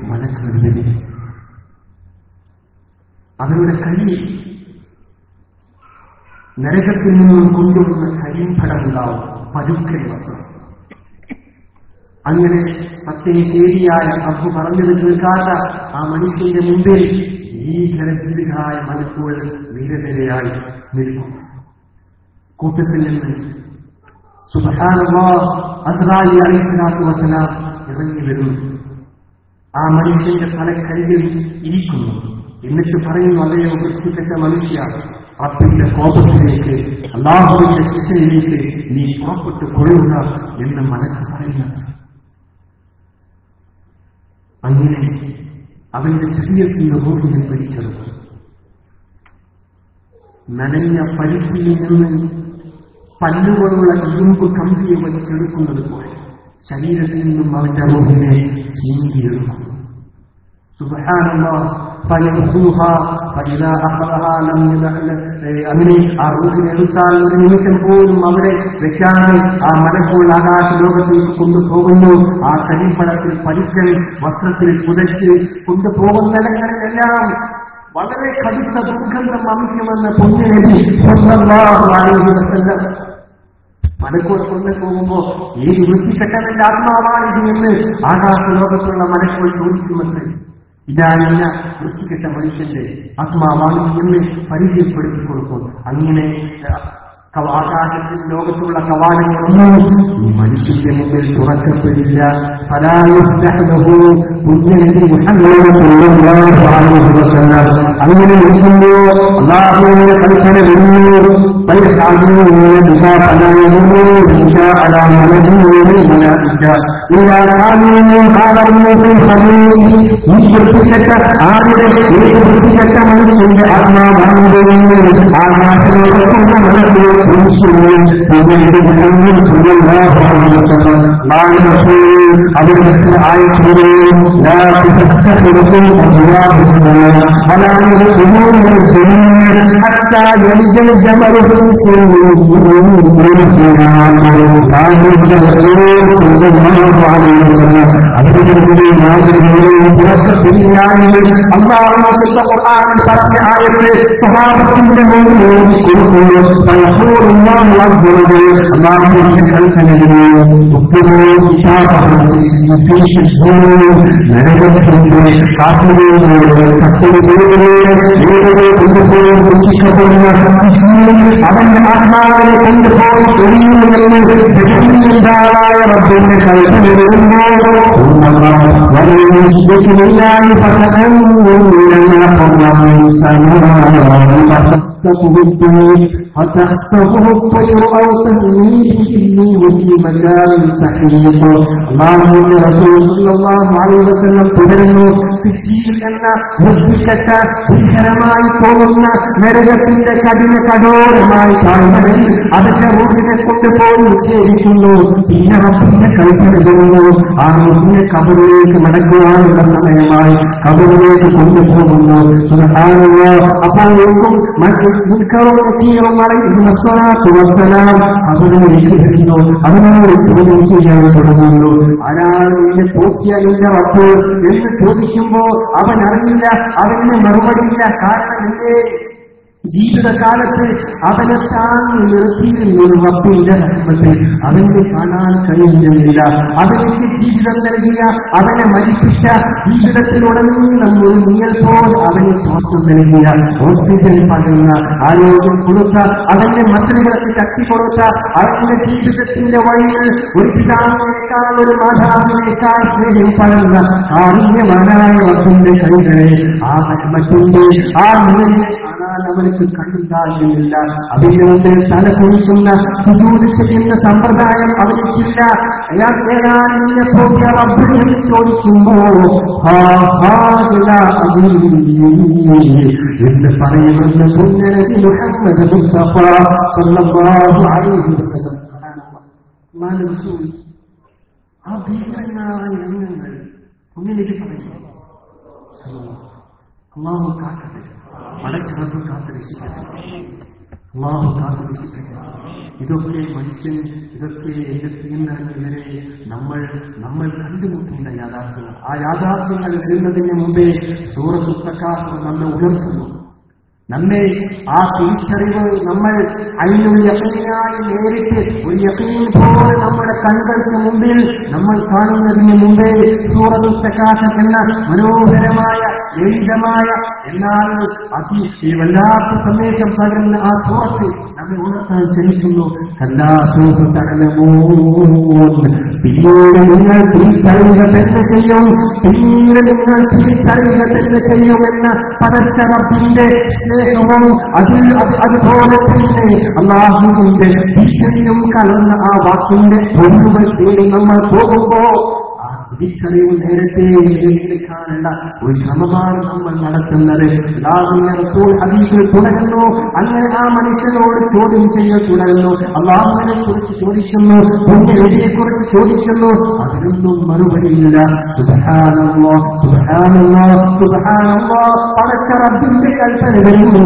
മലക്കുകൾ വരും. അവരുടെ കയ്യിൽ നരകത്തിൽ നിന്നും കൊണ്ടുവന്ന കരിമ്പടമുണ്ടാവും, പരുക്കൻ വസ്ത്രം. അങ്ങനെ സത്യനിഷേധിയായ അബ്ബു പറഞ്ഞത് കേൾക്കാത്ത ആ മനുഷ്യന്റെ മുമ്പിൽ ഭീകരജീവികളായ മലക്കുകൾ നിരനിരയായി നിൽക്കും. കൂട്ടത്തിൽ നിന്ന് സുബ്ഹാനല്ലാഹ് അസ്റായീൽ അലൈഹിസ്സലാത്തു വസ്സലാം ഇറങ്ങി വരുന്നു. ആ മനുഷ്യന്റെ തലക്കരികിൽ ഇരിക്കുന്നു. എന്നിട്ട് പറയുന്നു, അതേ വൃത്തികെട്ട മനുഷ്യ, റബ്ബിന്റെ കോപത്തിലേക്ക്, അല്ലാഹുവിന്റെ ശിക്ഷയിലേക്ക് നീ പുറപ്പെട്ടു കൊള്ളുക എന്ന് മലക്ക് പറയുന്നത്. അങ്ങനെ അവന്റെ ശരീരത്തിന്റെ റൂഹിനെ പിടിച്ചെടുക്കും. നനഞ്ഞ പരുത്തിയിൽ നിന്ന് പല്ലുകളുള്ള ഇരുമ്പ് കമ്പിയെ വലിച്ചെടുക്കുന്നത് പോലെ ശരീരത്തിൽ നിന്നും അവന്റെ റൂഹിനെ ചീന്തിയെടുക്കും. സുബ്ഹാനല്ലാഹ്, അങ്ങനെ ആ റൂഹിനെ എടുത്താൽ ഒരു നിമിഷം പോലും അവിടെ വെക്കാതെ ആ മലക്കുകൾ ആകാശ ലോകത്തേക്ക് കൊണ്ടുപോകുന്നു. ആ കരിമ്പടത്തിൽ പരിക്കൽ വസ്ത്രത്തിൽ പുതച്ച് കൊണ്ടുപോകുന്നിടങ്ങളിലെല്ലാം വളരെ കടുത്ത ദുർഗന്ധം വമിക്കുമെന്ന് പൊന്നുനബി സ്വല്ലല്ലാഹു അലൈഹി വസല്ലം. മലക്കുകൾ കൊണ്ടുപോകുമ്പോ ഏത് വൃത്തികെട്ടവന്റെ ആത്മാവാണിത് എന്ന് ആകാശ ലോകത്തുള്ള മലക്കുകൾ ചോദിക്കുമെന്ന്. ഇതായ വൃത്തികെട്ട മനുഷ്യന്റെ ആത്മാവാണ് എന്ന് പരിചയപ്പെടുത്തി കൊടുക്കും. അങ്ങനെ ആകാശത്തിൽ ലോകത്തുള്ള കവാടങ്ങളൊന്നും ഈ മനുഷ്യന്റെ മുമ്പിൽ തുറക്കപ്പെടില്ല. അങ്ങനെ നിൽക്കുമ്പോ അല്ലാഹുവിന്റെ കൽപ്പന വരുന്നു. ഈ വൃത്തികെട്ട ആരുടെ ഏത് വൃത്തികെട്ട മനുഷ്യന്റെ ആത്മാവാണെന്ന് ആകാശലോകത്തുള്ള മലക്കുകൾ അവർ ആയത്തിലും പറഞ്ഞ ആയത്ത് സ്വഭാവത്തിന്റെ അവന്റെ ആത്മാവിനെ കൊണ്ടുപോയി എറിയുമെന്ന് ജഗന്നിന്താവായ റബ്ബിന്റെ കൽപ്പന فتخطفه الطير أو تهوي به الريح في مكان سحيق. അല്ലാഹുവിന്റെ റസൂൽ സല്ലല്ലാഹു അലൈഹി വസല്ലം തുടരുന്നു, സിജീൽ എന്ന വൃത്തികെട്ട ഭീകരമായി പോകുന്ന നരകത്തിന്റെ കഠോരമായി താഴ്വരയിൽ അതിന്റെ റൂഹിനെ കൊണ്ടുപോയി നിക്ഷേപിക്കുന്നു. പിന്നെ റബ്ബിന്റെ കൽപ്പന വരുന്നു, ആ റൂഹിനെ ഖബറിലേക്ക് മടക്കുവാനുള്ള സമയമായി ഖബറിലേക്ക് കൊണ്ടുപോകുന്നു. സുബ്ഹാനല്ലാഹ്. അപ്പോഴേക്കും അവരിലേക്ക് വരുന്നു, അവനോട് ചോദ്യം ചെയ്യാൻ തുടങ്ങുന്നു. ആരാണ് നിന്നെ പോറ്റിയ നിന്റെ റബ്ബ് എന്ന് ചോദിക്കുമ്പോ അവൻ അറിയില്ല, അവന് മറുപടിയില്ല. കാരണം എന്റെ ജീവിതകാലത്ത് അവനെ താങ്ങി നിർത്തിയിരുന്നൊരു റബ്ബിന്റെ റഹ്മത്ത് അവനെ കാണാൻ കഴിയുന്നില്ല. അവനക്ക് ജീവിതം നൽകിയ, അവനെ മരിപ്പിച്ച, ജീവിതത്തിലുടനീളം ഒരു നീൽ പോൽ അവന് ശ്വാസം നൽകിയ, ഓക്സിജൻ പകർന്ന, ആരോഗ്യം കൊടുത്ത, അവന്റെ മസിലുകൾക്ക് ശക്തി കൊടുത്ത, അവന്റെ ജീവിതത്തിന്റെ വഴിയിൽ ഒരു പിതാവിനേക്കാൾ ഒരു മാതാവിനേക്കാൾ സ്നേഹം പകർന്ന കാരുണ്യവാനായ റബ്ബിന്റെ കൈകളെ ആ റഹ്മത്തിന്റെ ആ നിലയെ കാണാൻ അവന് കണ്ടുണ്ടാകുന്നില്ല. അതിന്റെ മുമ്പിൽ തല കുറിക്കുന്ന സുജൂദ് ചെയ്യുന്ന സമ്പ്രദായം അവനിക്കില്ല. അയാൾ ഏതാണ് നിന്നെ പോകിയ റബ്ബ് എന്ന് ചോദിക്കുമ്പോ എന്ന് പറയുമെന്ന് പുണ്യനബി മുഹമ്മദ് മുസ്തഫ സല്ലല്ലാഹു അലൈഹി വസല്ലം. ആ ഭീകരനായ രംഗങ്ങൾ പുണ്യനബി പറയുന്നു. അല്ലാഹു കാക്കട്ടെ, പടച്ചിറപ്പ് കാത്തുരക്ഷിക്കട്ടെ, അല്ലാഹു കാത്തുരക്ഷിക്കട്ടെ. ഇതൊക്കെ മനുഷ്യൻ, ഇതൊക്കെ എന്റെ പ്രിയങ്കരവരെ നമ്മൾ കണ്ടുമുട്ടുന്ന യാഥാർത്ഥ്യങ്ങൾ. ആ യാഥാർത്ഥ്യങ്ങൾ വരുന്നതിന് മുമ്പേ സൂറത്തുൽ തകാസുർ നമ്മെ ഉയർത്തുന്നു. നമ്മെ ആ തിരിച്ചറിവ് നമ്മൾ അതിനുള്ള യഖീനായി നേരിട്ട് ഒരു യഖീൻ പോലെ നമ്മുടെ കണ്ണുകൾക്ക് മുമ്പിൽ നമ്മൾ കാണുന്നതിന് മുമ്പേ സൂറത്തുൽ തകാസുർ എന്ന മനോഹരമായ ലളിതമായ എന്നാൽ വല്ലാത്ത സന്ദേശം പകരുന്ന ആ സൂറത്ത് നമ്മെ ഉണർത്താൻ ശ്രമിക്കുന്നു. പിന്നീട് നിങ്ങൾ തിരിച്ചറിയുക തന്നെ ചെയ്യും, പിന്നീട് നിങ്ങൾ തിരിച്ചറിയുക തന്നെ ചെയ്യുമെന്ന പടച്ച റബ്ബിന്റെ സ്നേഹവും അതുപോലെ തന്നെ അല്ലാഹുവിന്റെ ഭീഷണിയും കലർന്ന ആ വാക്കിന്റെ പൊരുളുകൾ തേടി നമ്മൾ പോകുമ്പോ തിരിച്ചറിവ് നേരത്തെ എടുക്കാനുള്ള ഒരു ശ്രമമാണ് നമ്മൾ നടത്തുന്നത്. അല്ലാഹുവിന്റെ റസൂൽ ഹദീസിൽ തുടരുന്നു. അങ്ങനെ ആ മനുഷ്യനോട് ചോദ്യം ചെയ്യൽ തുടരുന്നു. അല്ലാഹുവിനെ കുറിച്ച് ചോദിക്കുന്നു, പുണ്യനബിയെ കുറിച്ച് ചോദിക്കുന്നു. അതിനൊന്നും മറുപടിയില്ല. സുബ്ഹാനല്ലാഹ്, സുബ്ഹാനല്ലാഹ്, സുബ്ഹാനല്ലാഹ്. പടച്ച റബ്ബിന്റെ കൽപ്പന വരുന്നു.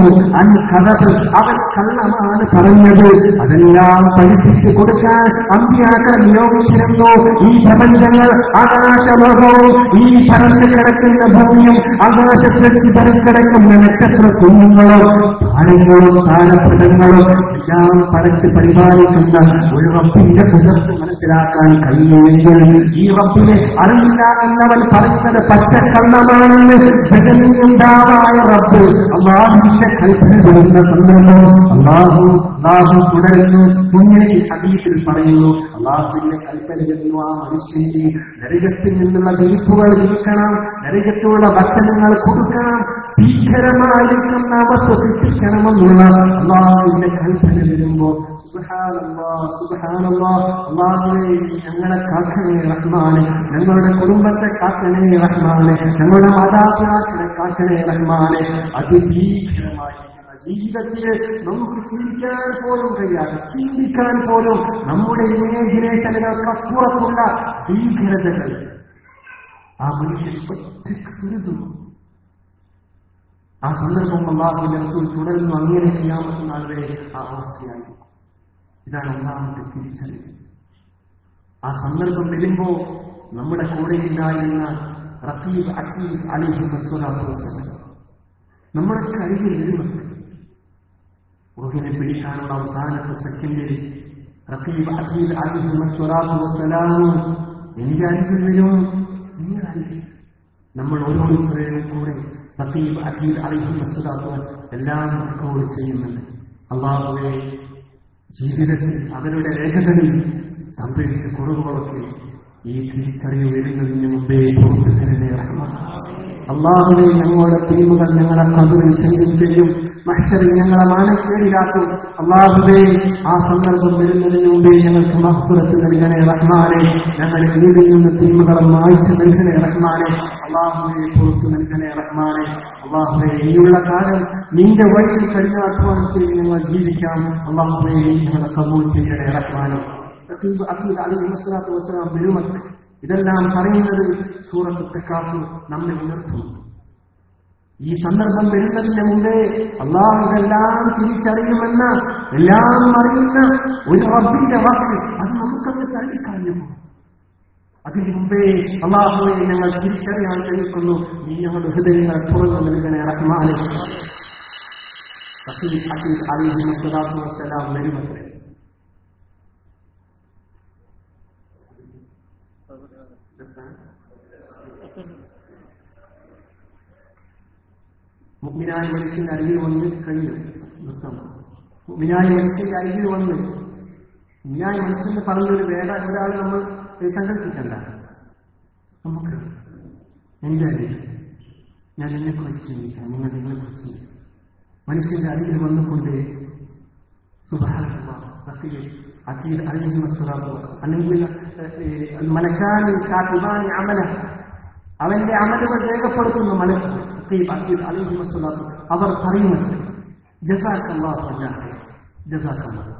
അവൻ കള്ളമാണ് പറഞ്ഞത്. അതെല്ലാം പഠിപ്പിച്ചു കൊടുക്കാൻ അമ്പിയാക്കൾ നിയോഗിച്ചിരുന്നു. ഈ പ്രപഞ്ചങ്ങൾ ആകാശലോകവും ഈ പരന്നു കിടക്കുന്ന ഭൂമിയും ആകാശത്തിൽ ചിതറിക്കിടക്കുന്ന നക്ഷത്ര കുഞ്ഞുങ്ങളും താരങ്ങളും താരപഥങ്ങളും എല്ലാം പടച്ച് പരിപാലിക്കുന്ന ഒരു റബ്ബിന്റെ കുതിർത്ത് മനസ്സിലാക്കാൻ കഴിയുമെങ്കിൽ ഈ റബ്ബിനെ അറിയില്ല എന്നവൻ പറയുന്നത് പച്ചക്കള്ളമാണെന്ന് ജഗന്നിന്താവായ റബ്ബ് അല്ലാഹുവിന്റെ കൽപ്പന വരുന്ന സന്ദർഭം അല്ലാഹു തുടരുന്നു. മുന്നേ ഹദീസിൽ പറയുന്നു, അല്ലാഹുവിന്റെ കൽപ്പന വരുന്നു ആ മനുഷ്യന്റെ നരകത്തിൽ നിന്നുള്ള വിരിപ്പുകൾ വിൽക്കണം, നരകത്തിലുള്ള ഭക്ഷണങ്ങൾ കൊടുക്കണം. ഭീകരമായിരിക്കുന്ന അവസ്ഥ സൃഷ്ടിക്കണമെന്നുള്ള അല്ലാഹുവിന്റെ കൽപ്പന വരുമ്പോ സുബ്ഹാനല്ലാഹ് അല്ലാഹുവേ ഞങ്ങളെ കാക്കണേ റഹ്മാനെ, ഞങ്ങളുടെ കുടുംബത്തെ കാക്കണേ റഹ്മാനെ, ഞങ്ങളുടെ മാതാപിതാക്കളെ കാക്കണേ റഹ്മാനെ. അതിഭീകരമായിരിക്കുന്ന ജീവിതത്തിൽ നമുക്ക് ചിന്തിക്കാൻ പോലും കഴിയാതെ, ചിന്തിക്കാൻ പോലും നമ്മുടെ ഇമേജിനേഷനുകൾക്കപ്പുറത്തുള്ള ഭീകരതകൾ ആ മനുഷ്യൻ ഒറ്റയ്ക്ക് കരുതുന്നു. ആ സന്ദർഭം അല്ലാഹുവിന്റെ റസൂൽ തുടർന്നു അങ്ങനെ ഖിയാമത്ത് നാൾ വരെ ആ അവസ്ഥയായി. ഇതാണ് ഒന്നാമത്തെ തിരിച്ചറിവ്. ആ സന്ദർഭം വരുമ്പോ നമ്മുടെ കൂടെയുണ്ടായിരുന്ന റഖീബ് അതീദ് അലൈഹി വസ്സലാത്തു വസ്സലാം നമ്മുടെ കരികിൽ എഴുമത്ത് റൂഹിനെ പിടിക്കാനുള്ള അവസാനത്തെ സെക്കൻഡിൽ റഖീബ് അതീദ് അലൈഹി വസ്സലാത്തു വസ്സലാം എന്റെ അരികിൽ വരും, നിങ്ങളരികിൽ. നമ്മൾ ഓരോരുത്തരെയും കൂടെ റഖീബ് അതീദ് അലൈഹി വസ്സലാത്തു എല്ലാം റെക്കോർഡ് ചെയ്യുന്നുണ്ട്. അല്ലാഹുവേ ജീവിതത്തിൽ അവരുടെ രേഖകളിൽ സംഭവിച്ച കുറവുകളൊക്കെ ഈ തിരിച്ചറിവ് വരുന്നതിന് മുമ്പേ പുറത്തു തരണേ റഹ്മാൻ. അല്ലാഹുവേ ഞങ്ങളുടെ തിന്മകൾ ഞങ്ങളെ ഖബറിൽ ശല്യം ചെയ്യും, മഹ്ശറിൽ ഞങ്ങളെ മാനക്കേടിലാക്കും. അല്ലാഹുവേ ആ സന്ദർഭം വരുന്നതിന് മുമ്പേ ഞങ്ങൾക്ക് മഗ്ഫിറത്ത് നൽകണേ റഹ്മാനെ. ഞങ്ങളുടെ കീഴിൽ നിന്ന് തിന്മകളെ മായ്ച്ചു നൽകണേ റഹ്മാനെ. അല്ലാഹുവേ പുറത്തു നൽകണേ റഹ്മാനെ. അല്ലാഹുവേ ഇനിയുള്ള കാലം നിന്റെ വഴിയിൽ കഠിനാധ്വാനം ചെയ്ത് ഞങ്ങൾ ജീവിക്കാം. അല്ലാഹുവേ ഞങ്ങളെ കബൂൽ ചെയ്യണേ റഹ്മാനെ. റഖീബ് അതീദ് അലൈഹി വസ്സലാത്തു വസ്സലാം ബിരുമത്ത് ഇതെല്ലാം പറയുന്നത് സൂറത്ത് തക്കാഫുർ നമ്മെ ഉണർത്തുന്നു. ഈ സന്ദർഭം വരുന്നതിന് മുമ്പേ അല്ലാഹുവെല്ലാം തിരിച്ചറിയുമെന്ന, എല്ലാം അറിയുന്ന ഒരു റബ്ബിന്റെ വാക്ക് അത് നമുക്കത് തള്ളിക്കളഞ്ഞു. അതിനു മുമ്പേ അല്ലാഹുവെ ഞങ്ങൾ തിരിച്ചറിയാൻ ശ്രമിക്കുന്നു. നീ ഞങ്ങളുടെ ഹൃദയങ്ങളെ തുറന്നു നൽകണേ റഹ്മാനെ. റഖീബ് അതീദ് അലൈഹി വസ്സലാത്തു വസ്സലാം വരുമത്രേ. മുഅ്മിനായ മനുഷ്യന്റെ അരികിൽ വന്ന് കഴിഞ്ഞു നിർത്തം. മുഅ്മിനായ മനുഷ്യന്റെ അരികിൽ വന്ന് മുഅ്മിനായ മനുഷ്യന്റെ പറഞ്ഞൊരു വേറെ ഒരാൾ നമ്മൾ സങ്കല്പിക്കണ്ട. നമുക്ക് എന്റെ അരികിൽ ഞാൻ എന്നെക്കുറിച്ച് ചിന്തിക്കാം, നിങ്ങൾ നിങ്ങളെക്കുറിച്ച് ചിന്തിക്കാം. മനുഷ്യന്റെ അരികിൽ വന്നുകൊണ്ട് സുബ്ഹാനല്ലാഹ് റഖീബ് അതീദ് അലൈഹി വസ്സലാത്തു വസ്സലാം അല്ലെങ്കിൽ മലക്കാനി കാതിബാനി അമല, അവന്റെ അമലുകൾ രേഖപ്പെടുത്തുന്ന മലക്ക് റഖീബ് അതീദ് അലൈഹി വസ്സലാത്തു അവർ പറയുന്നത് ജസാക്കല്ലാഹു അല്ലാഹ് ജസാക്കല്ലാഹ്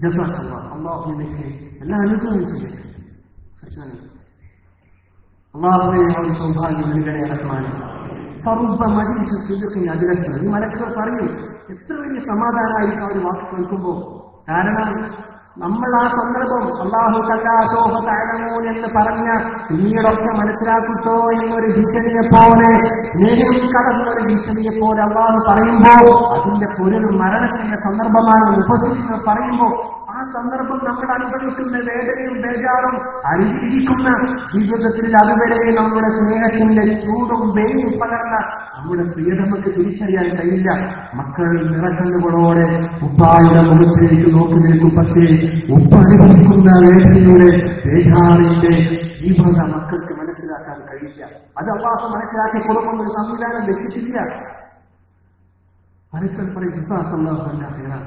ജസാക്കല്ലാഹ്, അല്ലാഹു നിനക്ക് എല്ലാ അനുഗ്രഹവും ചെയ്യട്ടെ. അല്ലാഹുവേ അവൻ സൗഭാഗ്യം നൽകണേ റഹ്മാനെ. ഫറുബ്ബ മജ്ലിസ് സിദ്ഖിൻ അജ്ലസ, ഈ മലക്കുകൾ പറയും എത്ര വലിയ സമാധാനമായിരിക്കും അവർ വാക്ക് കേൾക്കുമ്പോ. കാരണം നമ്മൾ ആ സന്ദർഭം അല്ലാഹു തആല തഅലമൂൻ എന്ന് പറഞ്ഞ പിന്നീടൊക്കെ മനസ്സിലാക്കിട്ടോ എന്നൊരു ഭീഷണിയെ പോലെ, സ്നേഹം കടന്നൊരു ഭീഷണിയെ പോലെ അല്ലാഹു പറയുമ്പോൾ അതിന്റെ പൊരുൾ മരണത്തിന്റെ സന്ദർഭമാണെന്ന് മുഫസ്സിറുകൾ പറയുമ്പോൾ ആ സന്ദർഭം നമ്മൾ അനുഭവിക്കുന്ന വേദനയും ബേജാറും അറിഞ്ഞിരിക്കുന്ന ജീവിതത്തിൽ അതുവരെ നമ്മുടെ സ്നേഹത്തിന്റെ ചൂടും വെയിലും പകർന്ന നമ്മുടെ പ്രിയതമക്ക് തിരിച്ചറിയാൻ കഴിയില്ല. മക്കൾ നിറക്കണ്ണുകളോടെ ഉപ്പായുടെ മുഖത്തിലേക്ക് നോക്കി നിൽക്കും. പക്ഷേ ഉപ്പ അനുഭവിക്കുന്ന വേദനയുടെ ബേജാറിന്റെ തീവ്രത മക്കൾക്ക് മനസ്സിലാക്കാൻ കഴിയില്ല. അത് അല്ലാഹു മനസ്സിലാക്കി കൊടുക്കുന്ന ഒരു സംവിധാനം വെച്ചിട്ടില്ല. മലക്കൾ പറയും ജസാക്കല്ലാഹു അല്ലാഹ്,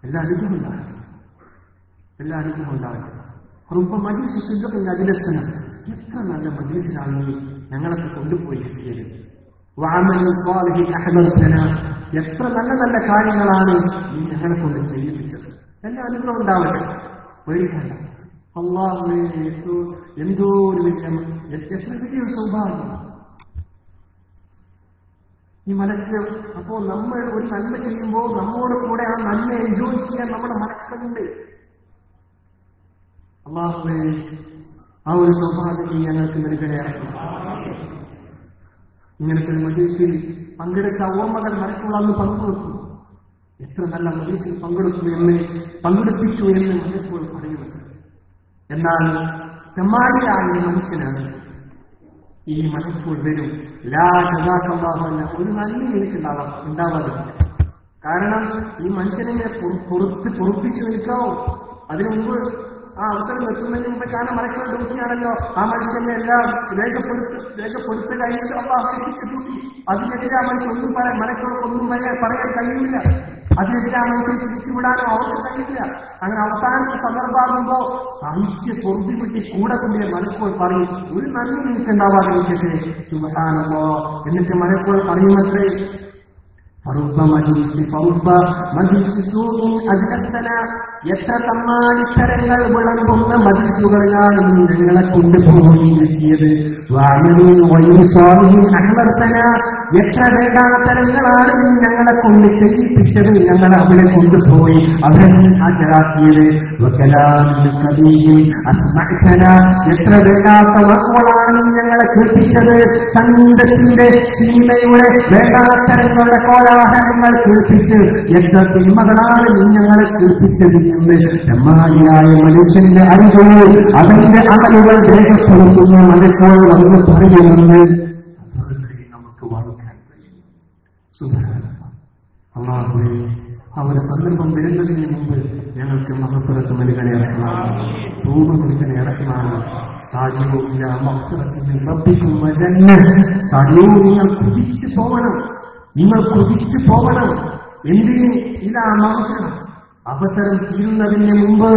എല്ലാ അനുഗ്രഹം ഉണ്ടാകട്ടെ, എല്ലാ അനുഗ്രഹം ഉണ്ടാകട്ടെ. റുബ്ബ മജ്ലിസ് സിദ്ഖിൻ അജ്ലസന, എത്ര നല്ല മജ്ലിസിലാണ് നീ ഞങ്ങളൊക്കെ കൊണ്ടുപോയി എത്തിയത്. വഅമലു സ്വാലിഹി അഹ്ദർതന, എത്ര നല്ല നല്ല കാര്യങ്ങളാണ് നീ ഞങ്ങളെ കൊണ്ട് ചെയ്യിപ്പിച്ചത്. എല്ലാ അനുഗ്രഹം ഉണ്ടാവട്ടെ, പേടിക്കണ്ട. അല്ലാഹുവേ എന്തോ ഒരു വലിയ എത്ര വലിയ സൗഭാഗ്യം ഈ മലക്ക്. അപ്പോ നമ്മൾ ഒരു നന്മ ചെയ്യുമ്പോൾ നമ്മോട് കൂടെ ആ നന്മ എൻജോയ് ചെയ്യാൻ നമ്മുടെ മലക്കുണ്ട്. അല്ലാഹുവേ ആ ഒരു സൗഭാഗ്യം ഞങ്ങൾക്ക് നൽകണേ. ഇങ്ങനത്തെ ഒരു മജ്ലിസിൽ പങ്കെടുത്ത ഓർമ്മകൾ മലക്കുള്ളന്ന് പങ്കുവെക്കും. എത്ര നല്ല മജ്ലിസിൽ പങ്കെടുപ്പിച്ചു എന്ന് മലപ്പോൾ പറയുന്നത്. എന്നാൽ തെമ്മാടിയായ ഒരു മനുഷ്യനാണ് ഈ മലപ്പോൾ വരും. ലാ ജസാക്കല്ലാഹു, ഒരു നന്ദി എനിക്ക് ഉണ്ടാവാതില്ല. കാരണം ഈ മനുഷ്യനെ പൊറുപ്പിച്ചു നിൽക്കാവോ? അതിനു മുമ്പ് ആ അവസരം എത്തുന്നതിന് മുമ്പ്, കാരണം മലക്കുകളുടെ ഡ്യൂട്ടിയാണല്ലോ ആ മനുഷ്യനെ എല്ലാം രേഖപ്പെടുത്തുക. അല്ലാഹു ഏൽപ്പിച്ച ഡ്യൂട്ടി അതിനെതിരെ അവർക്ക് മലക്കൾക്കൊന്നും പറയാൻ കഴിയില്ല. അതിനെതിരെ മനുഷ്യൻ തിരിച്ചുവിടാനോ അവർക്ക് കഴിയില്ല. അങ്ങനെ അവസാനത്തെ സന്ദർഭമാകുമ്പോ സഹിച്ച് പൊറുതി വിട്ടി കൂടെ കൊണ്ടേ മലക്കോൾ പറയും, ഒരു നന്ദി നിങ്ങൾക്ക് ഉണ്ടാവാതിരിക്കട്ടെ സുബ്ഹാനല്ലാഹ്. എന്നിട്ട് മലക്കോൾ പറയുമത്രേ, എത്ര തമ്മാടിത്തരങ്ങൾ വിളമ്പുന്ന മജിലിസുകളിലാണ് ഞങ്ങളെ കൊണ്ടുപോയിരിക്കിയത്. എത്ര വേണ്ടാത്തരങ്ങളാണ് ഞങ്ങളെ കൊണ്ട് ചെയ്യിപ്പിച്ചത്, ഞങ്ങളെ അവിടെ കൊണ്ടുപോയി അവരെ ഹാജരാക്കിയത്. എത്ര വേണ്ടാത്ത വാക്കുകളാണ് ഞങ്ങളെ കേൾപ്പിച്ചത്, സംഗീതത്തിന്റെ സിനിമയുടെ വേണ്ടാത്തരങ്ങളുടെ കോലാഹലങ്ങൾ കേൾപ്പിച്ച് എത്ര തിന്മകളാണ് ഞങ്ങളെ കേൾപ്പിച്ചത് എന്ന് ബ്രഹ്മാനിയായ മനുഷ്യന്റെ അറിവുകൾ അവന്റെ അമലുകൾ രേഖപ്പെടുത്തുന്ന മലക്കോൾ വന്ന് പറയുമെന്ന് നമുക്ക് വായിക്കാൻ കഴിയും. സുബ്ഹാനല്ലാഹ്. അല്ലാഹുവേ, ആ ഒരു സന്ദർഭം വരുന്നതിന് മുമ്പ് ഞങ്ങൾക്ക് മഹഫറത്ത് നൽകണേ ഇറക്കണം, തൗബ നൽകണേ ഇറക്കണം. സാജിയോ ഇലാ മഗ്ഫിറത്തിൻ റബ്ബിക്കും വജന്ന. സാജിയോ, നിങ്ങൾ കുതിച്ചു പോകണം, നിങ്ങൾ കുതിച്ചു പോകണം. എന്തിന്? ഇലാ മഗ്ഫിറ. അവസരം തീരുന്നതിന് മുമ്പ്,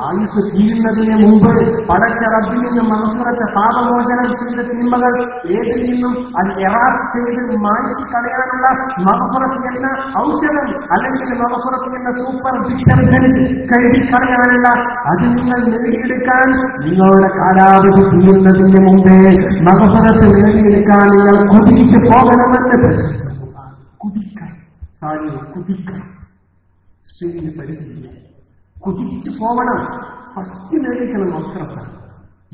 ആയുസ് തീരുന്നതിന് മുമ്പ് പടച്ച റബ്ബിൽ നിന്ന് മഗ്ഫിറത്ത്, പാപമോചനം ചെയ്ത തിന്മകൾ ഏതിൽ നിന്നും അത് എറാസ് ചെയ്ത് മായ്ച്ചു കളയാനുള്ള മഗ്ഫിറത്ത് എന്ന ഔഷധം, അല്ലെങ്കിൽ മഗ്ഫിറത്ത് എന്ന സൂപ്പർ ഡിറ്റർജന്റ് കഴുകിക്കളയാനുള്ള അത് നിങ്ങൾ നേടിയെടുക്കാൻ, നിങ്ങളുടെ കാലാവധി തീരുന്നതിന് മുമ്പേ മഗ്ഫിറത്ത് നേടിയെടുക്കാൻ നിങ്ങൾ കുതിച്ചു പോകണമെന്ന് കുതിക്കാൻ കുതിക്കാൻ പരിധിയില്ല. കുതിച്ചു പോകണം, ഫസ്റ്റ് നേടിക്കണം അവസരത്താണ്.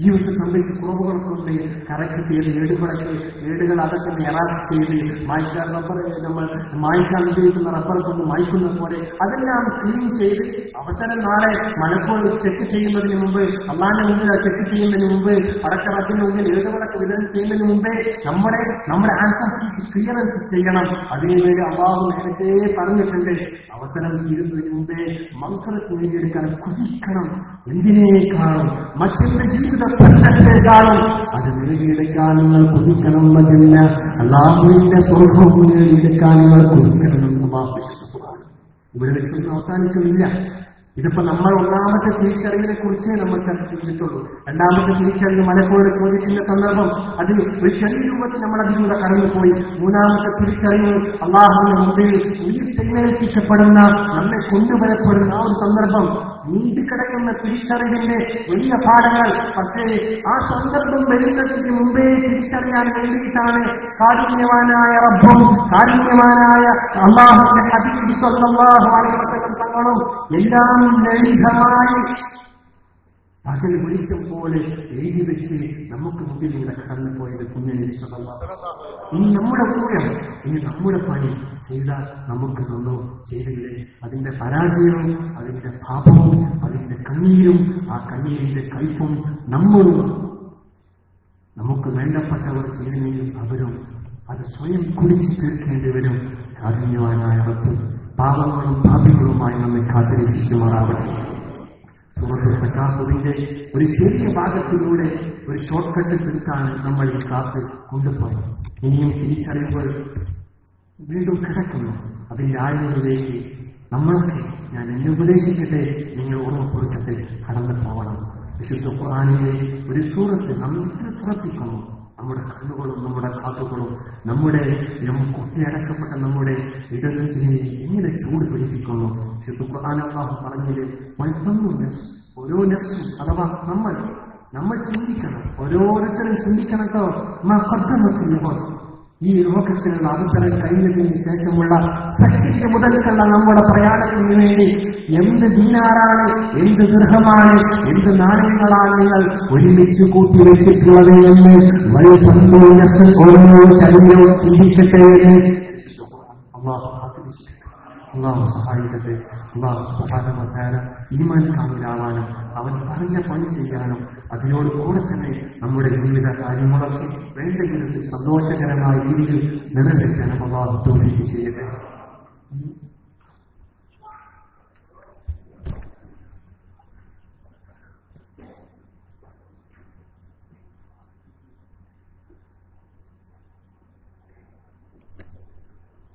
ജീവിതത്തെ സംബന്ധിച്ച് കുറവുകളൊക്കെ കറക്റ്റ് ചെയ്ത് ഏടുകൾ അതൊക്കെ എറാസ് ചെയ്ത് മായ്ക്കാൻ നമ്മൾ മായ്ക്കാൻ ഉപയോഗിക്കുന്ന റബ്ബർ കൊണ്ട് മായ്ക്കുന്ന പോലെ അതെല്ലാം ക്ലീൻ ചെയ്ത് അവസരം നാളെ മലപ്പോൾ ചെക്ക് ചെയ്യുന്നതിന് മുമ്പ്, അള്ളാന്റെ മുമ്പിൽ ചെക്ക് ചെയ്യുന്നതിന് മുമ്പ്, അടക്കറത്തിന് മുമ്പിൽ ഏടുകളൊക്കെ വിതരണം ചെയ്യുന്നതിന് മുമ്പേ നമ്മുടെ ആൻസർ ഷീറ്റ് ക്ലിയറൻസ് ചെയ്യണം. അതിനുവേണ്ടി അള്ളാഹു നേരത്തെ പറഞ്ഞിട്ടുണ്ട്, അവസരം തീരുന്നതിന് മുമ്പേ മഗ്ഫിറത്ത് നേടിയെടുക്കാൻ കുതിക്കണം. എന്തിനേക്കാളും മറ്റെന്ത് ജീവിത പ്രശ്നത്തെക്കാളും അത് നേടിയെടുക്കാൻ നിങ്ങൾ കുതിക്കണം. മജന്ന അല്ലാഹുവിന്റെ സ്വർഗ്ഗവും നേടിയെടുക്കാൻ നിങ്ങൾ കുതിക്കണം. ഇവിടെ വെച്ചൊന്നും അവസാനിക്കുന്നില്ല. ഇതിപ്പോ നമ്മൾ ഒന്നാമത്തെ തിരിച്ചറിവിനെ കുറിച്ച് നമ്മൾ ചർച്ച ചെയ്തിട്ടുള്ളൂ. രണ്ടാമത്തെ തിരിച്ചറിവ് മലക്കോട് ചോദിക്കുന്ന സന്ദർഭം അത് ഒരു ചെറിയ രൂപത്തിൽ നമ്മൾ അതിലൂടെ കടന്നുപോയി. മൂന്നാമത്തെ തിരിച്ചറിവ് അള്ളാഹുവിന്റെ മുമ്പിൽ ഉയർത്തെഴുന്നേൽപ്പിക്കപ്പെടുന്ന, നമ്മെ കൊണ്ടുവരപ്പെടുന്ന ആ ഒരു സന്ദർഭം, നീണ്ടിക്കിടക്കുന്ന തിരിച്ചറിവിന്റെ വലിയ പാഠങ്ങൾ. പക്ഷേ ആ സന്ദർഭം വരുന്നതിന് മുമ്പേ തിരിച്ചറിയാൻ വേണ്ടിയിട്ടാണ് കാരുണ്യവാനായ റബ്ബും കാരുണ്യവാനായ അല്ലാഹുവിന്റെ ഹബീബ് സ്വല്ലല്ലാഹു അലൈഹി വസല്ലം തങ്ങളും എല്ലാം ലളിതമായി പകൽ വെളിച്ചം പോലെ എഴുതി വെച്ച് നമുക്ക് മുമ്പിലൂടെ കടന്നുപോയത് കുഞ്ഞിനെ. ഇനി നമ്മുടെ ഊഴം, ഇനി നമ്മുടെ പണി ചെയ്താൽ നമുക്ക് നന്നോ, ചെയ്തില്ലേ അതിന്റെ പരാജയവും അതിന്റെ പാപവും അതിന്റെ കണ്ണീരും ആ കണ്ണീരിന്റെ കയ്പും നമ്മളും നമുക്ക് വേണ്ടപ്പെട്ടവർ ചെയ്യുന്നെങ്കിൽ അവരും അത് സ്വയം കുടിച്ചു തീർക്കേണ്ടി വരും. കാരുണ്യവാനായ റബ്ബ് പാപങ്ങളും പാപികളുമായി നമ്മെ കാത്തിരക്ഷിക്കുമാറാവട്ടെ. സൂറത്തുൽ തകാസുറിന്റെ ഒരു ചെറിയ ഭാഗത്തിലൂടെ ഒരു ഷോർട്ട് കട്ട് തീർക്കാണ് നമ്മൾ ഈ ക്ലാസ് കൊണ്ടുപോയത്. ഇനിയും തിരിച്ചറിയുമ്പോൾ വീണ്ടും കിടക്കുന്നു. അതിന്റെ ആഴങ്ങളിലേക്ക് നമ്മളൊക്കെ, ഞാൻ എന്നെ ഉപദേശിക്കട്ടെ, നിങ്ങൾ ഓർമ്മപ്പെടുത്തട്ടെ, കടന്നു പോകണം. വിശുദ്ധ ഖുർആനിലെ ഒരു സൂറത്ത് നമ്മൾ തുറപ്പിക്കുന്നു. നമ്മുടെ കണ്ണുകളും നമ്മുടെ കാതുകളും നമ്മുടെ കുട്ടിയടക്കപ്പെട്ട നമ്മുടെ ഇടനെഞ്ചിനെ എങ്ങനെ ചൂട് പിടിപ്പിക്കുന്നു. വിശുദ്ധ ഖുർആൻ അല്ലാഹു പറഞ്ഞത് ഓരോ നഫ്സും, അഥവാ നമ്മൾ ചിന്തിക്കണം, ഓരോരുത്തരും ചിന്തിക്കണം കേട്ടോ. ഈ ലോകത്തിലുള്ള അവസരം കഴിഞ്ഞതിന് ശേഷമുള്ള സെക്കൻഡ് മുതൽക്കുള്ള നമ്മുടെ പ്രയാണത്തിന് വേണ്ടി എന്ത് ദീനാറാണ്, എന്ത് ദൃഹമാണ്, എന്ത് നാണയങ്ങളാണ് നിങ്ങൾ ഒരുമിച്ച് കൂട്ടിവെച്ചിട്ടുള്ളത് എന്ന് ഓരോ ശരീരവും ചിന്തിക്കട്ടെ എന്ന് അള്ളാഹു സഹായിക്കട്ടെ. അള്ളാഹു സുബ്ഹാനഹു വ തആല ഈമാൻ കാമിലാവാനും അവൻ പറഞ്ഞ പണി ചെയ്യാനും അതിനോട് കൂടെ തന്നെ നമ്മുടെ ജീവിത കാര്യങ്ങളൊക്കെ വേണ്ട വിധത്തിൽ സന്തോഷകരമായ രീതിയിൽ നിലനിൽക്കാനും അള്ളാഹു തൗഫീഖ് ചെയ്യട്ടെ.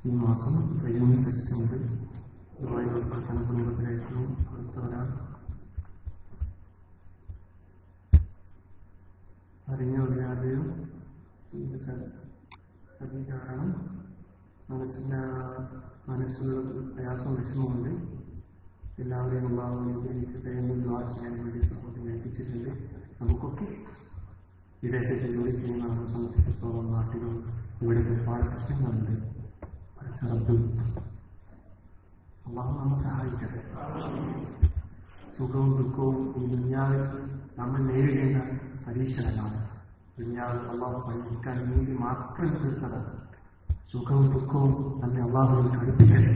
ഈ മാസം ട്രെയിനിങ് ടെസ്റ്റ് ഉണ്ട്. ദുബായിൽ ഉൾപ്പെടുത്തുന്ന കുടുംബത്തിലേക്കും അടുത്ത ഒരാൾ അറിഞ്ഞോ അറിയാതെയോ കാരണം മനസ്സിലുള്ള പ്രയാസം വിഷമമുണ്ട്. എല്ലാവരെയും എനിക്ക് ചെയ്യാൻ വേണ്ടി സപ്പോർട്ട് ഏൽപ്പിച്ചിട്ടുണ്ട്. നമുക്കൊക്കെ വിദേശത്ത് ജോലി ചെയ്യുന്ന ആളെ സംബന്ധിച്ചിടത്തോളം നാട്ടിലും ഇവിടെ ഒരുപാട് പ്രശ്നങ്ങളുണ്ട്. അള്ളാഹു നമ്മെ സഹായിക്കട്ടെ. സുഖവും ദുഃഖവും ഈ ദുനിയാവിൽ നമ്മൾ നേരിടേണ്ട പരീക്ഷകളാണ്. ദുനിയാവിൽ അള്ളാഹു പരീക്ഷിക്കാൻ വേണ്ടി മാത്രം തീർത്തതാണ്. സുഖവും ദുഃഖവും നമ്മെ അള്ളാഹുവിൽ അടുപ്പിക്കട്ടെ.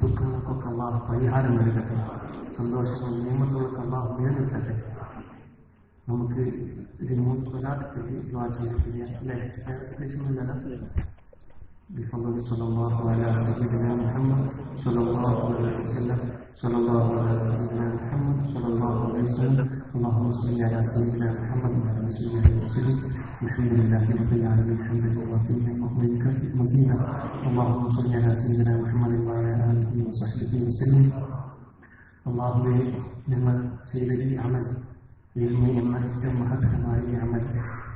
ദുഃഖങ്ങൾക്കൊക്കെ അള്ളാഹു പരിഹാരം നൽകട്ടെ. സന്തോഷങ്ങളും നിയമങ്ങളൊക്കെ അള്ളാഹു നിലനിർത്തട്ടെ. നമുക്ക് ഇതിന് മുമ്പ് സ്വലാത്ത് ചെയ്ത് ദുആ ചെയ്തിട്ടില്ല അല്ലേ? بفضل صلى الله على سيدنا محمد صلى الله عليه وسلم صلى الله على سيدنا محمد صلى الله عليه وسلم اللهم صل على سيدنا محمد وعلى آله وسلم الحمد لله رب العالمين حمدا وافيا مؤمنا مزيدا اللهم صل على سيدنا محمد وعلى آله وصحبه وسلم اللهم ഞങ്ങൾ ചെയ്ത ഈ അമൽ എന്ന ഏറ്റവും മഹത്തരമായ ഈ അമൽ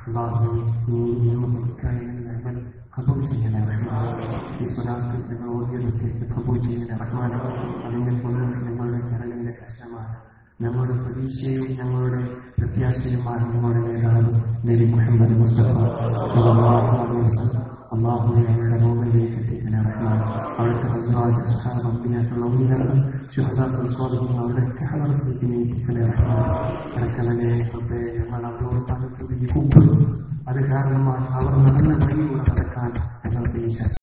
അല്ലാഹുവേ നീ നിയമക്കായി അമൽ കബൂൽ ചെയ്യണേ റഹ്മാൻ. ഈ സ്വലാത്ത് ഞങ്ങൾ ഓതിയതൊക്കെ കബൂൽ ചെയ്യണേ റഹ്മാൻ. അതിനെ കൊണ്ട് ഞങ്ങളുടെ കരളിന്റെ കഷ്ടമാണ്. ഞങ്ങളുടെ പ്രതീക്ഷയും ഞങ്ങളുടെ പ്രത്യാശയുമായ ഞങ്ങളുടെ നേതാവ് നബി മുഹമ്മദ് മുസ്തഫ സ്വല്ലല്ലാഹു അലൈഹി വസല്ലം അല്ലാഹുവേ അവരുടെ റൂഹിലേക്ക് എത്തിക്കണേ റഹ്മാൻ. അവിടുത്തെ അസ്വാജ് അസ്ഹാബ് അമ്പിയാക്കൾ ഔലിയാക്കൾ ശുഹദാക്കൾ സ്വാലിഹീൻ അവരുടെയൊക്കെ ഹളറത്തിലേക്ക് എത്തിക്കണേ റഹ്മാൻ. ഞങ്ങൾ അവരോട് പലർക്കും അത് കാരണമായി അവർ നടന്ന വഴിയുടെ